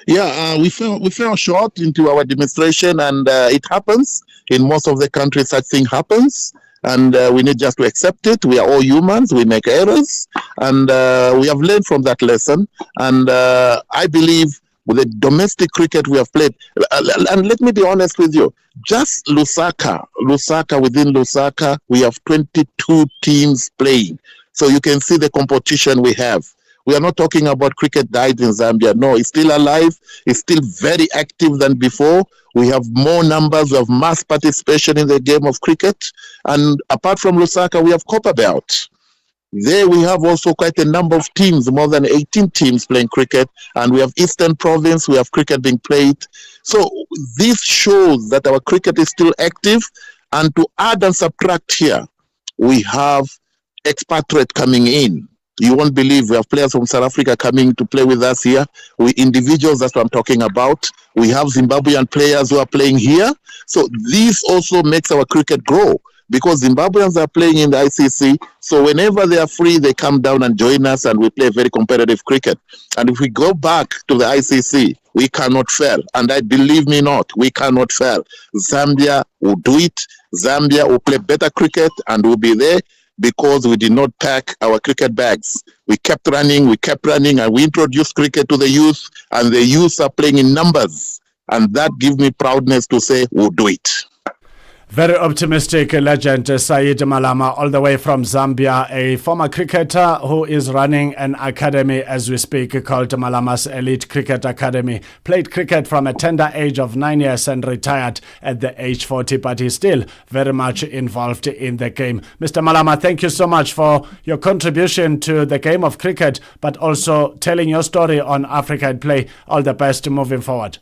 Yeah, we fell short into our demonstration, and it happens in most of the countries. Such thing happens, and we need just to accept it. We are all humans. We make errors, and we have learned from that lesson. And I believe with the domestic cricket we have played, and let me be honest with you, just Lusaka, within Lusaka, we have 22 teams playing. So you can see the competition we have. We are not talking about cricket died in Zambia. No, it's still alive. It's still very active than before. We have more numbers. We have mass participation in the game of cricket. And apart from Lusaka, we have Copperbelt. There we have also quite a number of teams, more than 18 teams playing cricket. And we have Eastern Province. We have cricket being played. So this shows that our cricket is still active. And to add and subtract here, we have expatriate coming in. You won't believe we have players from South Africa coming to play with us here. We individuals, that's what I'm talking about. We have Zimbabwean players who are playing here. So this also makes our cricket grow, because Zimbabweans are playing in the ICC. So whenever they are free, they come down and join us, and we play very competitive cricket. And if we go back to the ICC, we cannot fail. And I believe me not, we cannot fail. Zambia will do it. Zambia will play better cricket and will be there, because we did not pack our cricket bags. We kept running, and we introduced cricket to the youth, and the youth are playing in numbers. And that gives me proudness to say we'll do it. Very optimistic legend Said Malama, all the way from Zambia, a former cricketer who is running an academy as we speak called Malama's Elite Cricket Academy. Played cricket from a tender age of 9 years and retired at the age 40, but he's still very much involved in the game. Mr. Malama, thank you so much for your contribution to the game of cricket, but also telling your story on Africa at Play. All the best moving forward.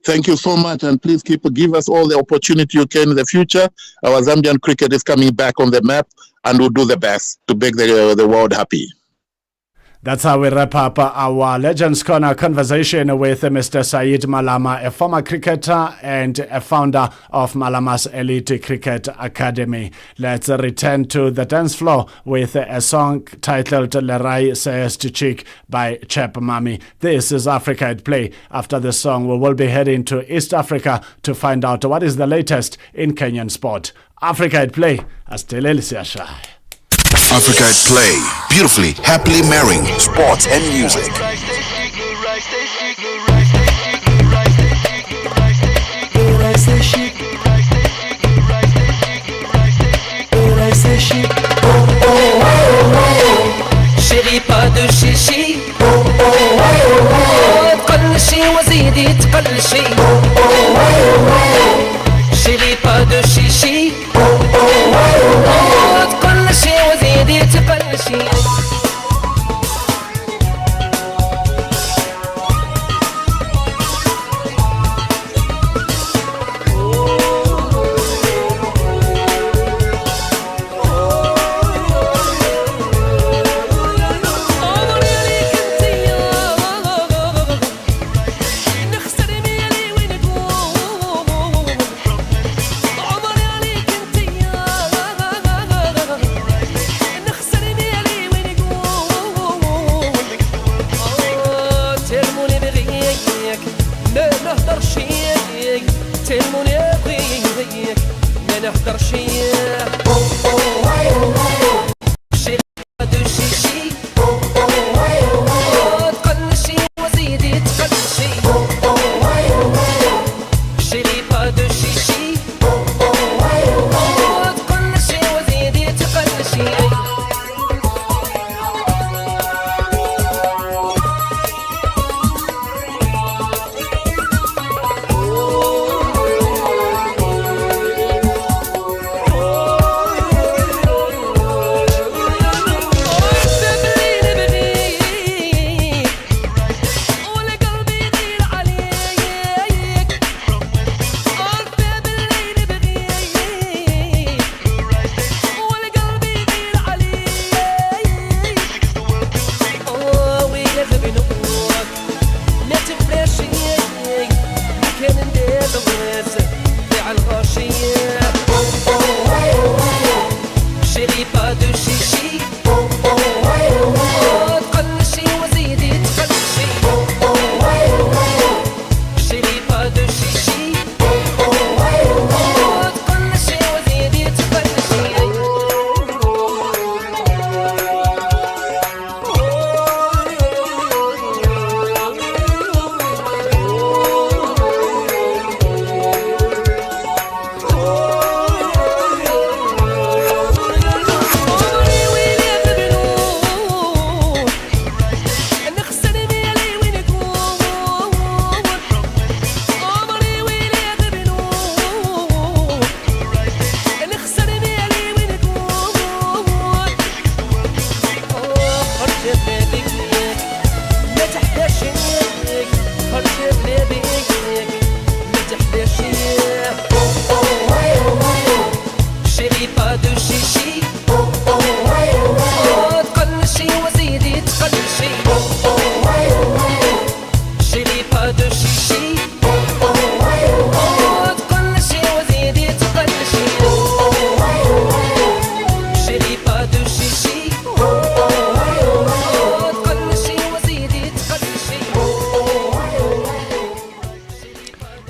Thank you so much, and please give us all the opportunity you can in the future. Our Zambian cricket is coming back on the map, and we'll do the best to make the world happy. That's how we wrap up our Legends Corner conversation with Mr. Said Malama, a former cricketer and a founder of Malama's Elite Cricket Academy. Let's return to the dance floor with a song titled Lerai Says to Chick by Chep Mami. This is Africa at Play. After the song, we will be heading to East Africa to find out what is the latest in Kenyan sport. Africa at Play. Asteleli Siashai. Africa at Play, beautifully, happily marrying sports and music. Chérie, pas de chichi. تقلشي وزيدي تقلشي. Chérie, pas de chichi. تقلشي وزيدي تقلشي. نحضر شي شي شي تقلشي وزيدي تقلشي شيري با دو شيشي تقلشي وزيدي تقلشي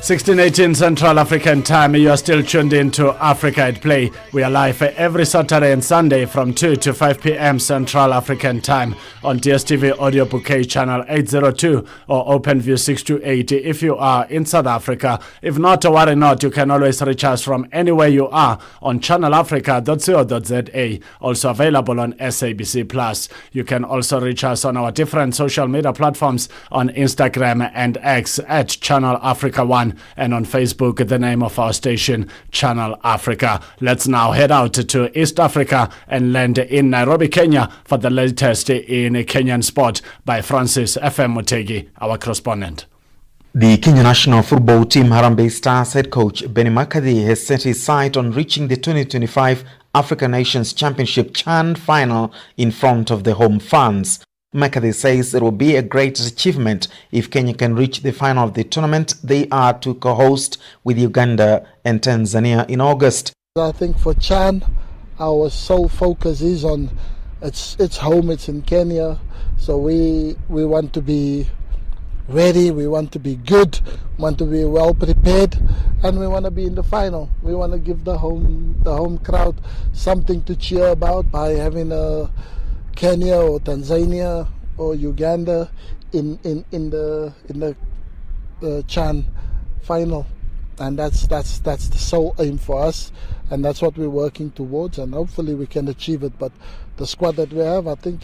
(16:18) Central African Time. You are still tuned in to Africa at Play. We are live every Saturday and Sunday from 2 to 5 p.m. Central African Time on DSTV Audio Bouquet Channel 802 or OpenView 628 if you are in South Africa. If not, worry not, you can always reach us from anywhere you are on channelafrica.co.za. Also available on SABC+. You can also reach us on our different social media platforms on Instagram and X at Channel Africa 1. And on Facebook, the name of our station, Channel Africa. Let's now head out to East Africa and land in Nairobi, Kenya for the latest in Kenyan sport by Francis FM Mutegi, our correspondent. The Kenya national football team Harambee Stars head coach Benny McCarthy has set his sight on reaching the 2025 African Nations Championship CHAN final in front of the home fans. McCarthy says it will be a great achievement if Kenya can reach the final of the tournament they are to co-host with Uganda and Tanzania in August. I think for CHAN, our sole focus is on it's home, it's in Kenya, so we want to be ready, we want to be good, want to be well prepared, and we want to be in the final. We want to give the home crowd something to cheer about by having a Kenya or Tanzania or Uganda in the CHAN final, and that's the sole aim for us, and that's what we're working towards, and hopefully we can achieve it. But the squad that we have, I think,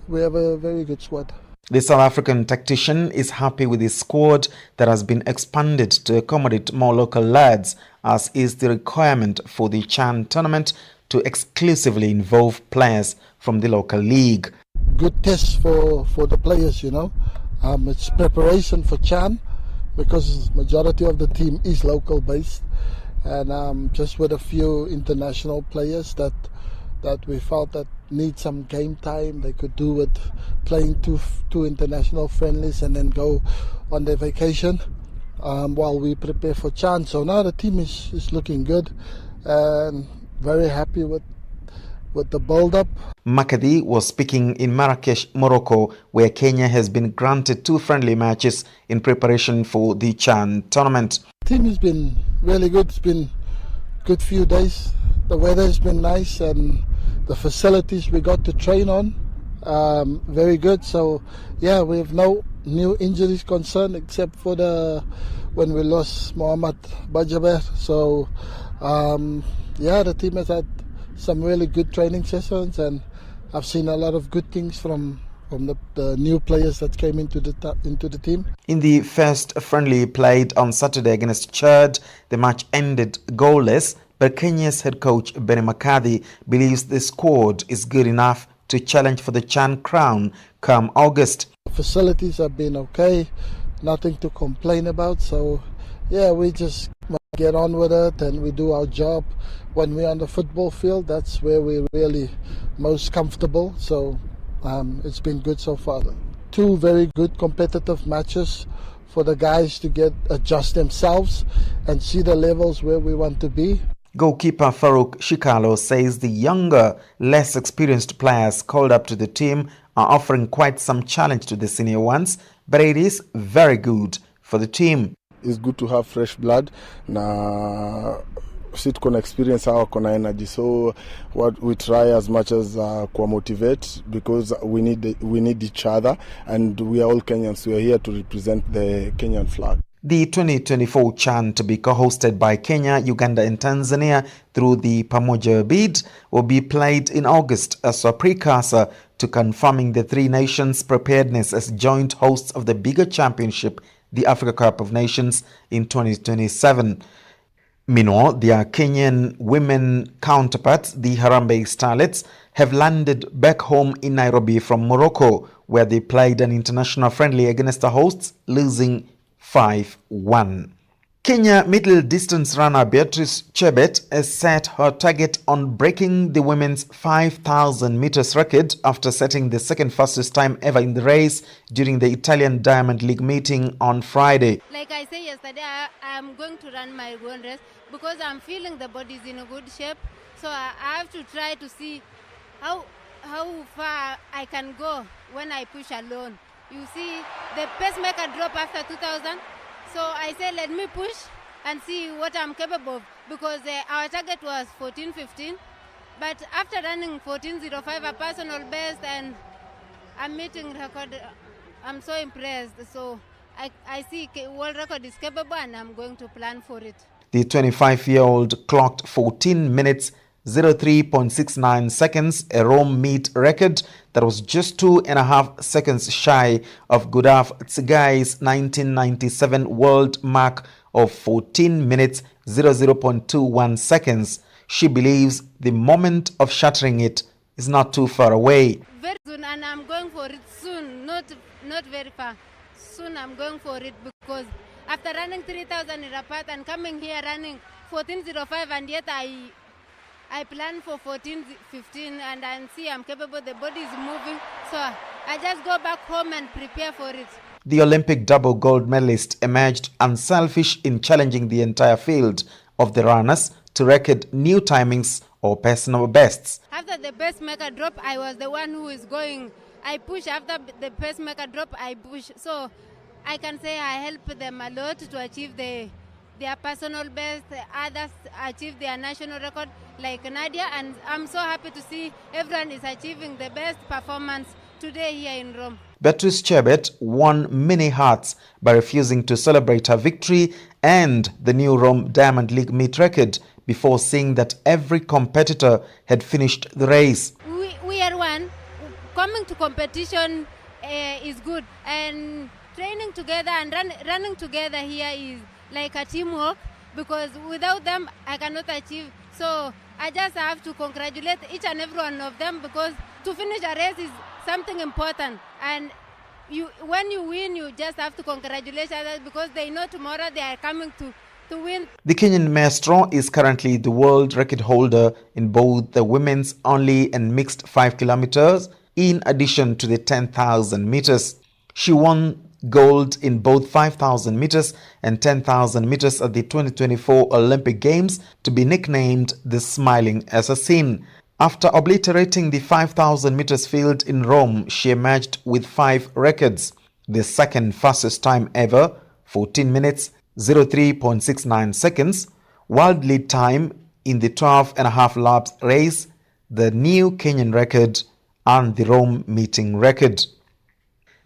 we have a very good squad. The South African tactician is happy with his squad that has been expanded to accommodate more local lads, as is the requirement for the CHAN tournament to exclusively involve players from the local league. Good test for the players, you know. It's preparation for CHAN because majority of the team is local based, and just with a few international players that we felt that need some game time. They could do with playing two international friendlies and then go on their vacation while we prepare for CHAN. So now the team is looking good and very happy with the build-up. McCarthy was speaking in Marrakesh, Morocco, where Kenya has been granted 2 friendly matches in preparation for the CHAN tournament. The team has been really good. It's been good few days. The weather's been nice and the facilities we got to train on, very good. So yeah, we have no new injuries concerned except for when we lost Mohamed Bajaber. So yeah, the team has had some really good training sessions, and I've seen a lot of good things from the new players that came into the team. In the first friendly played on Saturday against Chad, the match ended goalless, but Kenya's head coach Benny McCarthy believes the squad is good enough to challenge for the CHAN crown come August. Facilities have been okay, nothing to complain about. So yeah, we just get on with it and we do our job. When we're on the football field, that's where we're really most comfortable. So it's been good so far. 2 very good competitive matches for the guys to adjust themselves and see the levels where we want to be. Goalkeeper Farouk Shikalo says the younger, less experienced players called up to the team are offering quite some challenge to the senior ones, but it is very good for the team. It's good to have fresh blood. Na sit kona experience our kona energy, so what we try as much as motivate, because we need each other, and we are all Kenyans. We are here to represent the Kenyan flag. The 2024 CHAN, to be co-hosted by Kenya, Uganda and Tanzania through the Pamoja bid, will be played in August as a precursor to confirming the 3 nations' preparedness as joint hosts of the bigger championship, the Africa Cup of Nations, in 2027. Meanwhile, their Kenyan women counterparts, the Harambee Starlets, have landed back home in Nairobi from Morocco, where they played an international friendly against the hosts, losing 5-1. Kenya middle distance runner Beatrice Chebet has set her target on breaking the women's 5,000 meters record after setting the second fastest time ever in the race during the Italian Diamond League meeting on Friday. Like I said yesterday, I am going to run my own race because I'm feeling the body is in a good shape. So I have to try to see how far I can go when I push alone. You see, the pacemaker drop after 2,000. So I said, let me push and see what I'm capable of, because our target was 14:15. But after running 14:05, a personal best, and I'm meeting record, I'm so impressed. So I see world record is capable, and I'm going to plan for it. The 25-year-old clocked 14 minutes 03.69 seconds, a Rome meet record that was just 2.5 seconds shy of Gudaf Tsigai's 1997 world mark of 14 minutes 00.21 seconds. She believes the moment of shattering it is not too far away. Very soon, and I'm going for it soon, not very far. Soon I'm going for it, because after running 3,000 in Rapat and coming here running 14:05, and yet I plan for 14:15, and I see I'm capable, the body is moving, so I just go back home and prepare for it. The Olympic double gold medalist emerged unselfish in challenging the entire field of the runners to record new timings or personal bests. After the pacemaker drop, I was the one who is going. I push after the pacemaker drop, I push. So I can say I help them a lot to achieve their personal best. Others achieve their national record, like Nadia, and I'm so happy to see everyone is achieving the best performance today here in Rome. Beatrice Chebet won many hearts by refusing to celebrate her victory and the new Rome Diamond League meet record before seeing that every competitor had finished the race. We are one. Coming to competition is good, and training together and running together here is like a teamwork, because without them I cannot achieve. So I just have to congratulate each and every one of them, because to finish a race is something important, and when you win, you just have to congratulate others, because they know tomorrow they are coming to win. The Kenyan maestro is currently the world record holder in both the women's only and mixed 5 kilometers, in addition to the 10,000 meters. She won gold in both 5,000 meters and 10,000 meters at the 2024 Olympic Games, to be nicknamed the Smiling Assassin. After obliterating the 5,000 meters field in Rome, she emerged with 5 records. The second fastest time ever, 14 minutes 03.69 seconds. World lead time in the 12.5 laps race, the new Kenyan record and the Rome meeting record.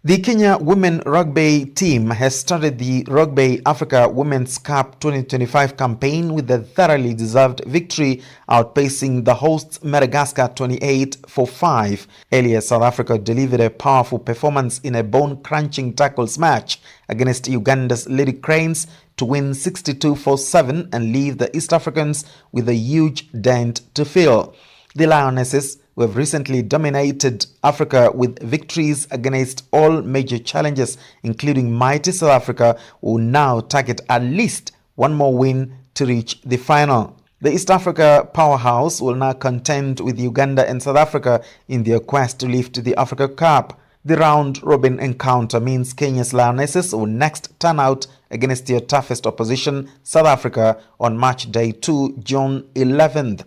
The Kenya women rugby team has started the Rugby Africa Women's Cup 2025 campaign with a thoroughly deserved victory, outpacing the hosts Madagascar 28-5. Earlier, South Africa delivered a powerful performance in a bone-crunching tackles match against Uganda's Lady Cranes to win 62-7 and leave the East Africans with a huge dent to fill. The Lionesses, who have recently dominated Africa with victories against all major challenges, including mighty South Africa, will now target at least one more win to reach the final. The East Africa powerhouse will now contend with Uganda and South Africa in their quest to lift the Africa Cup. The round-robin encounter means Kenya's Lionesses will next turn out against their toughest opposition, South Africa, on match day 2, June 11th.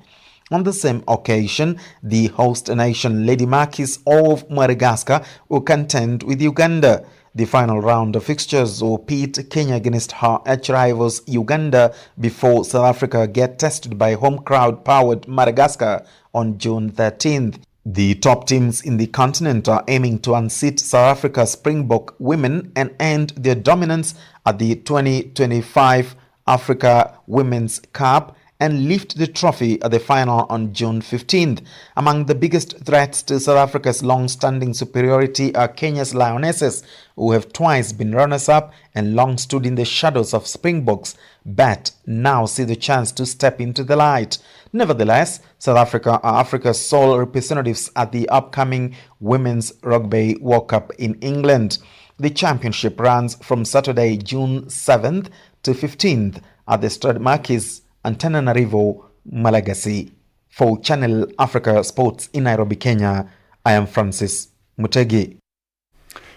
On the same occasion, the host nation Lady Marquis of Madagascar will contend with Uganda. The final round of fixtures will pit Kenya against her arch-rivals Uganda before South Africa get tested by home crowd-powered Madagascar on June 13th. The top teams in the continent are aiming to unseat South Africa's Springbok women and end their dominance at the 2025 Africa Women's Cup and lift the trophy at the final on June 15th. Among the biggest threats to South Africa's long-standing superiority are Kenya's Lionesses, who have twice been runners-up and long stood in the shadows of Springboks, but now see the chance to step into the light. Nevertheless, South Africa are Africa's sole representatives at the upcoming Women's Rugby World Cup in England. The championship runs from Saturday, June 7th to 15th at the Stade Marquis, Antananarivo, Malagasy. For Channel Africa Sports in Nairobi, Kenya, I am Francis Mutegi.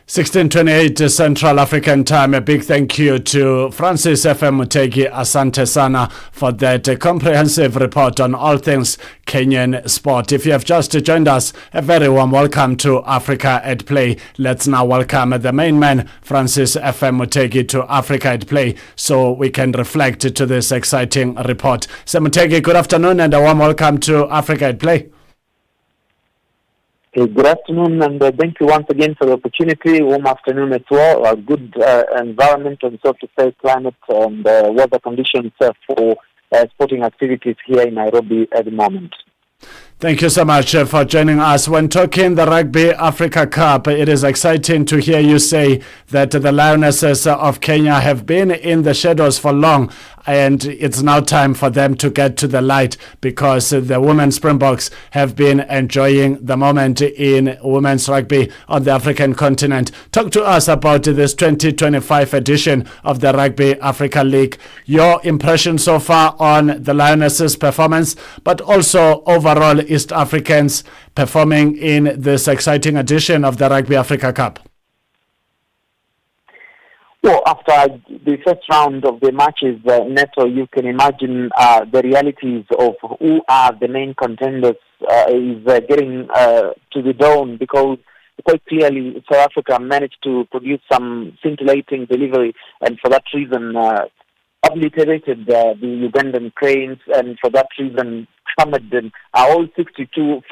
16:28 Central African Time. A big thank you to Francis FM Mutegi Asante Sana for that comprehensive report on all things Kenyan sport. If you have just joined us, a very warm welcome to Africa at Play. Let's now welcome the main man, Francis FM Mutegi, to Africa at Play so we can reflect to this exciting report. So Mutegi, good afternoon and a warm welcome to Africa at Play. Good afternoon, and thank you once again for the opportunity. Warm afternoon as well. A good environment and so to say climate and weather conditions for sporting activities here in Nairobi at the moment. Thank you so much for joining us. When talking the Rugby Africa Cup, it is exciting to hear you say that the Lionesses of Kenya have been in the shadows for long, and it's now time for them to get to the light because the women Springboks have been enjoying the moment in women's rugby on the African continent. Talk to us about this 2025 edition of the Rugby Africa League. Your impression so far on the Lionesses' performance, but also overall East Africans performing in this exciting edition of the Rugby Africa Cup. Well, after the first round of the matches, Neto, you can imagine the realities of who are the main contenders is getting to the dawn because quite clearly South Africa managed to produce some scintillating delivery, and for that reason obliterated the Ugandan Cranes, and for that reason hammered them all 62-6,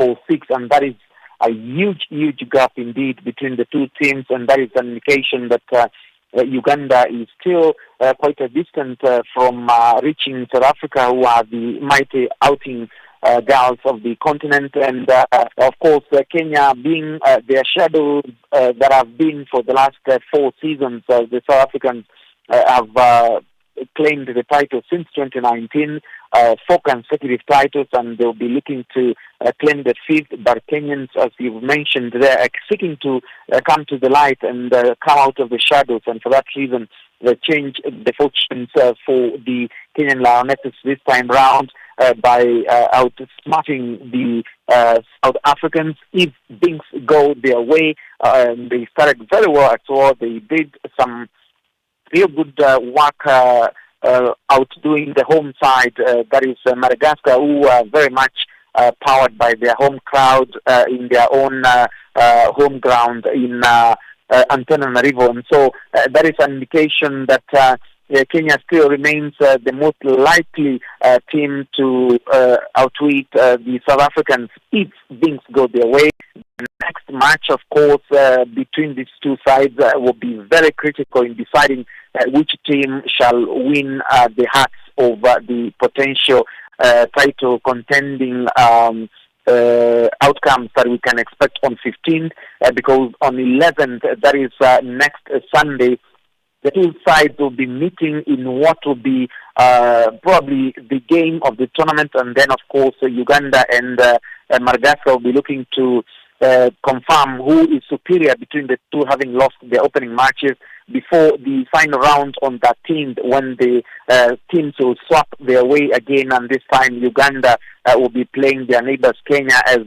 and that is a huge gap indeed between the two teams, and that is an indication that Uganda is still quite a distance from reaching South Africa, who are the mighty outing girls of the continent, and of course Kenya being their shadows that have been for the last 4 seasons. The South Africans have claimed the title since 2019, 4 consecutive titles, and they'll be looking to claim the 5th. But Kenyans, as you've mentioned, they're seeking to come to the light and come out of the shadows, and for that reason they change the fortunes for the Kenyan Lionesses this time round by outsmarting the South Africans. If things go their way, they started very well as well. They did some real good work outdoing the home side, that is Madagascar, who are very much powered by their home crowd in their own home ground in Antananarivo. And so that is an indication that Kenya still remains the most likely team to outwit the South Africans if things go their way. The next match, of course, between these two sides will be very critical in deciding which team shall win the hearts of the potential title contending outcomes that we can expect on 15th, because on 11th, that is next Sunday, the two sides will be meeting in what will be probably the game of the tournament, and then, of course, Uganda and Madagascar will be looking to confirm who is superior between the two, having lost their opening matches before the final round on 13th, when the teams will swap their way again, and this time Uganda will be playing their neighbors Kenya as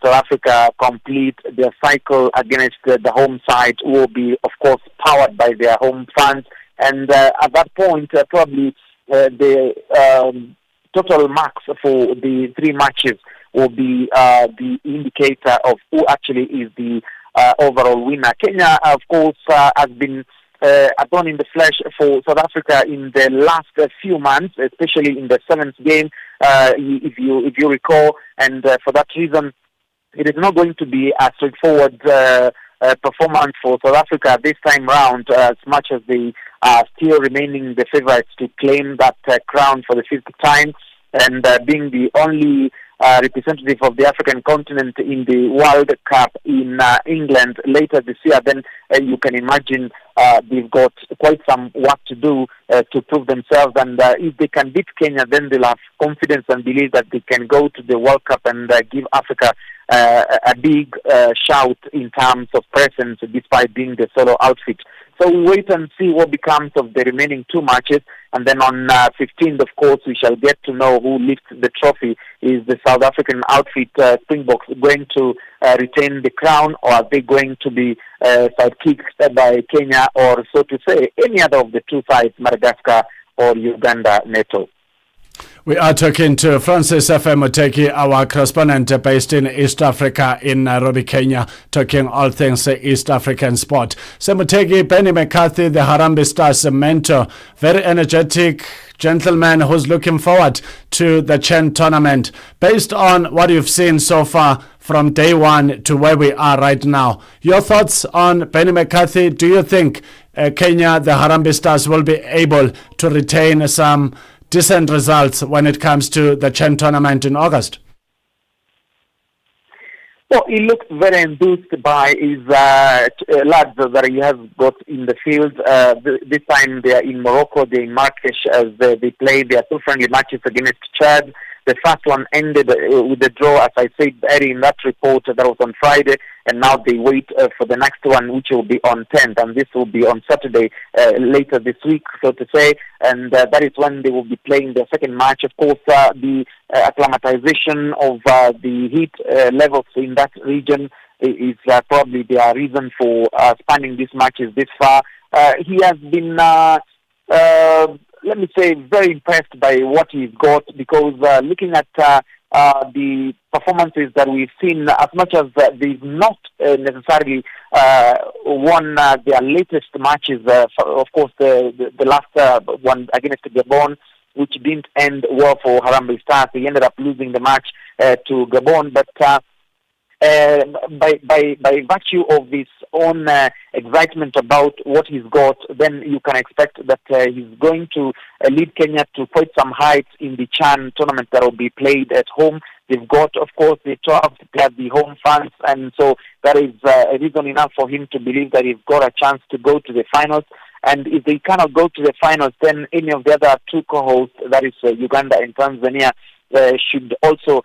South Africa complete their cycle against the home side, who will be, of course, powered by their home fans. And at that point, probably the total marks for the three matches will be the indicator of who actually is the overall winner. Kenya, of course, has been a thorn in the flesh for South Africa in the last few months, especially in the seventh game, if you recall, and for that reason, it is not going to be a straightforward performance for South Africa this time round, as much as they are still remaining the favorites to claim that crown for the fifth time, and being the only representative of the African continent in the World Cup in England later this year. Then you can imagine they've got quite some work to do to prove themselves, and if they can beat Kenya, then they'll have confidence and believe that they can go to the World Cup and give Africa a big shout in terms of presence, despite being the solo outfit. So we wait and see what becomes of the remaining two matches, and then on 15th, of course, we shall get to know who lifts the trophy. Is the South African outfit, Springboks, going to retain the crown, or are they going to be sidekicked by Kenya, or, so to say, any other of the two sides, Madagascar or Uganda, Neto? We are talking to Francis F. Moteki, our correspondent based in East Africa in Nairobi, Kenya, talking all things East African sport. So Moteki, Benny McCarthy, the Harambee Stars mentor, very energetic gentleman who's looking forward to the Chen tournament. Based on what you've seen so far from day one to where we are right now, your thoughts on Benny McCarthy? Do you think Kenya, the Harambee Stars, will be able to retain some decent results when it comes to the Chen tournament in August? Well, he looks very enthused by his lads that he has got in the field. This time they are in Morocco, they're in Marrakesh, as they play their two friendly matches against Chad. The first one ended with a draw, as I said earlier in that report, that was on Friday, and now they wait for the next one, which will be on 10th, and this will be on Saturday later this week, so to say, and that is when they will be playing their second match. Of course, the acclimatization of the heat levels in that region is probably their reason for spanning these matches this far. He has been let me say, very impressed by what he's got, because looking at the performances that we've seen, as much as they've not necessarily won their latest matches, of course, the last one against Gabon, which didn't end well for Harambee Stars. They ended up losing the match to Gabon, but by virtue of his own excitement about what he's got, then you can expect that he's going to lead Kenya to quite some heights in the Chan tournament that will be played at home. They've got, of course, the 12 plus the home fans, and so that is a reason enough for him to believe that he's got a chance to go to the finals. And if they cannot go to the finals, then any of the other two co-hosts, that is Uganda and Tanzania, should also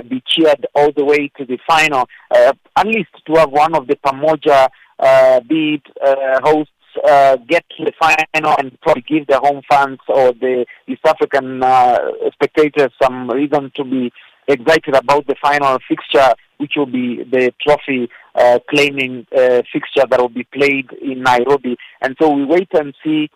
be cheered all the way to the final, at least to have one of the Pamoja bid hosts get to the final and probably give the home fans or the East African spectators some reason to be excited about the final fixture, which will be the trophy claiming fixture that will be played in Nairobi. And so we wait and see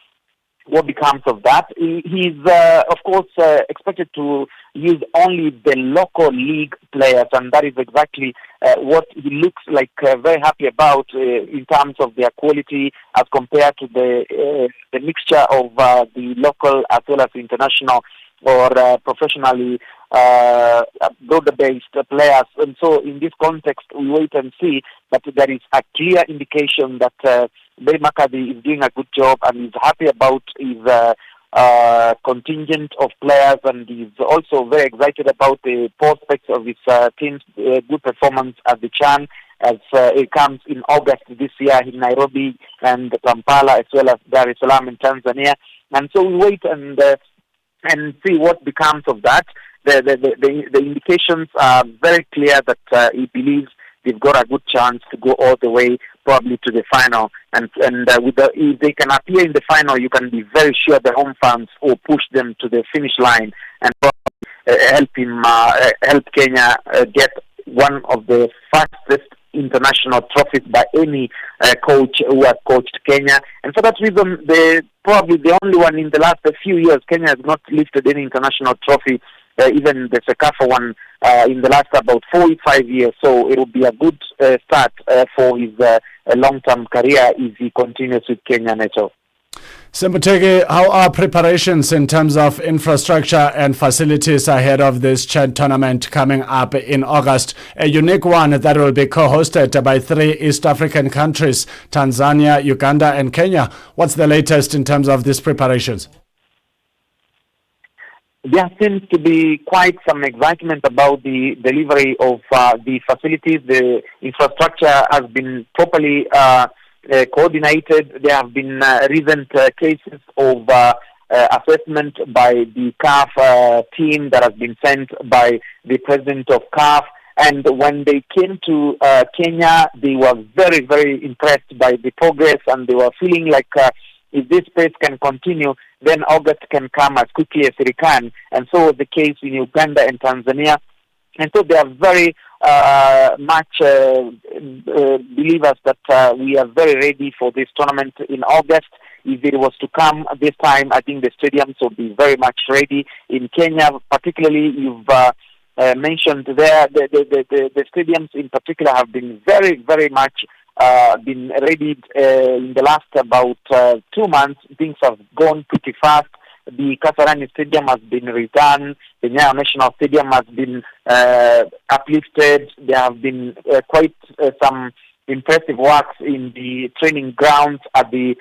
what becomes of that. He's, of course, expected to use only the local league players, and that is exactly what he looks like very happy about in terms of their quality as compared to the mixture of the local as well as international or professionally broader-based players. And so in this context, we wait and see, but there is a clear indication that Barry McCarthy is doing a good job and is happy about his contingent of players, and he's also very excited about the prospects of his team's good performance at the CHAN as it comes in August this year in Nairobi and Kampala as well as Dar es Salaam in Tanzania. And so we wait and see what becomes of that. The indications are very clear that he believes they've got a good chance to go all the way, probably to the final. And if they can appear in the final, you can be very sure the home fans will push them to the finish line and help Kenya get one of the fastest international trophies by any coach who has coached Kenya. And for that reason, probably the only one in the last few years, Kenya has not lifted any international trophy, even the Sekafa one, in the last about 4-5 years. So it will be a good start for his long-term career if he continues with Kenya, Neto. Sembutegi, how are preparations in terms of infrastructure and facilities ahead of this CHAN tournament coming up in August? A unique one that will be co-hosted by 3 East African countries, Tanzania, Uganda and Kenya. What's the latest in terms of these preparations? There seems to be quite some excitement about the delivery of the facilities. The infrastructure has been properly coordinated. There have been recent cases of assessment by the CAF team that has been sent by the president of CAF. And when they came to Kenya, they were very, very impressed by the progress, and they were feeling like if this pace can continue, then August can come as quickly as it can. And so was the case in Uganda and Tanzania. And so they are very much believers that we are very ready for this tournament in August. If it was to come this time, I think the stadiums will be very much ready. In Kenya, particularly, you've mentioned there, the stadiums in particular have been very, very much been ready in the last about 2 months. Things have gone pretty fast. The Kasarani Stadium has been redone. The Nyayo National Stadium has been uplifted. There have been quite some impressive works in the training grounds at the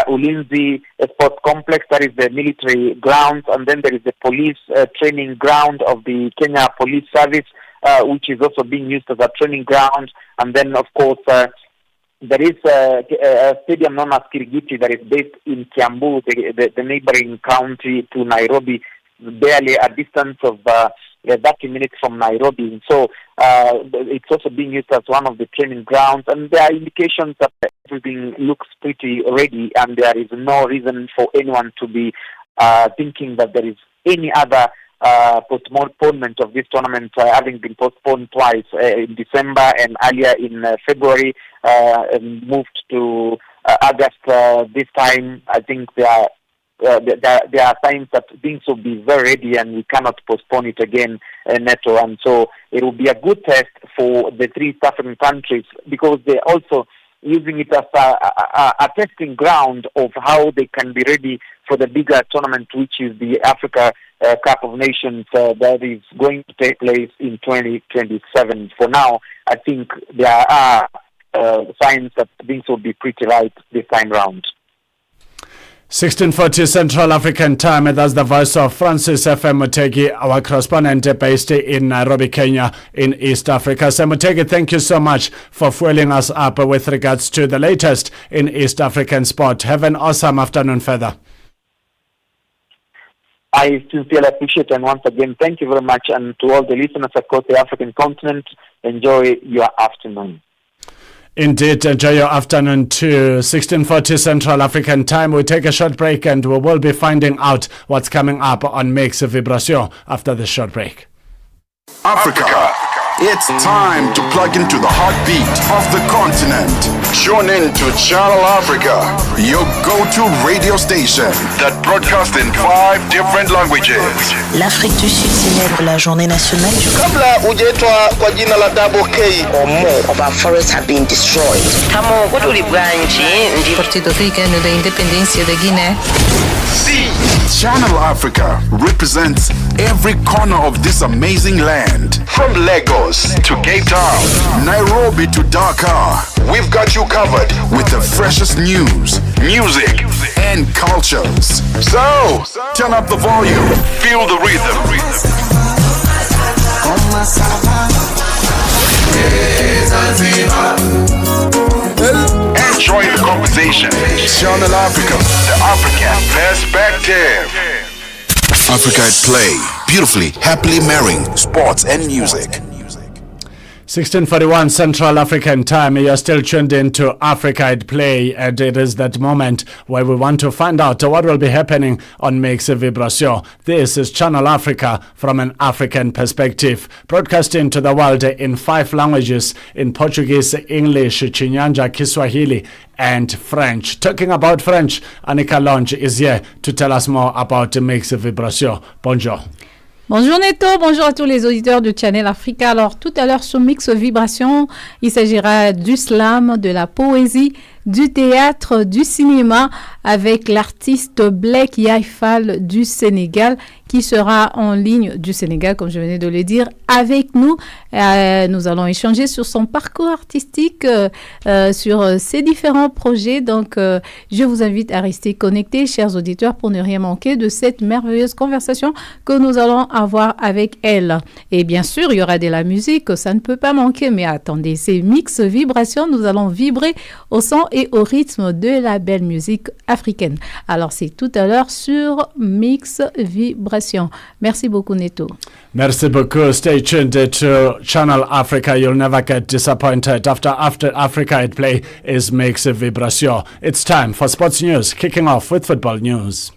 Ulinzi Sports Complex, that is the military grounds, and then there is the police training ground of the Kenya Police Service, which is also being used as a training ground. And then, of course, there is a stadium known as Kirigiti that is based in Kiambu, the neighboring county to Nairobi, barely a distance of 30 minutes from Nairobi. And so it's also being used as one of the training grounds. And there are indications that everything looks pretty ready, and there is no reason for anyone to be thinking that there is any other postponement of this tournament, having been postponed twice in December and earlier in February, and moved to August this time. I think there are signs that things will be very ready and we cannot postpone it again, Neto. And so it will be a good test for the 3 East African countries, because they're also using it as a testing ground of how they can be ready for the bigger tournament, which is the Africa Cup of Nations that is going to take place in 2027. For now, I think there are signs that things will be pretty right this time round. 16:40 Central African Time. That's the voice of Francis F. Mutegi, our correspondent based in Nairobi, Kenya, in East Africa. So Mutegi, thank you so much for fueling us up with regards to the latest in East African sport. Have an awesome afternoon further. I sincerely appreciate it, and once again, thank you very much. And to all the listeners across the African continent, enjoy your afternoon. Indeed, enjoy your afternoon too. 16:40 Central African Time. We'll take a short break and we will be finding out what's coming up on Mix Vibration after the short break. Africa, it's time to plug into the heartbeat of the continent. Tune in to Channel Africa, your go-to radio station that broadcasts in 5 different languages. L'Afrique du Sud célèbre la journée nationale du Kabla hujaitwa kwa jina la Double K or more of our forests have been destroyed. Kama Partido Africano da Independência da Guiné. Channel Africa represents every corner of this amazing land. From Lagos to Cape Town, Nairobi to Dakar, we've got you covered with the freshest news, music, and cultures. So, turn up the volume, feel the rhythm. Enjoy the conversation. Channel Africa, the African perspective. Africa at Play, beautifully, happily marrying sports and music. 16:41 Central African Time. You're still tuned in to Africa at Play, and it is that moment where we want to find out what will be happening on Mix Vibration. This is Channel Africa from an African perspective, broadcasting to the world in 5 languages, in Portuguese, English, Chinyanja, Kiswahili, and French. Talking about French, Annika Longe is here to tell us more about Mix Vibration. Bonjour. Bonjour Neto, bonjour à tous les auditeurs de Channel Africa. Alors tout à l'heure sur Mix Vibration, il s'agira du slam, de la poésie, du théâtre, du cinéma avec l'artiste Black Yaifal du Sénégal qui sera en ligne du Sénégal, comme je venais de le dire, avec nous. Nous allons échanger sur son parcours artistique, sur ses différents projets. Donc, je vous invite à rester connectés, chers auditeurs, pour ne rien manquer de cette merveilleuse conversation que nous allons avoir avec elle. Et bien sûr, il y aura de la musique, ça ne peut pas manquer. Mais attendez, c'est Mix Vibration, nous allons vibrer au son et au rythme de la belle musique africaine. Alors, c'est tout à l'heure sur Mix Vibration. Merci beaucoup, Neto. Merci beaucoup. Stay tuned to Channel Africa. You'll never get disappointed. After Africa at Play is Mix Vibration. It's time for sports news, kicking off with football news.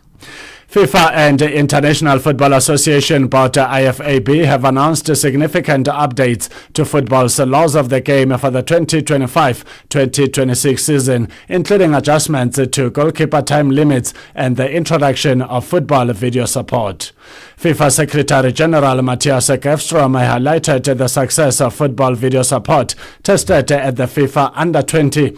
FIFA and the International Football Association Board IFAB have announced significant updates to football's laws of the game for the 2025-2026 season, including adjustments to goalkeeper time limits and the introduction of football video support. FIFA Secretary General Matthias Gefstrom highlighted the success of football video support tested at the FIFA Under-20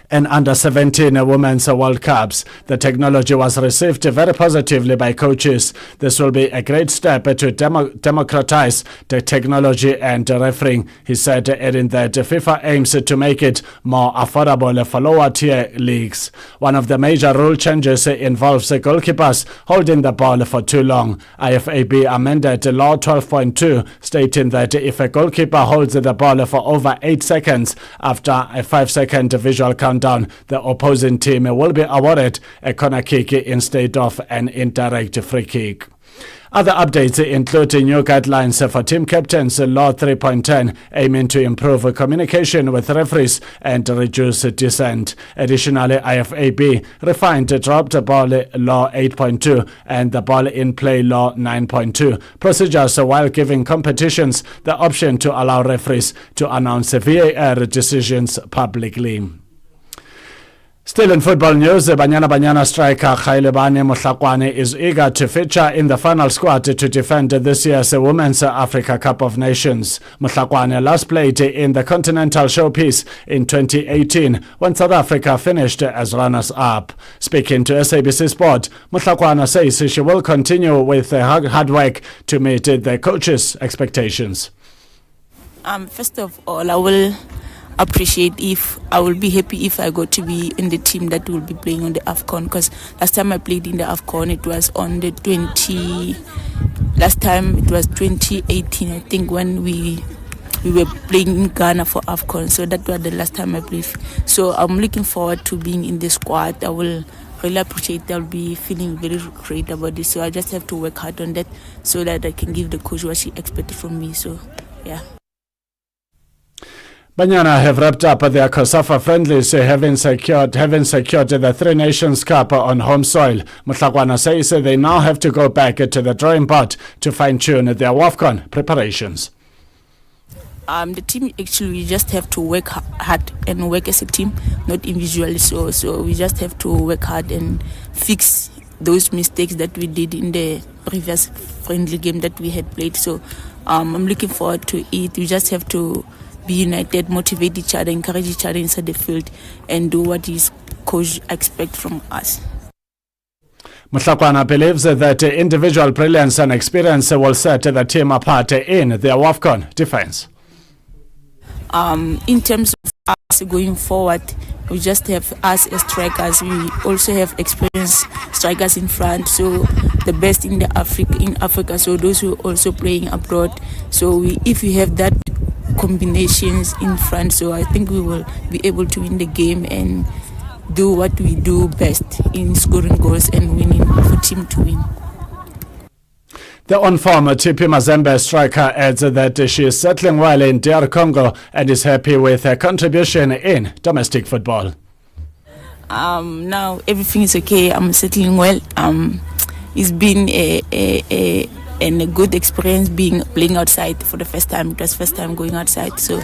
and Under-17 Women's World Cups. The technology was received very positively by coaches. This will be a great step to democratize the technology and refereeing, he said, adding that FIFA aims to make it more affordable for lower-tier leagues. One of the major rule changes involves goalkeepers holding the ball for too long. IFAB amended Law 12.2, stating that if a goalkeeper holds the ball for over 8 seconds after a 5-second visual countdown, the opposing team will be awarded a corner kick instead of an indirect free kick. Other updates include new guidelines for team captains, Law 3.10, aiming to improve communication with referees and reduce dissent. Additionally, IFAB refined dropped ball Law 8.2 and the ball in play Law 9.2 procedures while giving competitions the option to allow referees to announce VAR decisions publicly. Still in football news, Banyana striker Khailebane Mohlakwane is eager to feature in the final squad to defend this year's Women's Africa Cup of Nations. Mohlakwane last played in the Continental Showpiece in 2018 when South Africa finished as runners-up. Speaking to SABC Sport, Mohlakwane says she will continue with hard work to meet the coach's expectations. First of all, I will I will be happy if I got to be in the team that will be playing on the AFCON, because last time I played in the AFCON it was on the 2018, I think, when we were playing in Ghana for AFCON. So that was the last time I played. So I'm looking forward to being in the squad. I will really appreciate it. I'll be feeling very great about this. So I just have to work hard on that so that I can give the coach what she expected from me. So yeah. Banyana have wrapped up their COSAFA friendlies, having secured the Three Nations Cup on home soil. Mohlakwane says they now have to go back to the drawing board to fine-tune their WAFCON preparations. The team actually, we just have to work hard and work as a team, not individually. So we just have to work hard and fix those mistakes that we did in the previous friendly game that we had played. So I'm looking forward to it. We just have to be united, motivate each other, encourage each other inside the field, and do what his coach expects from us. Muhlakwana believes that individual brilliance and experience will set the team apart in their WAFCON defense. In terms of us going forward, we just have us as strikers. We also have experienced strikers in front, so the best in Africa. So those who are also playing abroad. So if we have that combinations in front, so I think we will be able to win the game and do what we do best in scoring goals and winning for team to win. The on-form TP Mazembe striker adds that she is settling well in DR Congo and is happy with her contribution in domestic football. Now everything is okay. I'm settling well. It's been a good experience playing outside for the first time. It was first time going outside. So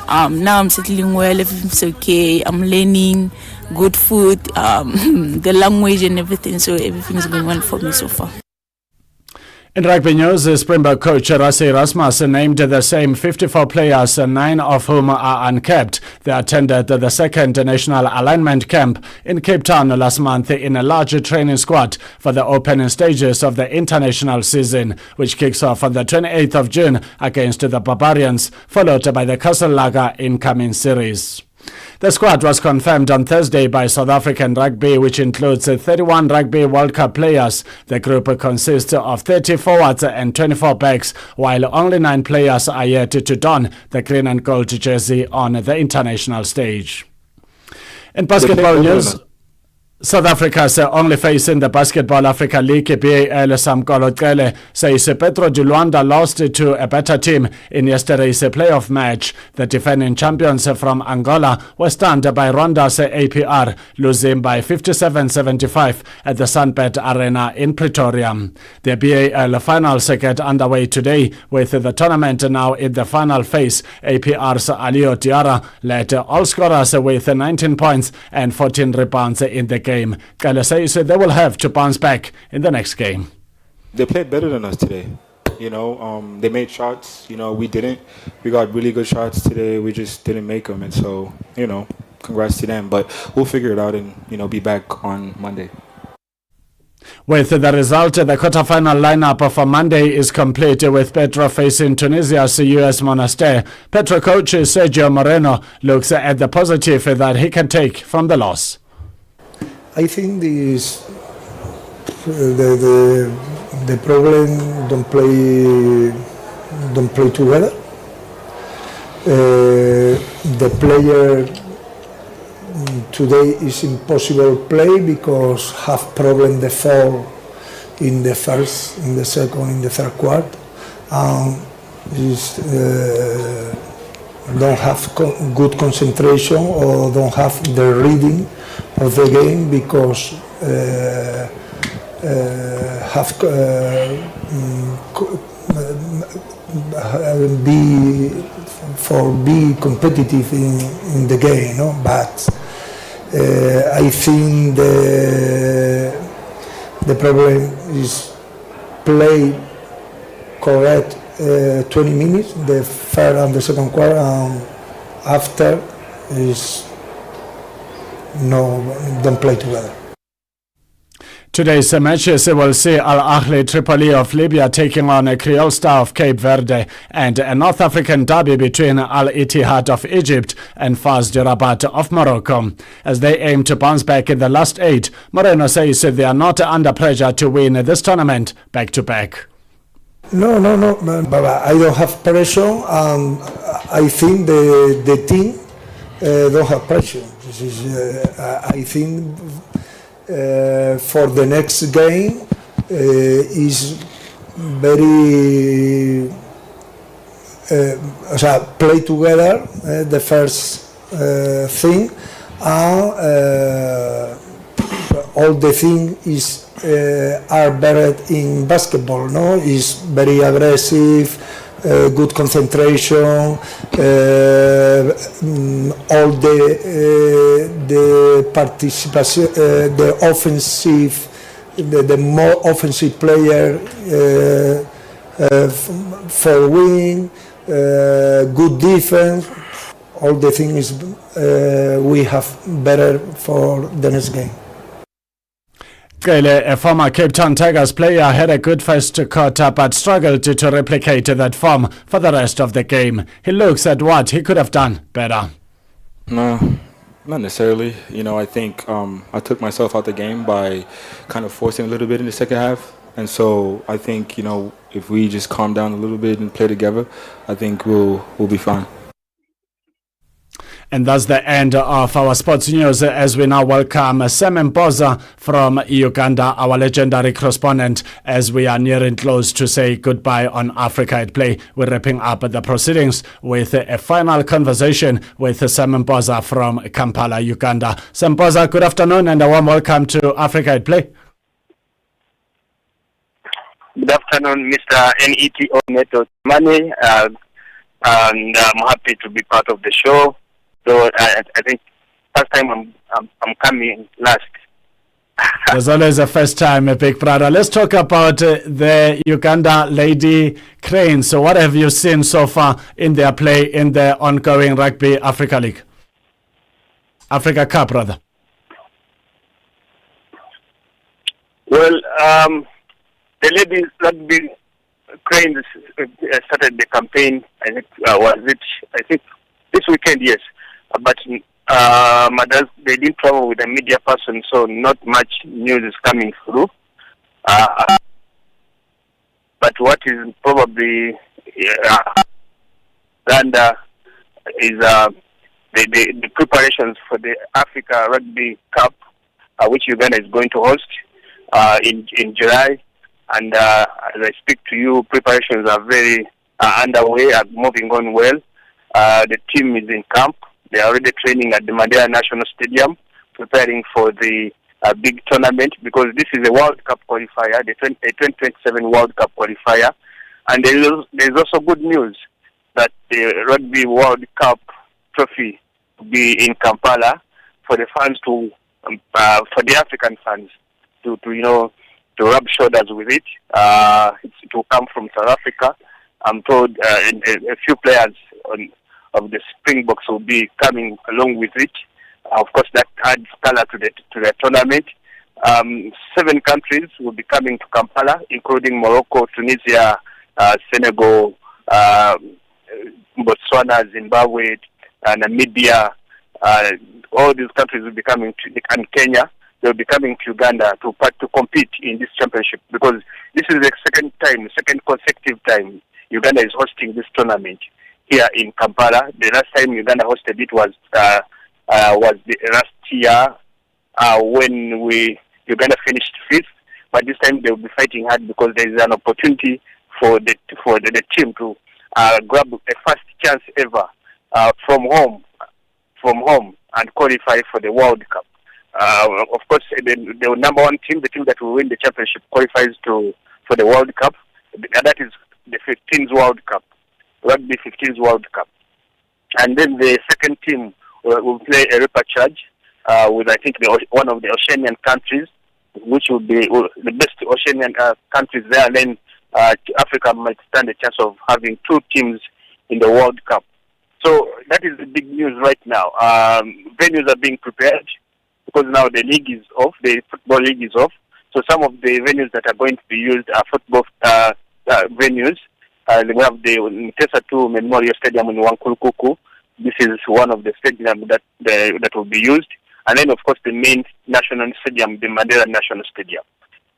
now I'm settling well. Everything's okay. I'm learning good food, the language and everything. So everything is going well for me so far. In rugby news, Springbok coach Rassie Erasmus named the same 54 players, 9 of whom are uncapped. They attended the second national alignment camp in Cape Town last month in a large training squad for the opening stages of the international season, which kicks off on the 28th of June against the Barbarians, followed by the Castle Lager incoming series. The squad was confirmed on Thursday by South African Rugby, which includes 31 Rugby World Cup players. The group consists of 30 forwards and 24 backs, while only 9 players are yet to don the green and gold jersey on the international stage. In basketball news, South Africa's only face in the Basketball Africa League, BAL Samkolo Cele, says Petro di Luanda lost to a better team in yesterday's playoff match. The defending champions from Angola were stunned by Rwanda's APR, losing by 57-75 at the Sunbet Arena in Pretoria. The BAL finals get underway today, with the tournament now in the final phase. APR's Alio Diarra led all scorers with 19 points and 14 rebounds in the game. Kala says they will have to bounce back in the next game. They played better than us today. They made shots. We didn't. We got really good shots today. We just didn't make them. And so, congrats to them. But we'll figure it out and, be back on Monday. With the result, the quarterfinal lineup for Monday is complete, with Petro facing Tunisia's US Monastir. Petro coach Sergio Moreno looks at the positive that he can take from the loss. I think this the problem don't play together. The player today is impossible play because have problem the fall in the first, in the second, in the third quarter. Don't have good concentration or don't have the reading of the game because be competitive in the game, But I think the problem is play correct 20 minutes, the third and the second quarter, and after is don't play together. Today's matches will see Al Ahly Tripoli of Libya taking on a Creole Star of Cape Verde, and a North African derby between Al Ittihad of Egypt and Faz Rabat of Morocco. As they aim to bounce back in the last 8, Moreno says they are not under pressure to win this tournament back to back. No, but I don't have pressure, and I think the team don't have pressure. I think for the next game is very play together the first thing, and all the thing is are better in basketball. Is very aggressive good concentration, all the participation, the offensive, the more offensive player for win, good defense. All the things we have better for the next game. Clearly, a former Cape Town Tigers player had a good first quarter but struggled to replicate that form for the rest of the game. He looks at what he could have done better. No, not necessarily. I think I took myself out the game by kind of forcing a little bit in the second half. And so I think, if we just calm down a little bit and play together, I think we'll be fine. And that's the end of our sports news as we now welcome Sam Mboza from Uganda, our legendary correspondent, as we are nearing close to say goodbye on Africa at Play. We're wrapping up the proceedings with a final conversation with Sam Mboza from Kampala, Uganda. Sam Mboza, good afternoon and a warm welcome to Africa at Play. Good afternoon, Mr. Neto Neto Chemane, and I'm happy to be part of the show. So I think first time I'm coming last. There's always a first time, big brother. Let's talk about the Uganda Lady Cranes. So what have you seen so far in their play in the ongoing Rugby Africa League? Africa Cup, rather. Well, the Ladies Rugby Cranes started the campaign. I think this weekend, yes. But mothers, they didn't travel with a media person, so not much news is coming through. But what is probably Uganda is the preparations for the Africa Rugby Cup, which Uganda is going to host in July. And as I speak to you, preparations are very underway, are moving on well. The team is in camp. They are already training at the Mandela National Stadium, preparing for the big tournament, because this is a World Cup qualifier, the 2027 World Cup qualifier. And there's also good news that the Rugby World Cup trophy will be in Kampala for the fans for the African fans to rub shoulders with it. It will come from South Africa. I'm told a few players of the Springboks will be coming along with it. Of course, that adds color to the tournament. 7 countries will be coming to Kampala, including Morocco, Tunisia, Senegal, Botswana, Zimbabwe, Namibia. All these countries will be coming and Kenya. They'll be coming to Uganda to compete in this championship, because this is the second consecutive time Uganda is hosting this tournament here in Kampala. The last time Uganda hosted it was the last year when Uganda finished 5th. But this time they will be fighting hard, because there is an opportunity for the team to grab a first chance ever from home and qualify for the World Cup. Of course, the number one team, the team that will win the championship, qualifies for the World Cup. That is the 15th World Cup, Rugby 15th World Cup. And then the second team will play a repechage with, I think, one of the Oceanian countries, which will be the best Oceanian countries there. And then Africa might stand a chance of having 2 teams in the World Cup. So that is the big news right now. Venues are being prepared, because now the league is off, the football league is off. So some of the venues that are going to be used are football venues. We have the Mutesa 2 Memorial Stadium in Wankulukuku. This is one of the stadiums that will be used. And then, of course, the main national stadium, the Mandela National Stadium.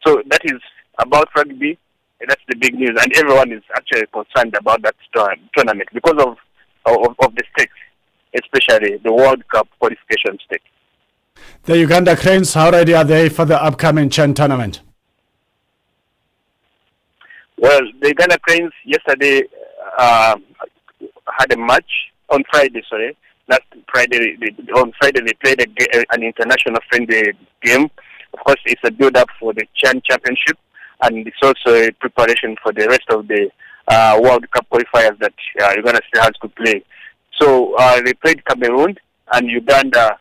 So that is about rugby. That's the big news. And everyone is actually concerned about that tournament because of the stakes, especially the World Cup qualification stake. The Uganda Cranes, how ready are they for the upcoming Chan tournament? Well, the Uganda Cranes yesterday had a match on Friday. Last Friday, on Friday they played an international friendly game. Of course, it's a build-up for the Chan Championship, and it's also a preparation for the rest of the World Cup qualifiers that Uganda still has to play. So they played Cameroon, and Uganda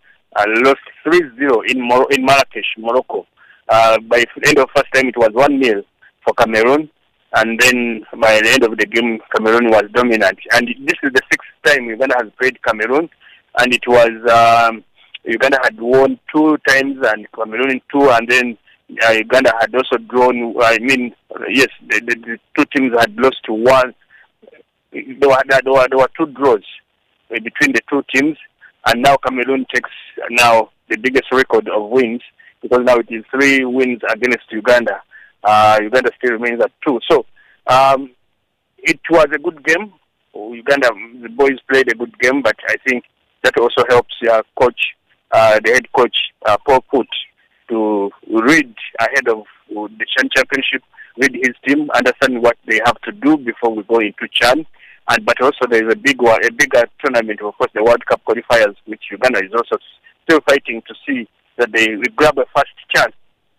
lost 3-0 in Marrakesh, Morocco. By the end of first time, it was 1-0 for Cameroon, and then by the end of the game, Cameroon was dominant. And this is the 6th time Uganda has played Cameroon, and it was Uganda had won 2 times and Cameroon 2, and then Uganda had also drawn. Yes, the 2 teams had lost to 1. There were 2 draws between the 2 teams, and now Cameroon takes now the biggest record of wins, because now it is 3 wins against Uganda. Uganda still remains at 2. So it was a good game. Uganda, the boys played a good game, but I think that also helps coach, the head coach, Paul Put, to read ahead of the Chan Championship, read his team, understand what they have to do before we go into Chan. But also there is a bigger tournament, of course, the World Cup qualifiers, which Uganda is also still fighting to see that they will grab a first chance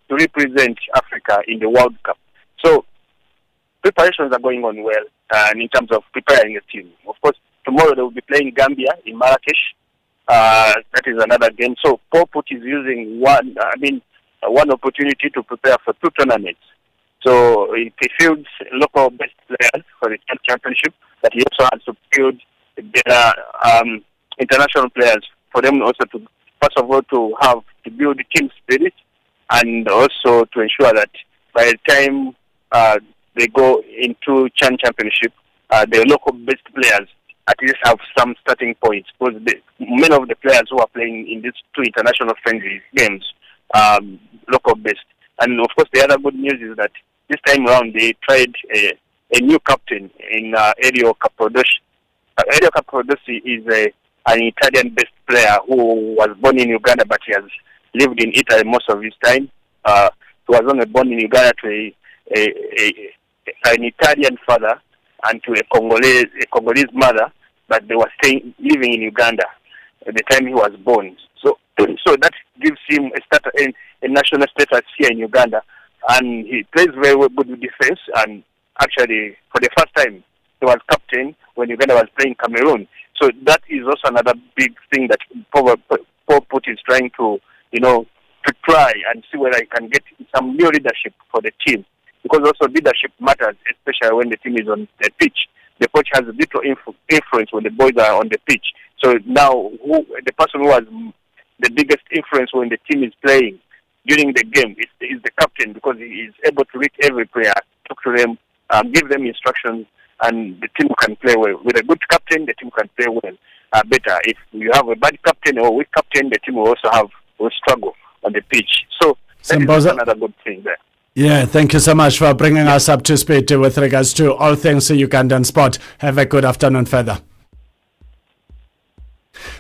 to represent Africa in the World Cup. So preparations are going on well, and in terms of preparing a team. Of course, tomorrow they will be playing Gambia in Marrakesh. That is another game. So Paul Put is using one opportunity to prepare for 2 tournaments. So he fields local best players for the championship, but he also has to field their international players for them also to, first of all, to build the team spirit, and also to ensure that by the time they go into Chan Championship, the local best players at least have some starting points, because many of the players who are playing in these 2 international friendly games are local based. And of course, the other good news is that this time around they tried a new captain in Elio Capodossi. Elio Capodossi is an Italian-based player who was born in Uganda, but he has lived in Italy most of his time. He was only born in Uganda to an Italian father and to a Congolese mother, but they were living in Uganda at the time he was born. So that gives him a national status here in Uganda, and he plays very well, good defense. And actually, for the first time, he was captain when Uganda was playing Cameroon. So that is also another big thing that Paul Put is trying to try and see whether he can get some new leadership for the team, because also leadership matters, especially when the team is on the pitch. The coach has a little influence when the boys are on the pitch. So now, the person who has the biggest influence when the team is playing during the game is the captain, because he is able to reach every player, talk to them, give them instructions, and the team can play well. With a good captain, the team can play well better. If you have a bad captain or weak captain, the team will struggle on the pitch. So that is another good thing there. Yeah, thank you so much for bringing us up to speed with regards to all things Ugandan sport. Have a good afternoon further.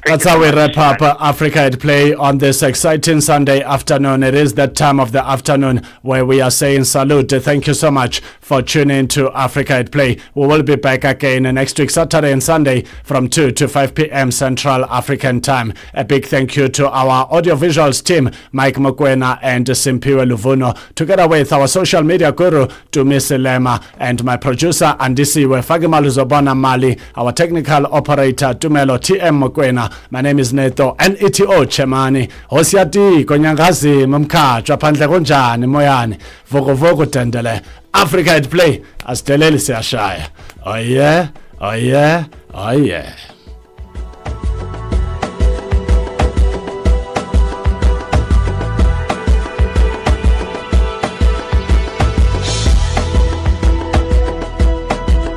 That's how we wrap up Africa at Play on this exciting Sunday afternoon. It is that time of the afternoon where we are saying salute. Thank you so much for tuning in to Africa at Play. We will be back again next week, Saturday and Sunday from 2 to 5 p.m. Central African Time. A big thank you to our audiovisuals team, Mike Mokwena and Simpiwe Luvuno, together with our social media guru, Dumisi Lema, and my producer, Andisiwe Fagimalu Zobona Mali, our technical operator, Dumelo TM Mokwena. My name is Neto Neto Chemane. Hosiati konyangazi mumkhatsha phandle konjani moyani voko dendele Africa at Play asideleli siyashaya. Oh yeah, oh yeah, oh yeah.